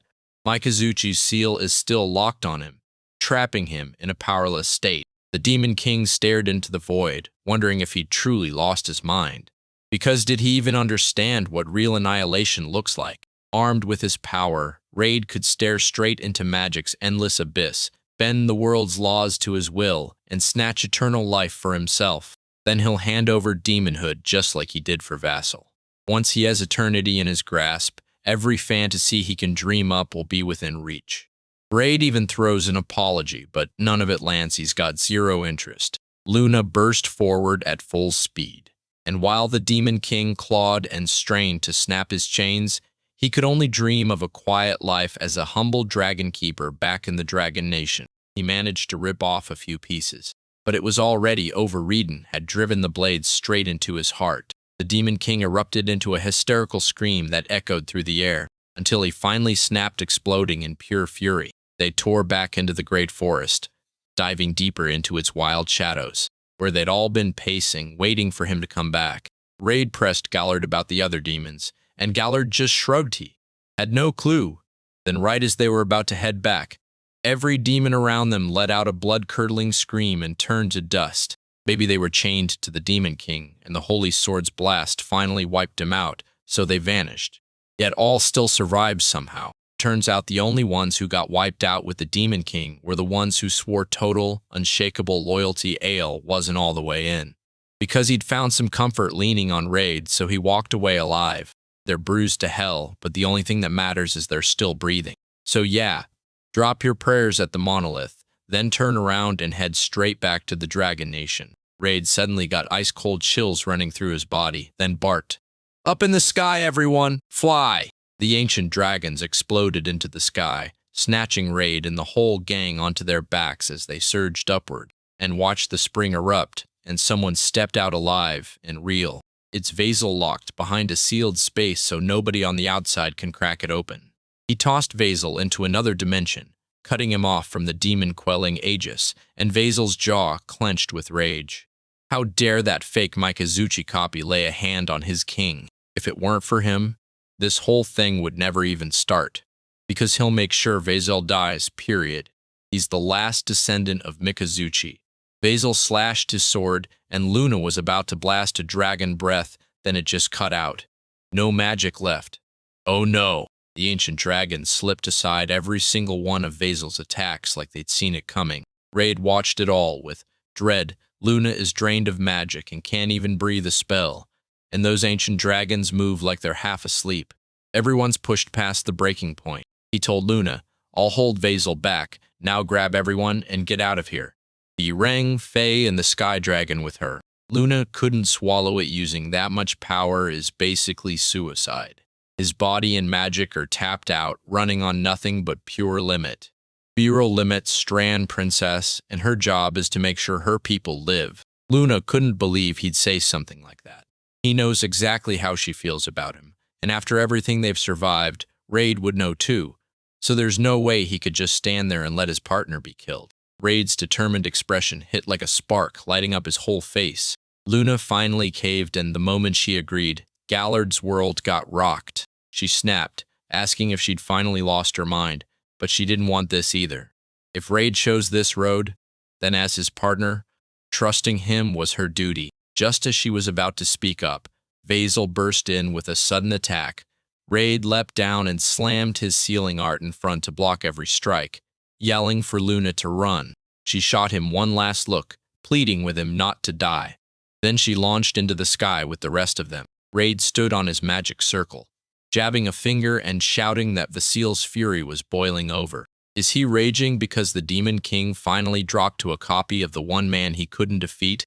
Mikazuchi's seal is still locked on him, trapping him in a powerless state. The Demon King stared into the void, wondering if he'd truly lost his mind. Because did he even understand what real annihilation looks like? Armed with his power, Raid could stare straight into magic's endless abyss, bend the world's laws to his will, and snatch eternal life for himself. Then he'll hand over demonhood just like he did for Vassal. Once he has eternity in his grasp, every fantasy he can dream up will be within reach. Raid even throws an apology, but none of it lands. He's got zero interest. Luna burst forward at full speed, and while the Demon King clawed and strained to snap his chains, he could only dream of a quiet life as a humble dragon keeper back in the Dragon Nation. He managed to rip off a few pieces, but it was already overridden, had driven the blades straight into his heart. The Demon King erupted into a hysterical scream that echoed through the air, until he finally snapped, exploding in pure fury. They tore back into the great forest, diving deeper into its wild shadows, where they'd all been pacing, waiting for him to come back. Raid pressed Gallard about the other demons, and Gallard just shrugged. He had no clue. Then right as they were about to head back, every demon around them let out a blood-curdling scream and turned to dust. Maybe they were chained to the Demon King, and the Holy Sword's blast finally wiped him out, so they vanished. Yet all still survived somehow. Turns out the only ones who got wiped out with the Demon King were the ones who swore total, unshakable loyalty. Ale wasn't all the way in, because he'd found some comfort leaning on Raid, so he walked away alive. They're bruised to hell, but the only thing that matters is they're still breathing. So yeah, drop your prayers at the monolith, then turn around and head straight back to the Dragon Nation. Raid suddenly got ice-cold chills running through his body, then barked, "Up in the sky, everyone! Fly!" The ancient dragons exploded into the sky, snatching Raid and the whole gang onto their backs as they surged upward, and watched the spring erupt, and someone stepped out alive and real. Its Vasil locked behind a sealed space so nobody on the outside can crack it open. He tossed Vasil into another dimension, cutting him off from the demon-quelling Aegis, and Vasil's jaw clenched with rage. How dare that fake Mikazuchi copy lay a hand on his king? If it weren't for him, this whole thing would never even start. Because he'll make sure Vasil dies, period. He's the last descendant of Mikazuchi. Vasil slashed his sword, and Luna was about to blast a dragon breath, then it just cut out. No magic left. Oh no! The ancient dragon slipped aside every single one of Vasil's attacks like they'd seen it coming. Raid watched it all with dread. Luna is drained of magic and can't even breathe a spell, and those ancient dragons move like they're half asleep. Everyone's pushed past the breaking point. He told Luna, "I'll hold Vasil back, now grab everyone and get out of here." He rang Faye and the Sky Dragon with her. Luna couldn't swallow it. Using that much power is basically suicide. His body and magic are tapped out, running on nothing but pure limit. Bureau limits Strand Princess, and her job is to make sure her people live. Luna couldn't believe he'd say something like that. He knows exactly how she feels about him, and after everything they've survived, Raid would know too, so there's no way he could just stand there and let his partner be killed. Raid's determined expression hit like a spark, lighting up his whole face. Luna finally caved, and the moment she agreed, Gallard's world got rocked. She snapped, asking if she'd finally lost her mind, but she didn't want this either. If Raid chose this road, then as his partner, trusting him was her duty. Just as she was about to speak up, Vasil burst in with a sudden attack. Raid leapt down and slammed his sealing art in front to block every strike, yelling for Luna to run. She shot him one last look, pleading with him not to die. Then she launched into the sky with the rest of them. Raid stood on his magic circle, jabbing a finger and shouting that Vasil's fury was boiling over. Is he raging because the Demon King finally dropped to a copy of the one man he couldn't defeat?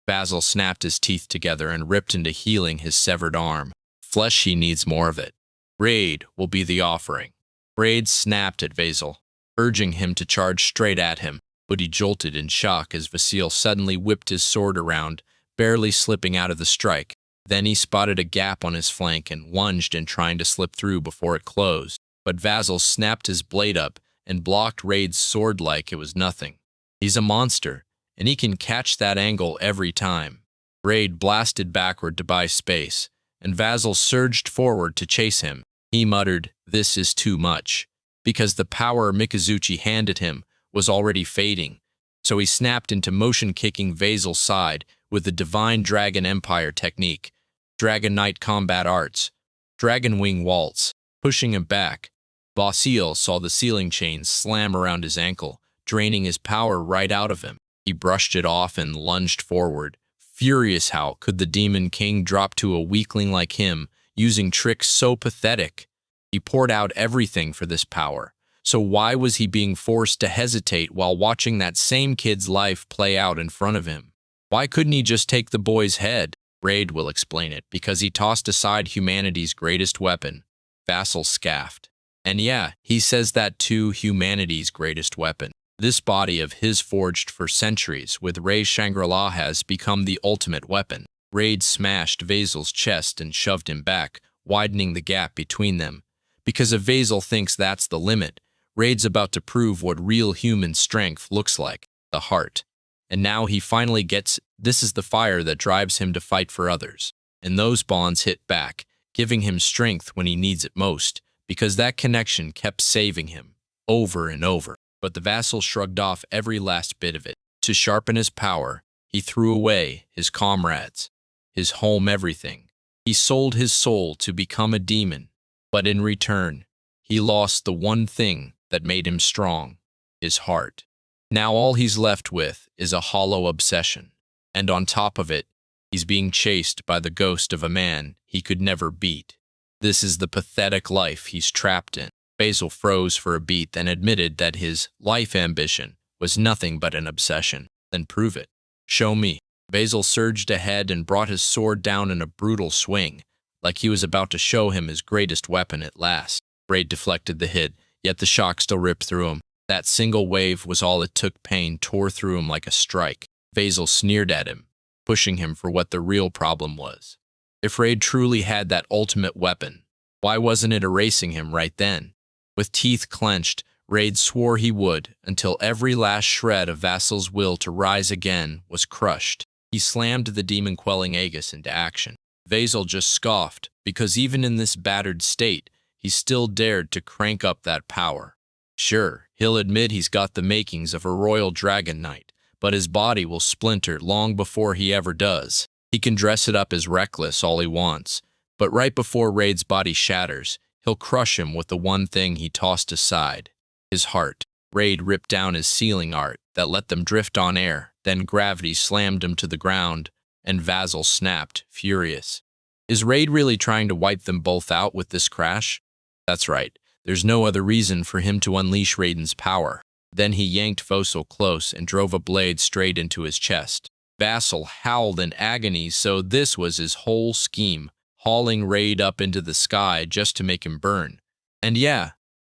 Vasil snapped his teeth together and ripped into healing his severed arm. Flesh, he needs more of it. Raid will be the offering. Raid snapped at Vasil, urging him to charge straight at him, but he jolted in shock as Vasil suddenly whipped his sword around, barely slipping out of the strike. Then he spotted a gap on his flank and lunged in trying to slip through before it closed, but Vasil snapped his blade up and blocked Raid's sword like it was nothing. He's a monster, and he can catch that angle every time. Raid blasted backward to buy space, and Vasil surged forward to chase him. He muttered, "This is too much," because the power Mikazuchi handed him was already fading, so he snapped into motion-kicking Vasil's side with the Divine Dragon Empire technique, Dragon Knight Combat Arts, Dragon Wing Waltz, pushing him back. Vasil saw the sealing chain slam around his ankle, draining his power right out of him. He brushed it off and lunged forward, furious how could the Demon King drop to a weakling like him, using tricks so pathetic. He poured out everything for this power, so why was he being forced to hesitate while watching that same kid's life play out in front of him? Why couldn't he just take the boy's head? Raid will explain it, because he tossed aside humanity's greatest weapon, Vasil scaffed. And yeah, he says that too, humanity's greatest weapon. This body of his forged for centuries with Ray Shangri-La has become the ultimate weapon. Raid smashed Vasil's chest and shoved him back, widening the gap between them. Because if Vasil thinks that's the limit, Raid's about to prove what real human strength looks like, the heart. And now he finally gets this is the fire that drives him to fight for others. And those bonds hit back, giving him strength when he needs it most, because that connection kept saving him, over and over. But the Vasil shrugged off every last bit of it. To sharpen his power, he threw away his comrades, his home, everything. He sold his soul to become a demon, but in return, he lost the one thing that made him strong, his heart. Now all he's left with is a hollow obsession, and on top of it, he's being chased by the ghost of a man he could never beat. This is the pathetic life he's trapped in. Vasil froze for a beat, then admitted that his life ambition was nothing but an obsession. Then prove it. Show me. Vasil surged ahead and brought his sword down in a brutal swing, like he was about to show him his greatest weapon at last. Raid deflected the hit, yet the shock still ripped through him. That single wave was all it took. Pain tore through him like a strike. Basil sneered at him, pushing him for what the real problem was. If Raid truly had that ultimate weapon, why wasn't it erasing him right then? With teeth clenched, Raid swore he would, until every last shred of Vasil's will to rise again was crushed. He slammed the demon-quelling Aegis into action. Vasil just scoffed, because even in this battered state, he still dared to crank up that power. Sure, he'll admit he's got the makings of a royal dragon knight, but his body will splinter long before he ever does. He can dress it up as reckless all he wants, but right before Raid's body shatters, he'll crush him with the one thing he tossed aside, his heart. Raid ripped down his ceiling art that let them drift on air, then gravity slammed him to the ground, and Vasil snapped, furious. Is Raid really trying to wipe them both out with this crash? That's right. There's no other reason for him to unleash Raiden's power. Then he yanked Vasil close and drove a blade straight into his chest. Vasil howled in agony, so this was his whole scheme, hauling Raid up into the sky just to make him burn. And yeah,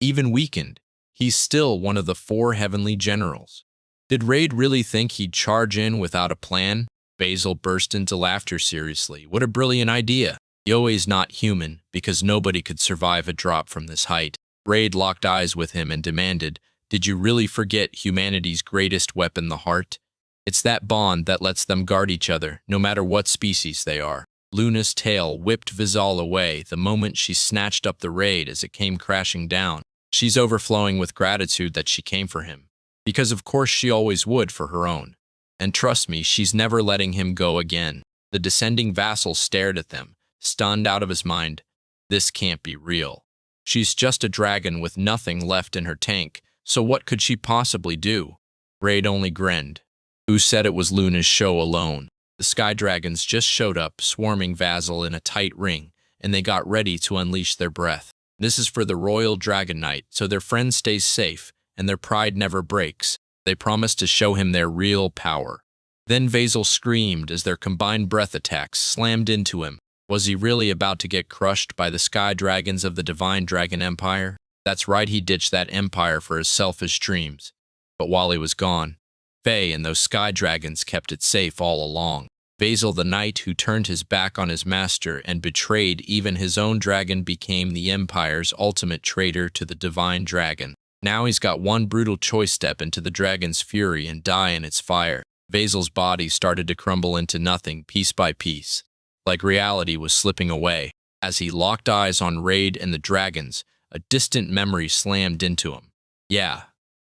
even weakened, he's still one of the 4 heavenly generals. Did Raid really think he'd charge in without a plan? Basil burst into laughter seriously. What a brilliant idea. Yoe's not human, because nobody could survive a drop from this height. Raid locked eyes with him and demanded, did you really forget humanity's greatest weapon, the heart? It's that bond that lets them guard each other, no matter what species they are. Luna's tail whipped Vasil away the moment she snatched up the Raid as it came crashing down. She's overflowing with gratitude that she came for him, because of course she always would for her own. And trust me, she's never letting him go again. The descending Vasil stared at them, stunned out of his mind. This can't be real. She's just a dragon with nothing left in her tank, so what could she possibly do? Raid only grinned. Who said it was Luna's show alone? The sky dragons just showed up, swarming Vasil in a tight ring, and they got ready to unleash their breath. This is for the royal dragon knight, so their friend stays safe, and their pride never breaks. They promised to show him their real power. Then Vasil screamed as their combined breath attacks slammed into him. Was he really about to get crushed by the sky dragons of the Divine Dragon Empire? That's right, he ditched that empire for his selfish dreams. But while he was gone, Faye and those sky dragons kept it safe all along. Vasil, the knight who turned his back on his master and betrayed even his own dragon, became the Empire's ultimate traitor to the Divine Dragon. Now he's got one brutal choice: step into the dragon's fury and die in its fire. Vasil's body started to crumble into nothing piece by piece, like reality was slipping away. As he locked eyes on Raid and the dragons, a distant memory slammed into him. Yeah,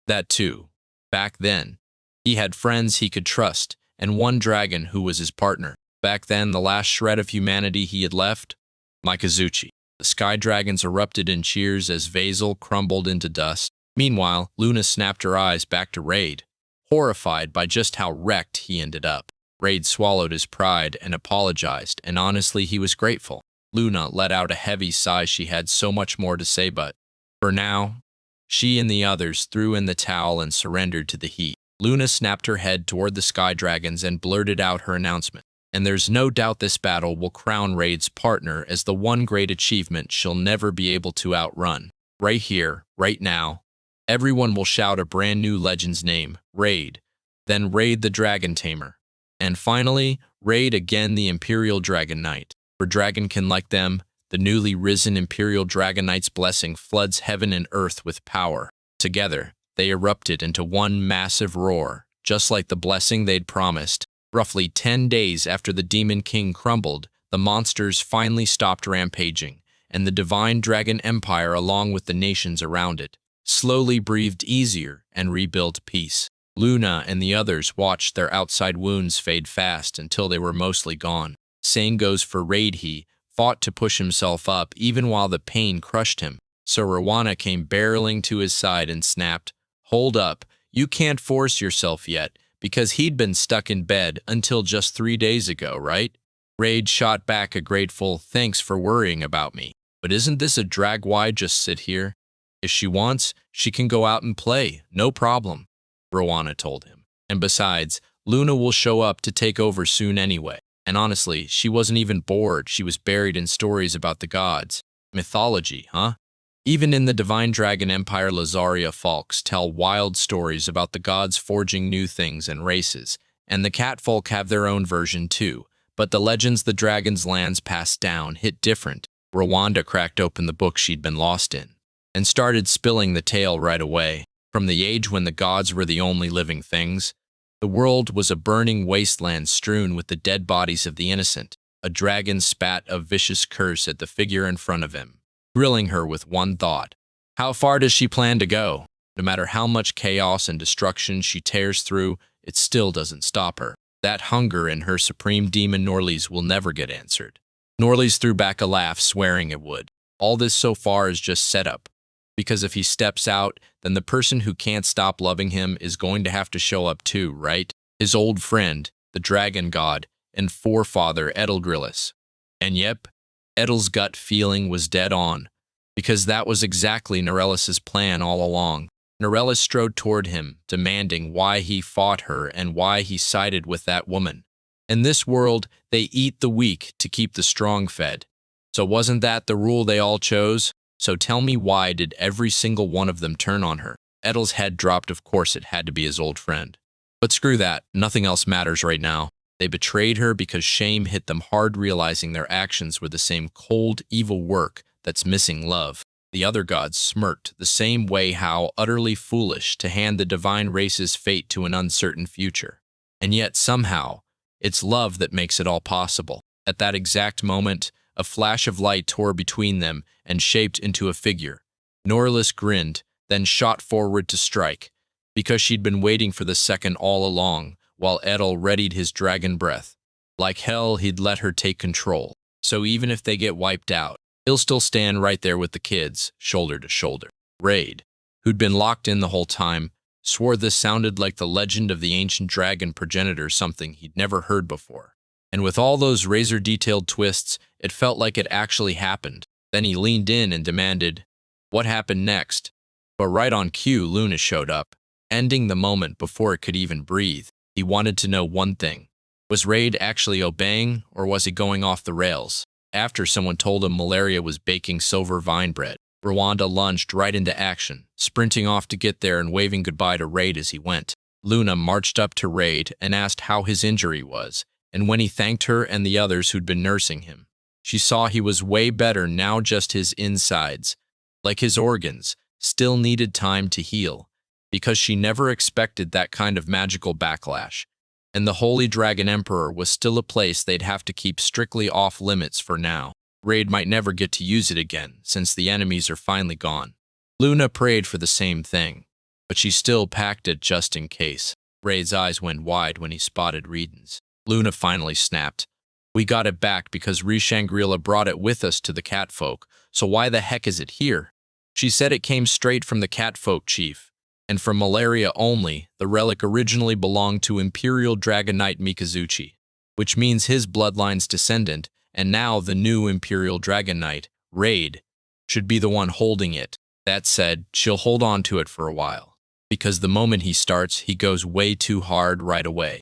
that too. Back then, he had friends he could trust, and one dragon who was his partner. Back then, the last shred of humanity he had left? Mikazuchi. The sky dragons erupted in cheers as Vasil crumbled into dust. Meanwhile, Luna snapped her eyes back to Raid, horrified by just how wrecked he ended up. Raid swallowed his pride and apologized, and honestly, he was grateful. Luna let out a heavy sigh. She had so much more to say, but for now, she and the others threw in the towel and surrendered to the heat. Luna snapped her head toward the sky dragons and blurted out her announcement. And there's no doubt this battle will crown Raid's partner as the one great achievement she'll never be able to outrun. Right here, right now, everyone will shout a brand new legend's name, Raid, then Raid the Dragon Tamer, and finally, Raid again the Imperial Dragon Knight. For dragonkin like them, the newly risen Imperial Dragon Knight's blessing floods heaven and earth with power. Together, they erupted into one massive roar, just like the blessing they'd promised. Roughly 10 days after the Demon King crumbled, the monsters finally stopped rampaging, and the Divine Dragon Empire, along with the nations around it, slowly breathed easier and rebuilt peace. Luna and the others watched their outside wounds fade fast until they were mostly gone. Same goes for Raid. He fought to push himself up even while the pain crushed him. So Rowana came barreling to his side and snapped, "Hold up, you can't force yourself yet," because he'd been stuck in bed until just 3 days ago, right? Raid shot back a grateful, "Thanks for worrying about me. But isn't this a drag? Why just sit here? If she wants, she can go out and play, no problem," Rowana told him. "And besides, Luna will show up to take over soon anyway." And honestly, she wasn't even bored. She was buried in stories about the gods. Mythology, huh? Even in the Divine Dragon Empire, Lazaria folks tell wild stories about the gods forging new things and races, and the catfolk have their own version too. But the legends the dragon's lands passed down hit different. Rwanda cracked open the book she'd been lost in, and started spilling the tale right away. From the age when the gods were the only living things, the world was a burning wasteland strewn with the dead bodies of the innocent. A dragon spat a vicious curse at the figure in front of him, grilling her with one thought. How far does she plan to go? No matter how much chaos and destruction she tears through, it still doesn't stop her. That hunger in her supreme demon Norlys will never get answered. Norlys threw back a laugh, swearing it would. All this so far is just setup. Because if he steps out, then the person who can't stop loving him is going to have to show up too, right? His old friend, the dragon god, and forefather Edelgrillis. And yep, Edel's gut feeling was dead on, because that was exactly Norellis's plan all along. Norellis strode toward him, demanding why he fought her and why he sided with that woman. In this world, they eat the weak to keep the strong fed. So wasn't that the rule they all chose? So tell me, why did every single one of them turn on her? Edel's head dropped. Of course it had to be his old friend. But screw that, nothing else matters right now. They betrayed her because shame hit them hard, realizing their actions were the same cold, evil work that's missing love. The other gods smirked the same way, how utterly foolish to hand the divine race's fate to an uncertain future. And yet somehow, it's love that makes it all possible. At that exact moment, a flash of light tore between them and shaped into a figure. Norlis grinned, then shot forward to strike, because she'd been waiting for the second all along, while Edel readied his dragon breath. Like hell, he'd let her take control. So even if they get wiped out, he'll still stand right there with the kids, shoulder to shoulder. Raid, who'd been locked in the whole time, swore this sounded like the legend of the ancient dragon progenitor, something he'd never heard before. And with all those razor-detailed twists, it felt like it actually happened. Then he leaned in and demanded, what happened next? But right on cue, Luna showed up, ending the moment before it could even breathe. He wanted to know one thing. Was Raid actually obeying, or was he going off the rails? After someone told him malaria was baking silver vine bread, Rwanda lunged right into action, sprinting off to get there and waving goodbye to Raid as he went. Luna marched up to Raid and asked how his injury was, and when he thanked her and the others who'd been nursing him, she saw he was way better now. Just his insides, like his organs, still needed time to heal, because she never expected that kind of magical backlash. And the Holy Dragon Emperor was still a place they'd have to keep strictly off limits for now. Raid might never get to use it again, since the enemies are finally gone. Luna prayed for the same thing, but she still packed it just in case. Raid's eyes went wide when he spotted Reedon's. Luna finally snapped. We got it back because Shangri-La brought it with us to the catfolk, so why the heck is it here? She said it came straight from the catfolk chief, and from malaria only. The relic originally belonged to Imperial Dragon Knight Mikazuchi, which means his bloodline's descendant, and now the new Imperial Dragon Knight, Raid, should be the one holding it. That said, she'll hold on to it for a while, because the moment he starts, he goes way too hard right away.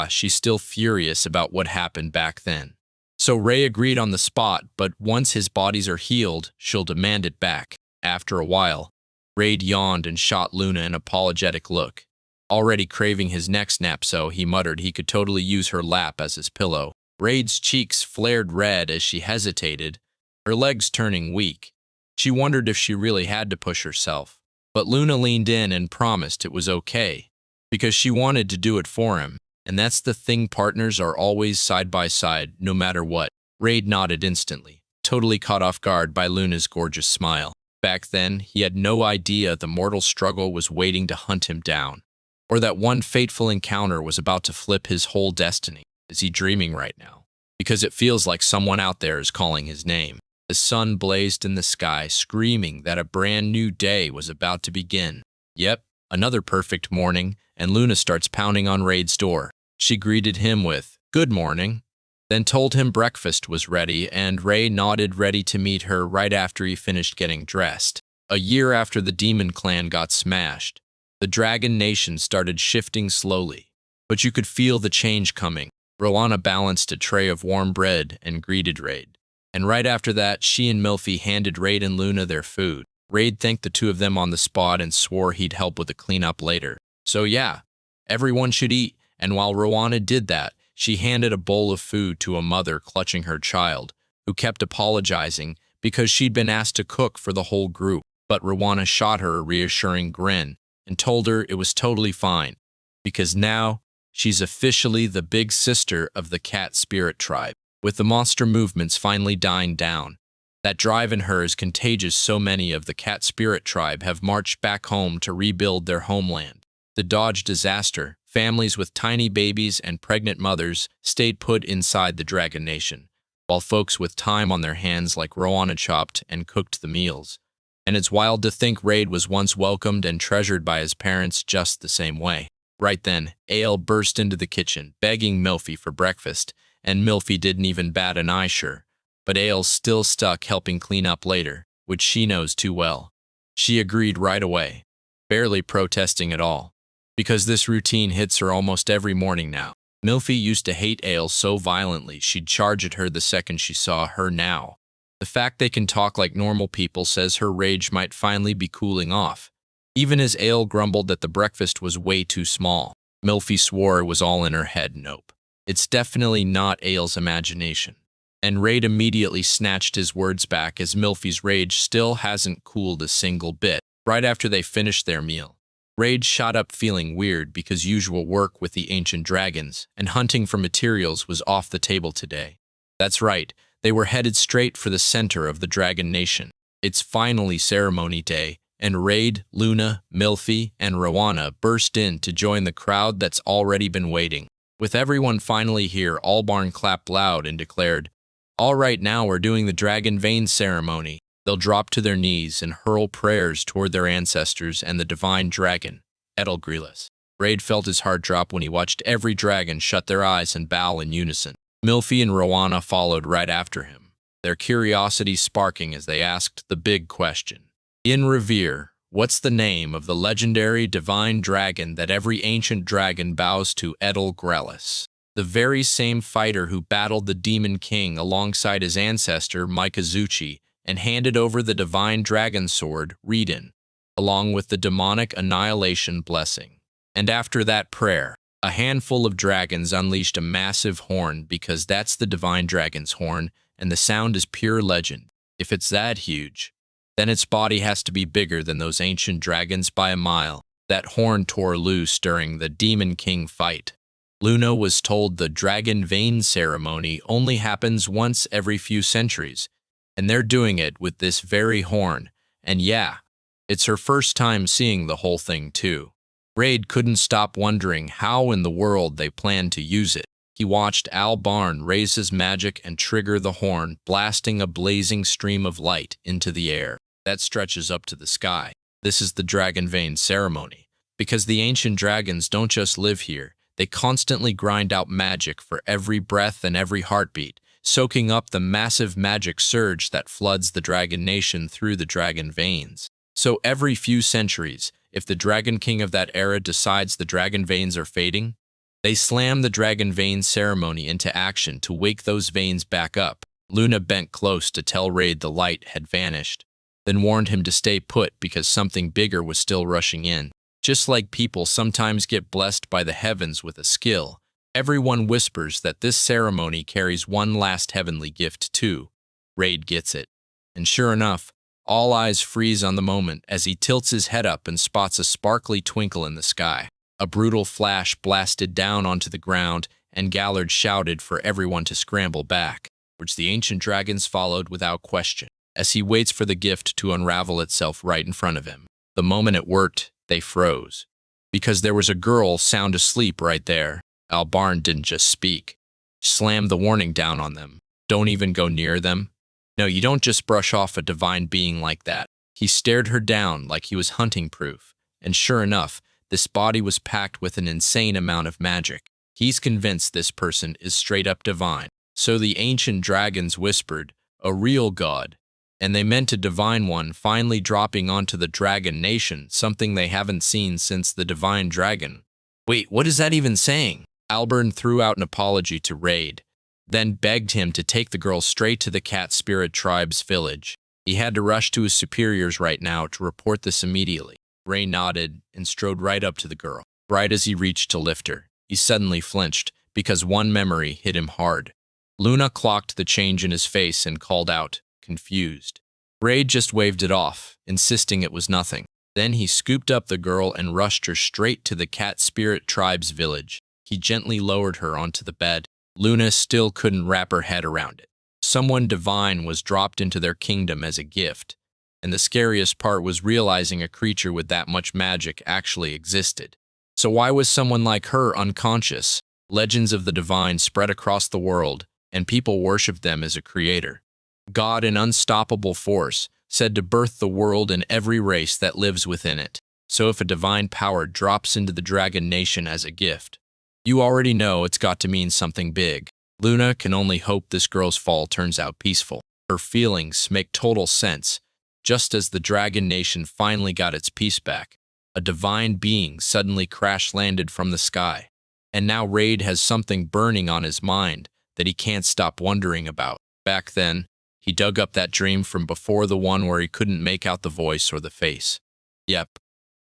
She's still furious about what happened back then. So Ray agreed on the spot, but once his bodies are healed, she'll demand it back. After a while, Raid yawned and shot Luna an apologetic look. Already craving his next nap, so he muttered he could totally use her lap as his pillow. Raid's cheeks flared red as she hesitated, her legs turning weak. She wondered if she really had to push herself. But Luna leaned in and promised it was okay, because she wanted to do it for him. And that's the thing, partners are always side by side, no matter what. Raid nodded instantly, totally caught off guard by Luna's gorgeous smile. Back then, he had no idea the mortal struggle was waiting to hunt him down, or that one fateful encounter was about to flip his whole destiny. Is he dreaming right now? Because it feels like someone out there is calling his name. The sun blazed in the sky, screaming that a brand new day was about to begin. Yep, another perfect morning, and Luna starts pounding on Raid's door. She greeted him with, "Good morning," then told him breakfast was ready, and Ray nodded, ready to meet her right after he finished getting dressed. A year after the Demon Clan got smashed, the Dragon Nation started shifting slowly, but you could feel the change coming. Rowana balanced a tray of warm bread and greeted Raid. And right after that, she and Milfy handed Raid and Luna their food. Raid thanked the two of them on the spot and swore he'd help with the cleanup later. So yeah, everyone should eat, and while Rowana did that, she handed a bowl of food to a mother clutching her child, who kept apologizing because she'd been asked to cook for the whole group. But Rowana shot her a reassuring grin and told her it was totally fine, because now she's officially the big sister of the cat spirit tribe. With the monster movements finally dying down, that drive in her is contagious. So many of the cat spirit tribe have marched back home to rebuild their homeland. To dodge disaster, families with tiny babies and pregnant mothers stayed put inside the Dragon Nation, while folks with time on their hands like Rowana chopped and cooked the meals. And it's wild to think Raid was once welcomed and treasured by his parents just the same way. Right then, Ale burst into the kitchen, begging Milfy for breakfast, and Milfy didn't even bat an eye, sure. But Ale's still stuck helping clean up later, which she knows too well. She agreed right away, barely protesting at all, because this routine hits her almost every morning now. Milfy used to hate Ale so violently she'd charge at her the second she saw her now. The fact they can talk like normal people says her rage might finally be cooling off. Even as Ale grumbled that the breakfast was way too small, Milfy swore it was all in her head. Nope. It's definitely not Ale's imagination. And Raid immediately snatched his words back as Milfy's rage still hasn't cooled a single bit. Right after they finished their meal, Raid shot up feeling weird because usual work with the ancient dragons and hunting for materials was off the table today. That's right, they were headed straight for the center of the Dragon Nation. It's finally ceremony day, and Raid, Luna, Milfy, and Rowana burst in to join the crowd that's already been waiting. With everyone finally here, Albarn clapped loud and declared, "All right, now we're doing the Dragon Vein ceremony." They'll drop to their knees and hurl prayers toward their ancestors and the divine dragon, Edelgrillis. Raid felt his heart drop when he watched every dragon shut their eyes and bow in unison. Milfy and Rowana followed right after him, their curiosity sparking as they asked the big question. In Revere, what's the name of the legendary divine dragon that every ancient dragon bows to? Edelgrillis, the very same fighter who battled the Demon King alongside his ancestor Mikazuchi and handed over the divine dragon sword, Riden, along with the demonic annihilation blessing. And after that prayer, a handful of dragons unleashed a massive horn, because that's the divine dragon's horn, and the sound is pure legend. If it's that huge, then its body has to be bigger than those ancient dragons by a mile. That horn tore loose during the Demon King fight. Luna was told the Dragon Vein ceremony only happens once every few centuries, and they're doing it with this very horn, and yeah, it's her first time seeing the whole thing too. Raid couldn't stop wondering how in the world they planned to use it. He watched Albarn raise his magic and trigger the horn, blasting a blazing stream of light into the air that stretches up to the sky. This is the Dragon Vein ceremony, because the ancient dragons don't just live here, they constantly grind out magic for every breath and every heartbeat, soaking up the massive magic surge that floods the Dragon Nation through the Dragon Veins. So every few centuries, if the Dragon King of that era decides the Dragon Veins are fading, they slam the Dragon Vein ceremony into action to wake those veins back up. Luna bent close to tell Raid the light had vanished, then warned him to stay put because something bigger was still rushing in. Just like people sometimes get blessed by the heavens with a skill, everyone whispers that this ceremony carries one last heavenly gift too. Raid gets it. And sure enough, all eyes freeze on the moment as he tilts his head up and spots a sparkly twinkle in the sky. A brutal flash blasted down onto the ground, and Gallard shouted for everyone to scramble back, which the ancient dragons followed without question, as he waits for the gift to unravel itself right in front of him. The moment it worked, they froze, because there was a girl sound asleep right there. Albarn didn't just speak, slammed the warning down on them. Don't even go near them. No, you don't just brush off a divine being like that. He stared her down like he was hunting proof, and sure enough, this body was packed with an insane amount of magic. He's convinced this person is straight up divine. So the ancient dragons whispered, "A real god," and they meant a divine one finally dropping onto the Dragon Nation, something they haven't seen since the divine dragon. Wait, what is that even saying? Albern threw out an apology to Raid, then begged him to take the girl straight to the cat spirit tribe's village. He had to rush to his superiors right now to report this immediately. Ray nodded and strode right up to the girl. Right as he reached to lift her, he suddenly flinched because one memory hit him hard. Luna clocked the change in his face and called out, confused. Ray just waved it off, insisting it was nothing. Then he scooped up the girl and rushed her straight to the cat spirit tribe's village. He gently lowered her onto the bed. Luna still couldn't wrap her head around it. Someone divine was dropped into their kingdom as a gift, and the scariest part was realizing a creature with that much magic actually existed. So why was someone like her unconscious? Legends of the divine spread across the world, and people worshiped them as a creator. God, an unstoppable force, said to birth the world and every race that lives within it. So if a divine power drops into the Dragon Nation as a gift, you already know it's got to mean something big. Luna can only hope this girl's fall turns out peaceful. Her feelings make total sense. Just as the Dragon Nation finally got its peace back, a divine being suddenly crash-landed from the sky. And now Raid has something burning on his mind that he can't stop wondering about. Back then, he dug up that dream from before, the one where he couldn't make out the voice or the face. Yep,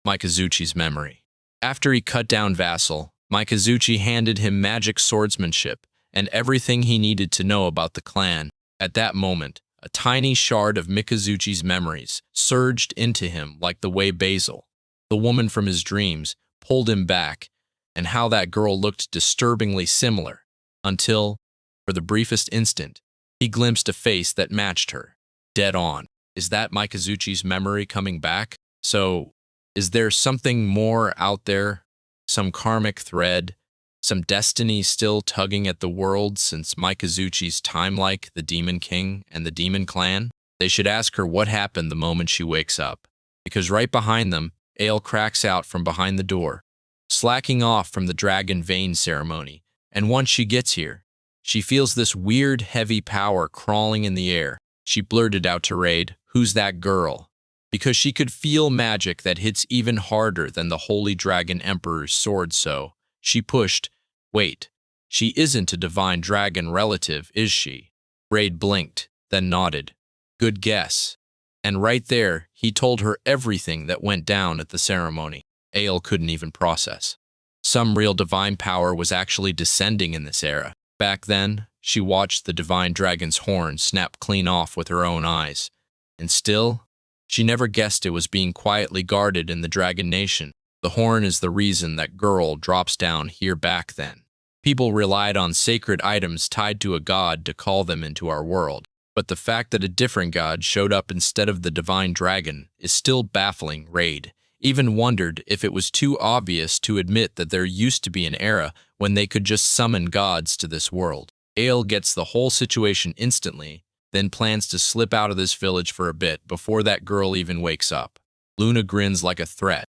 Mikazuchi's memory. After he cut down Vassal, Mikazuchi handed him magic swordsmanship and everything he needed to know about the clan. At that moment, a tiny shard of Mikazuchi's memories surged into him like the way Basil, the woman from his dreams, pulled him back, and how that girl looked disturbingly similar, until, for the briefest instant, he glimpsed a face that matched her. Dead on. Is that Mikazuchi's memory coming back? So, is there something more out there? Some karmic thread? Some destiny still tugging at the world since Mikazuchi's time, like the Demon King and the Demon Clan? They should ask her what happened the moment she wakes up. Because right behind them, Ale cracks out from behind the door, slacking off from the Dragon Vein ceremony, and once she gets here, she feels this weird, heavy power crawling in the air. She blurted out to Raid, "Who's that girl?" Because she could feel magic that hits even harder than the Holy Dragon Emperor's sword, so she pushed, "Wait, she isn't a divine dragon relative, is she?" Raid blinked, then nodded. "Good guess." And right there, he told her everything that went down at the ceremony. Ale couldn't even process. Some real divine power was actually descending in this era. Back then, she watched the divine dragon's horn snap clean off with her own eyes. And still, she never guessed it was being quietly guarded in the Dragon Nation. The horn is the reason that girl drops down here back then. People relied on sacred items tied to a god to call them into our world. But the fact that a different god showed up instead of the divine dragon is still baffling. Raid even wondered if it was too obvious to admit that there used to be an era when they could just summon gods to this world. Ale gets the whole situation instantly, then plans to slip out of this village for a bit before that girl even wakes up. Luna grins like a threat.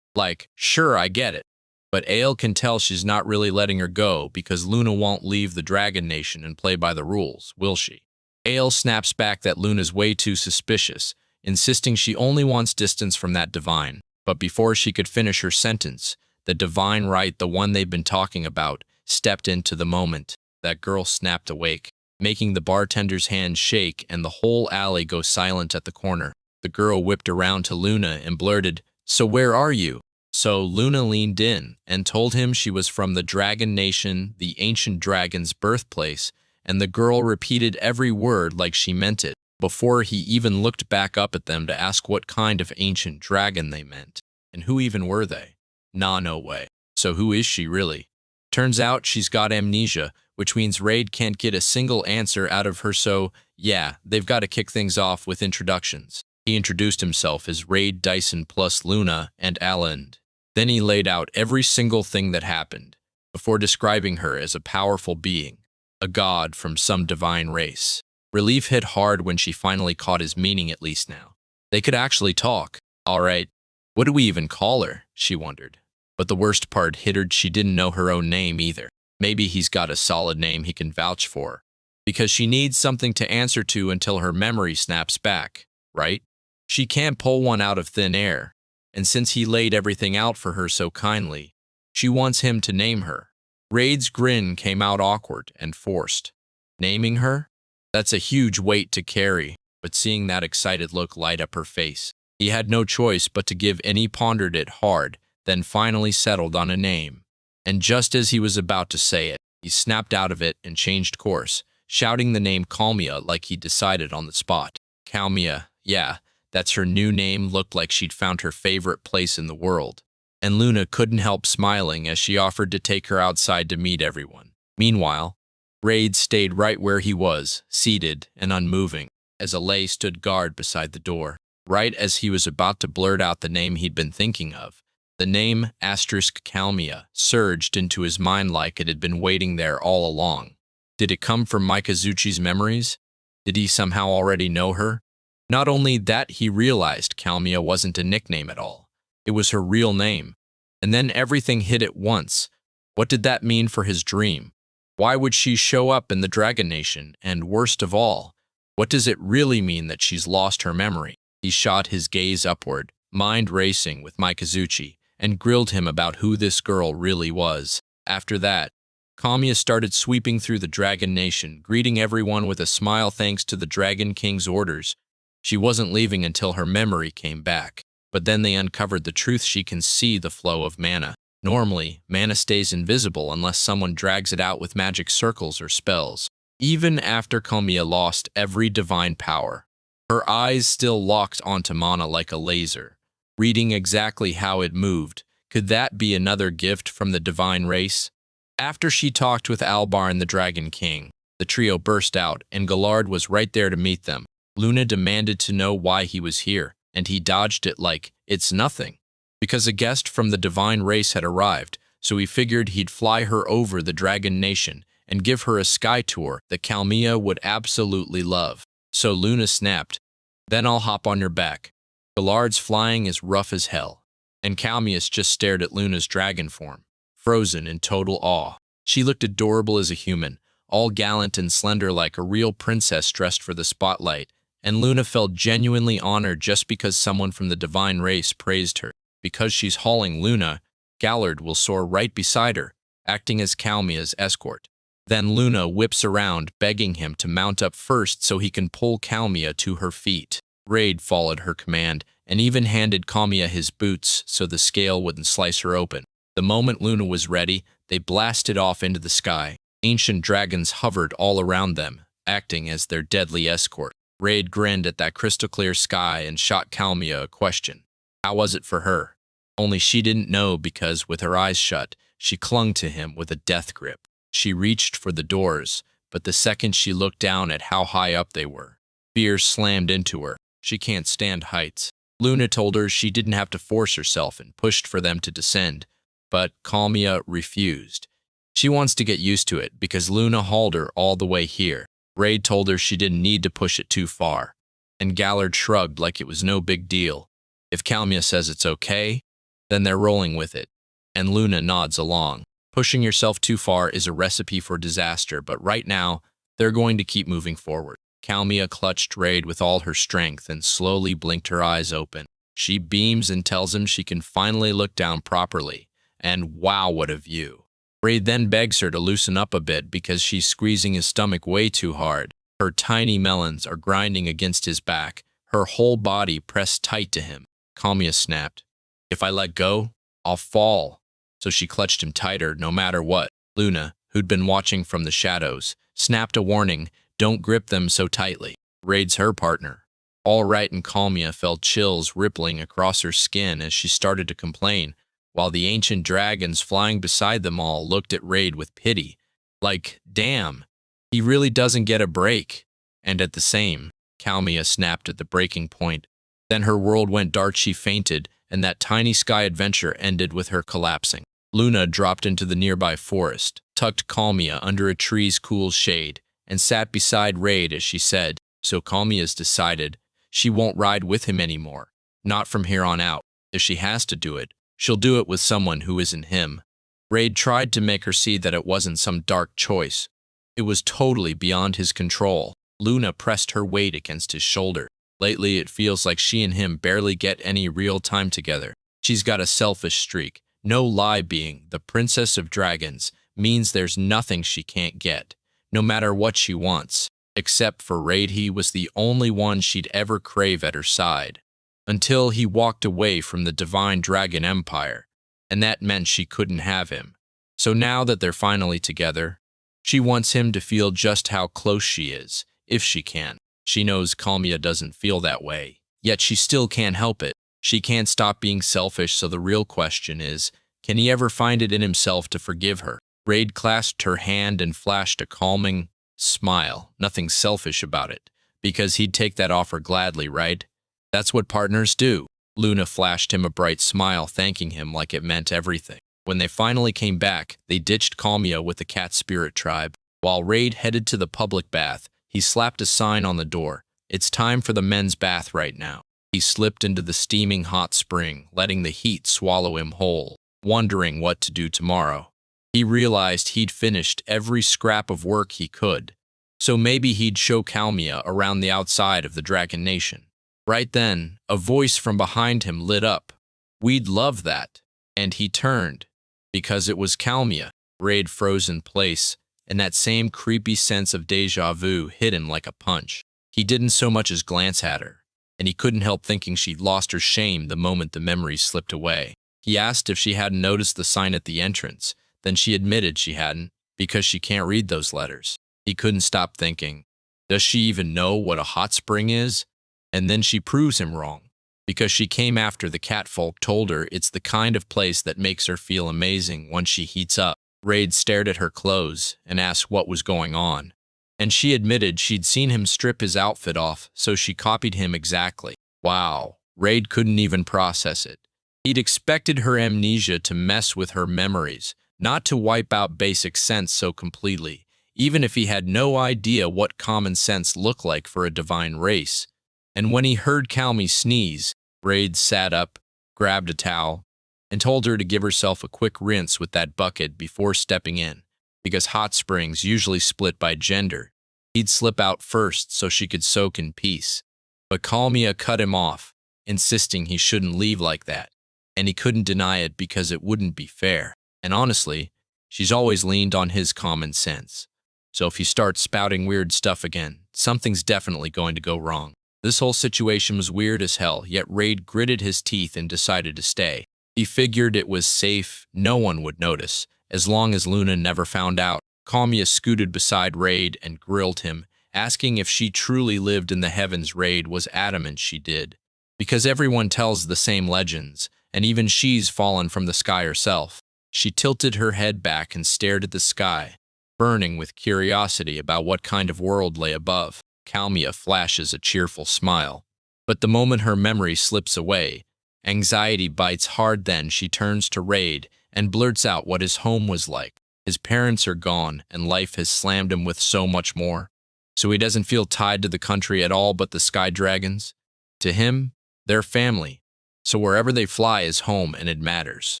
Like, sure, I get it. But Ale can tell she's not really letting her go because Luna won't leave the Dragon Nation and play by the rules, will she? Ale snaps back that Luna's way too suspicious, insisting she only wants distance from that divine. But before she could finish her sentence, the divine right, the one they've been talking about, stepped into the moment. That girl snapped awake, making the bartender's hand shake and the whole alley go silent at the corner. The girl whipped around to Luna and blurted, "So where are you?" So Luna leaned in and told him she was from the Dragon Nation, the ancient dragon's birthplace, and the girl repeated every word like she meant it, before he even looked back up at them to ask what kind of ancient dragon they meant. And who even were they? Nah, no way. So who is she really? Turns out she's got amnesia, which means Raid can't get a single answer out of her, so yeah, they've got to kick things off with introductions. He introduced himself as Raid Dyson plus Luna and Aland. Then he laid out every single thing that happened, before describing her as a powerful being, a god from some divine race. Relief hit hard when she finally caught his meaning, at least now. They could actually talk. All right, what do we even call her? She wondered. But the worst part hit her, she didn't know her own name either. Maybe he's got a solid name he can vouch for. Because she needs something to answer to until her memory snaps back, right? She can't pull one out of thin air. And since he laid everything out for her so kindly, she wants him to name her. Raid's grin came out awkward and forced. Naming her? That's a huge weight to carry, but seeing that excited look light up her face, he had no choice but to give in. He pondered it hard, then finally settled on a name. And just as he was about to say it, he snapped out of it and changed course, shouting the name Kalmia like he'd decided on the spot. Kalmia, yeah, that's her new name. Looked like she'd found her favorite place in the world. And Luna couldn't help smiling as she offered to take her outside to meet everyone. Meanwhile, Raid stayed right where he was, seated and unmoving, as Alay stood guard beside the door. Right as he was about to blurt out the name he'd been thinking of, the name Kalmia surged into his mind like it had been waiting there all along. Did it come from Mikazuchi's memories? Did he somehow already know her? Not only that, he realized Kalmia wasn't a nickname at all. It was her real name. And then everything hit at once. What did that mean for his dream? Why would she show up in the Dragon Nation? And worst of all, what does it really mean that she's lost her memory? He shot his gaze upward, mind racing with Mikazuchi, and grilled him about who this girl really was. After that, Kalmia started sweeping through the Dragon Nation, greeting everyone with a smile thanks to the Dragon King's orders. She wasn't leaving until her memory came back. But then they uncovered the truth: she can see the flow of mana. Normally, mana stays invisible unless someone drags it out with magic circles or spells. Even after Kalmia lost every divine power, her eyes still locked onto mana like a laser, reading exactly how it moved. Could that be another gift from the divine race? After she talked with Albarn, the Dragon King, the trio burst out, and Gallard was right there to meet them. Luna demanded to know why he was here, and he dodged it like it's nothing. Because a guest from the divine race had arrived, so he figured he'd fly her over the Dragon Nation and give her a sky tour that Kalmia would absolutely love. So Luna snapped, "Then I'll hop on your back." Gallard's flying is rough as hell, and Kalmius just stared at Luna's dragon form, frozen in total awe. She looked adorable as a human, all gallant and slender like a real princess dressed for the spotlight, and Luna felt genuinely honored just because someone from the divine race praised her. Because she's hauling Luna, Gallard will soar right beside her, acting as Kalmia's escort. Then Luna whips around, begging him to mount up first so he can pull Kalmia to her feet. Raid followed her command, and even handed Kalmia his boots so the scale wouldn't slice her open. The moment Luna was ready, they blasted off into the sky. Ancient dragons hovered all around them, acting as their deadly escort. Raid grinned at that crystal-clear sky and shot Kalmia a question. How was it for her? Only she didn't know because, with her eyes shut, she clung to him with a death grip. She reached for the doors, but the second she looked down at how high up they were, fear slammed into her. She can't stand heights. Luna told her she didn't have to force herself and pushed for them to descend, but Kalmia refused. She wants to get used to it because Luna hauled her all the way here. Raid told her she didn't need to push it too far, and Gallard shrugged like it was no big deal. If Kalmia says it's okay, then they're rolling with it, and Luna nods along. Pushing yourself too far is a recipe for disaster, but right now, they're going to keep moving forward. Kalmia clutched Raid with all her strength and slowly blinked her eyes open. She beams and tells him she can finally look down properly, and wow, what a view. Raid then begs her to loosen up a bit because she's squeezing his stomach way too hard. Her tiny melons are grinding against his back, her whole body pressed tight to him. Kalmia snapped, "If I let go, I'll fall." So she clutched him tighter no matter what. Luna, who'd been watching from the shadows, snapped a warning, "Don't grip them so tightly." Raid's her partner. All right, and Kalmia felt chills rippling across her skin as she started to complain, while the ancient dragons flying beside them all looked at Raid with pity. Like, damn, he really doesn't get a break. And at the same, Kalmia snapped at the breaking point. Then her world went dark, she fainted, and that tiny sky adventure ended with her collapsing. Luna dropped into the nearby forest, tucked Kalmia under a tree's cool shade, and sat beside Raid as she said, "So Kalmia's decided she won't ride with him anymore. Not from here on out. If she has to do it, she'll do it with someone who isn't him." Raid tried to make her see that it wasn't some dark choice. It was totally beyond his control. Luna pressed her weight against his shoulder. Lately, it feels like she and him barely get any real time together. She's got a selfish streak, no lie, being the princess of dragons, means there's nothing she can't get, no matter what she wants. Except for Raid, he was the only one she'd ever crave at her side. Until he walked away from the Divine Dragon Empire, and that meant she couldn't have him. So now that they're finally together, she wants him to feel just how close she is, if she can. She knows Kalmia doesn't feel that way, yet she still can't help it. She can't stop being selfish, so the real question is, can he ever find it in himself to forgive her? Raid clasped her hand and flashed a calming smile, nothing selfish about it, because he'd take that offer gladly, right? That's what partners do. Luna flashed him a bright smile, thanking him like it meant everything. When they finally came back, they ditched Kalmia with the cat spirit tribe. While Raid headed to the public bath, he slapped a sign on the door. It's time for the men's bath right now. He slipped into the steaming hot spring, letting the heat swallow him whole, wondering what to do tomorrow. He realized he'd finished every scrap of work he could, so maybe he'd show Kalmia around the outside of the Dragon Nation. Right then, a voice from behind him lit up. "We'd love that." And he turned, because it was Kalmia. Raid froze in place, and that same creepy sense of deja vu hit him like a punch. He didn't so much as glance at her, and he couldn't help thinking she'd lost her shame the moment the memories slipped away. He asked if she hadn't noticed the sign at the entrance. Then she admitted she hadn't, because she can't read those letters. He couldn't stop thinking, does she even know what a hot spring is? And then she proves him wrong, because she came after the catfolk told her it's the kind of place that makes her feel amazing once she heats up. Raid stared at her clothes and asked what was going on, and she admitted she'd seen him strip his outfit off, so she copied him exactly. Wow, Raid couldn't even process it. He'd expected her amnesia to mess with her memories, not to wipe out basic sense so completely, even if he had no idea what common sense looked like for a divine race. And when he heard Kalmi sneeze, Raid sat up, grabbed a towel, and told her to give herself a quick rinse with that bucket before stepping in, because hot springs usually split by gender. He'd slip out first so she could soak in peace. But Kalmia cut him off, insisting he shouldn't leave like that, and he couldn't deny it because it wouldn't be fair. And honestly, she's always leaned on his common sense. So if he starts spouting weird stuff again, something's definitely going to go wrong. This whole situation was weird as hell, yet Raid gritted his teeth and decided to stay. He figured it was safe, no one would notice, as long as Luna never found out. Kalmia scooted beside Raid and grilled him, asking if she truly lived in the heavens. Raid was adamant she did, because everyone tells the same legends, and even she's fallen from the sky herself. She tilted her head back and stared at the sky, burning with curiosity about what kind of world lay above. Kalmia flashes a cheerful smile, but the moment her memory slips away, anxiety bites hard. Then she turns to Raid and blurts out what his home was like. His parents are gone, and life has slammed him with so much more. So he doesn't feel tied to the country at all but the sky dragons. To him, they're family. So wherever they fly is home, and it matters.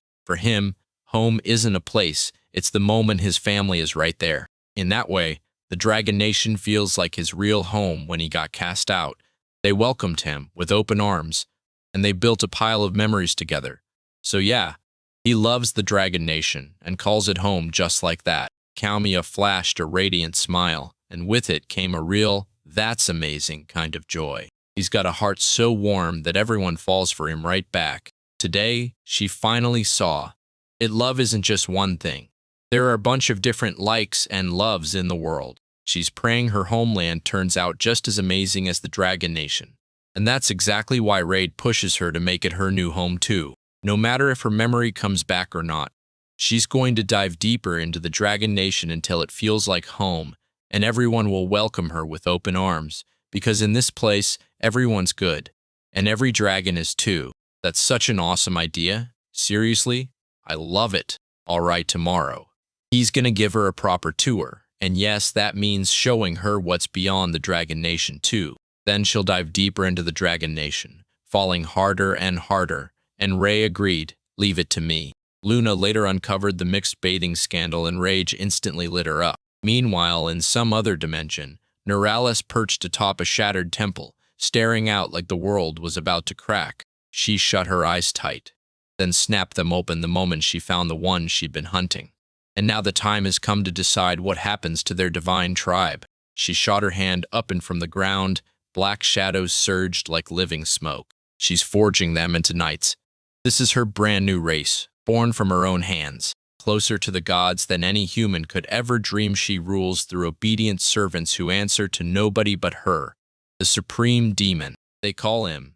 For him, home isn't a place, it's the moment his family is right there. In that way, the Dragon Nation feels like his real home. When he got cast out, they welcomed him with open arms, and they built a pile of memories together. So yeah, he loves the Dragon Nation and calls it home just like that. Kalmia flashed a radiant smile, and with it came a real, that's amazing kind of joy. He's got a heart so warm that everyone falls for him right back. Today, she finally saw it. Love isn't just one thing. There are a bunch of different likes and loves in the world. She's praying her homeland turns out just as amazing as the Dragon Nation. And that's exactly why Raid pushes her to make it her new home too. No matter if her memory comes back or not, she's going to dive deeper into the Dragon Nation until it feels like home, and everyone will welcome her with open arms, because in this place, everyone's good, and every dragon is too. That's such an awesome idea. Seriously, I love it. All right, tomorrow, he's gonna give her a proper tour, and yes, that means showing her what's beyond the Dragon Nation too. Then she'll dive deeper into the Dragon Nation, falling harder and harder, and Ray agreed, leave it to me. Luna later uncovered the mixed bathing scandal, and rage instantly lit her up. Meanwhile, in some other dimension, Neuralis perched atop a shattered temple, staring out like the world was about to crack. She shut her eyes tight, then snapped them open the moment she found the one she'd been hunting. And now the time has come to decide what happens to their divine tribe. She shot her hand up and from the ground, black shadows surged like living smoke. She's forging them into knights. This is her brand new race, born from her own hands. Closer to the gods than any human could ever dream, she rules through obedient servants who answer to nobody but her. The supreme demon. They call him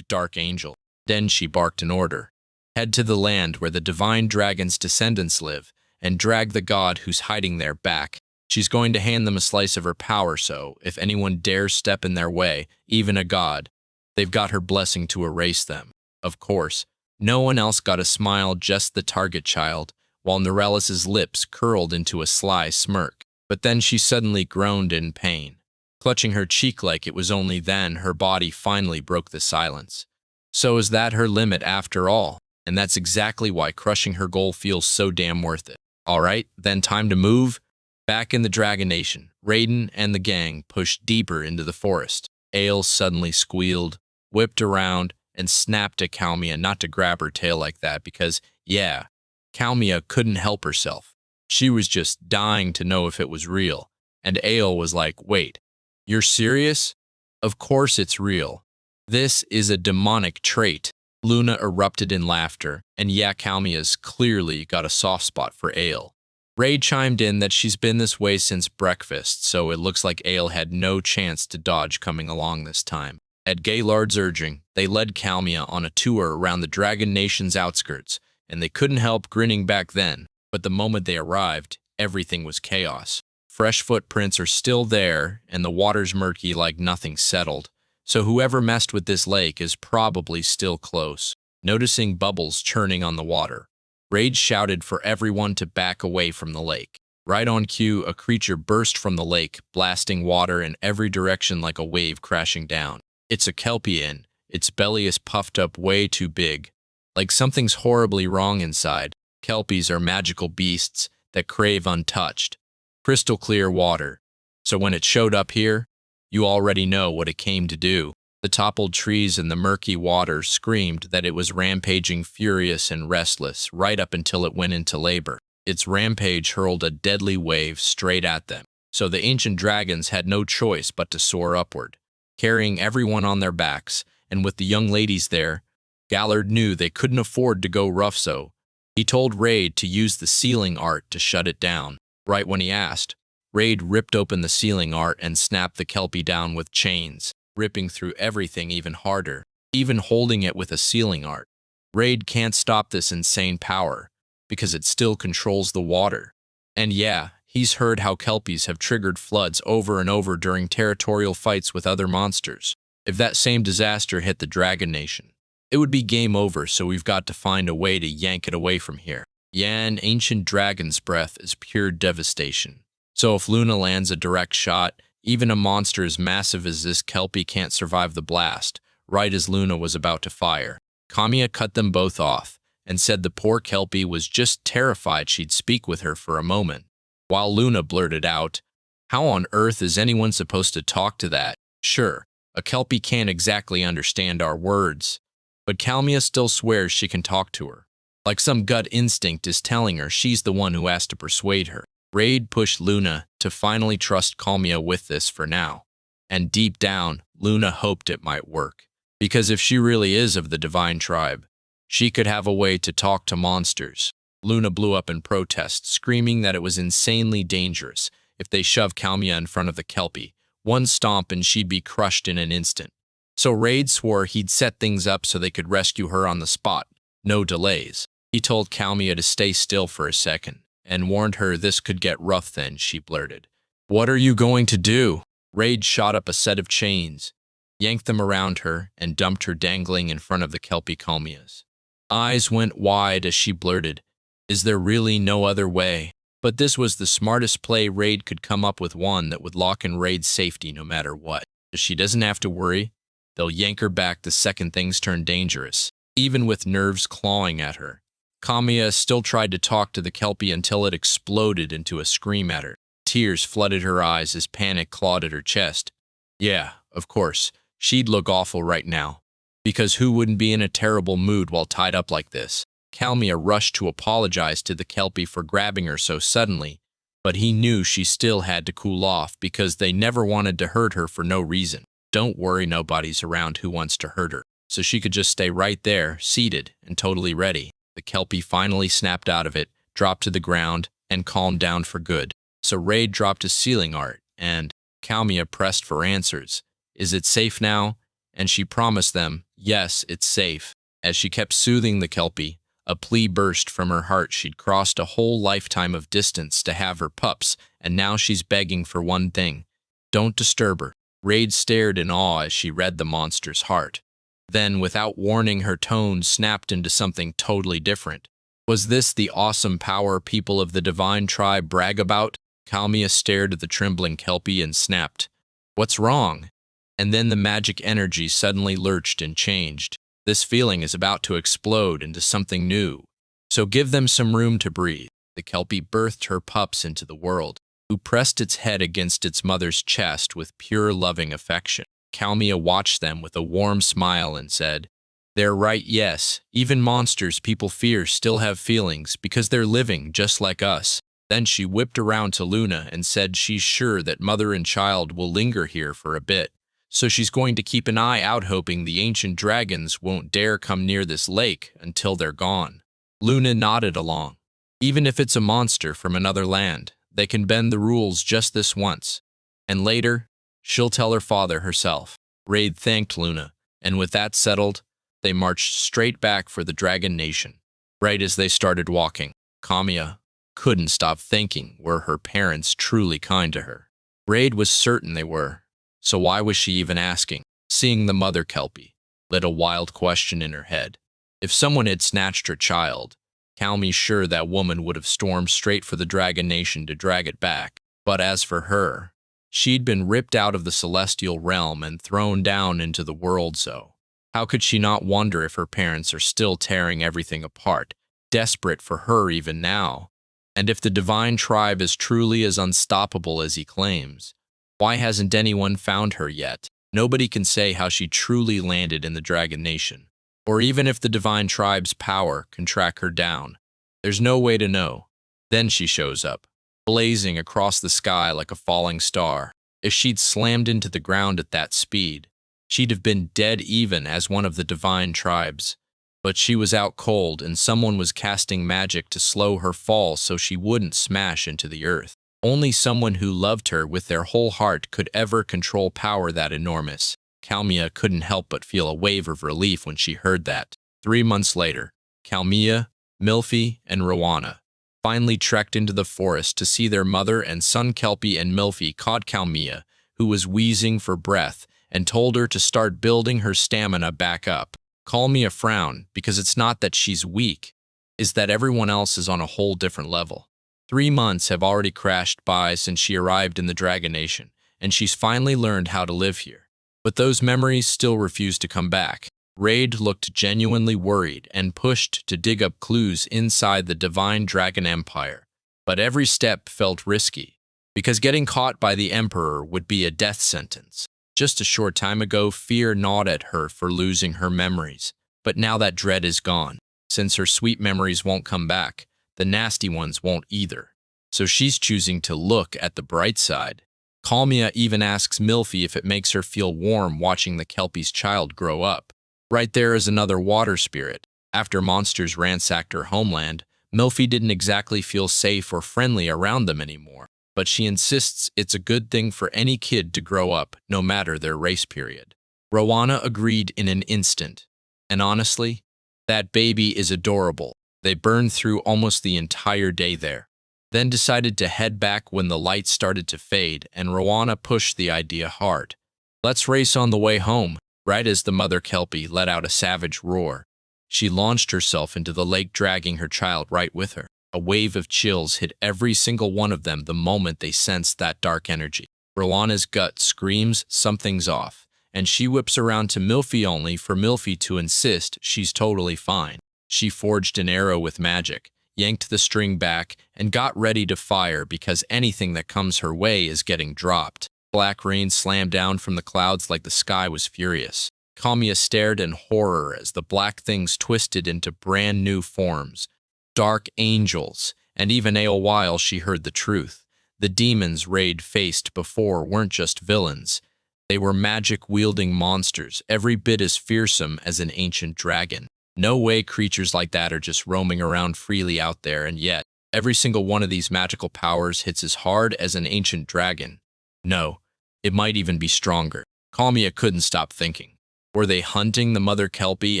Dark Angel. Then she barked an order. Head to the land where the divine dragon's descendants live, and drag the god who's hiding there back. She's going to hand them a slice of her power, so if anyone dares step in their way, even a god, they've got her blessing to erase them. Of course, no one else got a smile, just the target child, while Norellis's lips curled into a sly smirk. But then she suddenly groaned in pain, clutching her cheek like it was only then her body finally broke the silence. So is that her limit after all? And that's exactly why crushing her goal feels so damn worth it. All right, then time to move. Back in the Dragon Nation, Raiden and the gang pushed deeper into the forest. Ale suddenly squealed, whipped around, and snapped at Kalmia not to grab her tail like that because, yeah, Kalmia couldn't help herself. She was just dying to know if it was real. And Ale was like, wait, you're serious? Of course it's real. This is a demonic trait. Luna erupted in laughter, and yeah, Kalmia's clearly got a soft spot for Ale. Ray chimed in that she's been this way since breakfast, so it looks like Ale had no chance to dodge coming along this time. At Gaylord's urging, they led Kalmia on a tour around the Dragon Nation's outskirts, and they couldn't help grinning back then. But the moment they arrived, everything was chaos. Fresh footprints are still there, and the water's murky like nothing settled. So whoever messed with this lake is probably still close. Noticing bubbles churning on the water, Rage shouted for everyone to back away from the lake. Right on cue, a creature burst from the lake, blasting water in every direction like a wave crashing down. It's a Kelpie, and its belly is puffed up way too big, like something's horribly wrong inside. Kelpies are magical beasts that crave untouched, crystal clear water. So when it showed up here, you already know what it came to do. The toppled trees and the murky water screamed that it was rampaging, furious and restless, right up until it went into labor. Its rampage hurled a deadly wave straight at them, so the ancient dragons had no choice but to soar upward, carrying everyone on their backs. And with the young ladies there, Gallard knew they couldn't afford to go rough, so he told Raid to use the sealing art to shut it down. Right when he asked, Raid ripped open the sealing art and snapped the Kelpie down with chains, ripping through everything even harder, even holding it with a sealing art. Raid can't stop this insane power, because it still controls the water. And yeah, he's heard how Kelpies have triggered floods over and over during territorial fights with other monsters. If that same disaster hit the Dragon Nation, it would be game over, so we've got to find a way to yank it away from here. Yan, ancient dragon's breath is pure devastation. So if Luna lands a direct shot, even a monster as massive as this Kelpie can't survive the blast, right as Luna was about to fire. Kamiya cut them both off, and said the poor Kelpie was just terrified she'd speak with her for a moment. While Luna blurted out, "How on earth is anyone supposed to talk to that? Sure, a Kelpie can't exactly understand our words, but Kalmia still swears she can talk to her. Like some gut instinct is telling her she's the one who has to persuade her." Raid pushed Luna to finally trust Kalmia with this for now. And deep down, Luna hoped it might work. Because if she really is of the divine tribe, she could have a way to talk to monsters. Luna blew up in protest, screaming that it was insanely dangerous if they shoved Kalmia in front of the Kelpie. One stomp and she'd be crushed in an instant. So Raid swore he'd set things up so they could rescue her on the spot. No delays. He told Kalmia to stay still for a second, and warned her this could get rough then, she blurted. "What are you going to do?" Raid shot up a set of chains, yanked them around her, and dumped her dangling in front of the Kelpie Kalmia's. Eyes went wide as she blurted, "Is there really no other way?" But this was the smartest play Raid could come up with, one that would lock in Raid's safety no matter what. She doesn't have to worry. They'll yank her back the second things turn dangerous, even with nerves clawing at her. Kamiya still tried to talk to the Kelpie until it exploded into a scream at her. Tears flooded her eyes as panic clawed at her chest. Yeah, of course, she'd look awful right now. Because who wouldn't be in a terrible mood while tied up like this? Kalmia rushed to apologize to the Kelpie for grabbing her so suddenly, but he knew she still had to cool off because they never wanted to hurt her for no reason. Don't worry, nobody's around who wants to hurt her, so she could just stay right there, seated and totally ready. The Kelpie finally snapped out of it, dropped to the ground, and calmed down for good. So Raid dropped his sealing art, and Kalmia pressed for answers. Is it safe now? And she promised them, yes, it's safe. As she kept soothing the Kelpie, a plea burst from her heart. She'd crossed a whole lifetime of distance to have her pups, and now she's begging for one thing. Don't disturb her. Raid stared in awe as she read the monster's heart. Then, without warning, her tone snapped into something totally different. Was this the awesome power people of the divine tribe brag about? Kalmia stared at the trembling Kelpie and snapped, "What's wrong?" And then the magic energy suddenly lurched and changed. This feeling is about to explode into something new. So give them some room to breathe. The Kelpie birthed her pups into the world, who pressed its head against its mother's chest with pure loving affection. Kalmia watched them with a warm smile and said, "They're right, yes. Even monsters people fear still have feelings because they're living just like us." Then she whipped around to Luna and said she's sure that mother and child will linger here for a bit. So she's going to keep an eye out, hoping the ancient dragons won't dare come near this lake until they're gone. Luna nodded along. Even if it's a monster from another land, they can bend the rules just this once. And later, she'll tell her father herself. Raid thanked Luna, and with that settled, they marched straight back for the Dragon Nation. Right as they started walking, Kalmia couldn't stop thinking, were her parents truly kind to her? Raid was certain they were, so why was she even asking? Seeing the mother Kelpie lit a wild question in her head. If someone had snatched her child, Kalmia's sure that woman would have stormed straight for the Dragon Nation to drag it back. But as for her, she'd been ripped out of the celestial realm and thrown down into the world, so how could she not wonder if her parents are still tearing everything apart, desperate for her even now? And if the divine tribe is truly as unstoppable as he claims, why hasn't anyone found her yet? Nobody can say how she truly landed in the Dragon Nation, or even if the divine tribe's power can track her down. There's no way to know. Then she shows up, blazing across the sky like a falling star. If she'd slammed into the ground at that speed, she'd have been dead even as one of the divine tribes. But she was out cold, and someone was casting magic to slow her fall so she wouldn't smash into the earth. Only someone who loved her with their whole heart could ever control power that enormous. Kalmia couldn't help but feel a wave of relief when she heard that. 3 months later, Kalmia, Milfy, and Rowana finally trekked into the forest to see their mother and son. Kelpie and Milfy caught Kalmia, who was wheezing for breath, and told her to start building her stamina back up. Kalmia frowned, because it's not that she's weak, it's that everyone else is on a whole different level. 3 months have already crashed by since she arrived in the Dragon Nation, and she's finally learned how to live here. But those memories still refuse to come back. Raid looked genuinely worried and pushed to dig up clues inside the Divine Dragon Empire. But every step felt risky, because getting caught by the Emperor would be a death sentence. Just a short time ago, fear gnawed at her for losing her memories. But now that dread is gone. Since her sweet memories won't come back, the nasty ones won't either. So she's choosing to look at the bright side. Kalmia even asks Milfy if it makes her feel warm watching the Kelpie's child grow up. Right there is another water spirit. After monsters ransacked her homeland, Milfy didn't exactly feel safe or friendly around them anymore. But she insists it's a good thing for any kid to grow up, no matter their race period. Rowana agreed in an instant. And honestly, that baby is adorable. They burned through almost the entire day there, then decided to head back when the lights started to fade, and Rowana pushed the idea hard. Let's race on the way home. Right as the mother Kelpie let out a savage roar, she launched herself into the lake, dragging her child right with her. A wave of chills hit every single one of them the moment they sensed that dark energy. Rowana's gut screams something's off, and she whips around to Milfy only for Milfy to insist she's totally fine. She forged an arrow with magic, yanked the string back, and got ready to fire because anything that comes her way is getting dropped. Black rain slammed down from the clouds like the sky was furious. Kamiya stared in horror as the black things twisted into brand new forms, dark angels, and even a while she heard the truth. The demons Raid faced before weren't just villains. They were magic-wielding monsters, every bit as fearsome as an ancient dragon. No way creatures like that are just roaming around freely out there, and yet, every single one of these magical powers hits as hard as an ancient dragon. No, it might even be stronger. Kamiya couldn't stop thinking. Were they hunting the mother Kelpie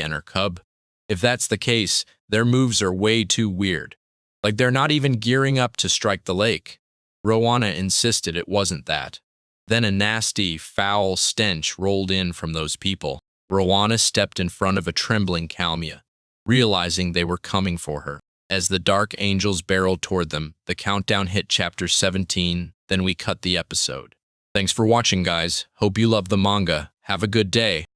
and her cub? If that's the case, their moves are way too weird. Like they're not even gearing up to strike the lake. Rowana insisted it wasn't that. Then a nasty, foul stench rolled in from those people. Rowana stepped in front of a trembling Kamiya, realizing they were coming for her. As the dark angels barreled toward them, the countdown hit chapter 17, then we cut the episode. Thanks for watching, guys. Hope you love the manga. Have a good day.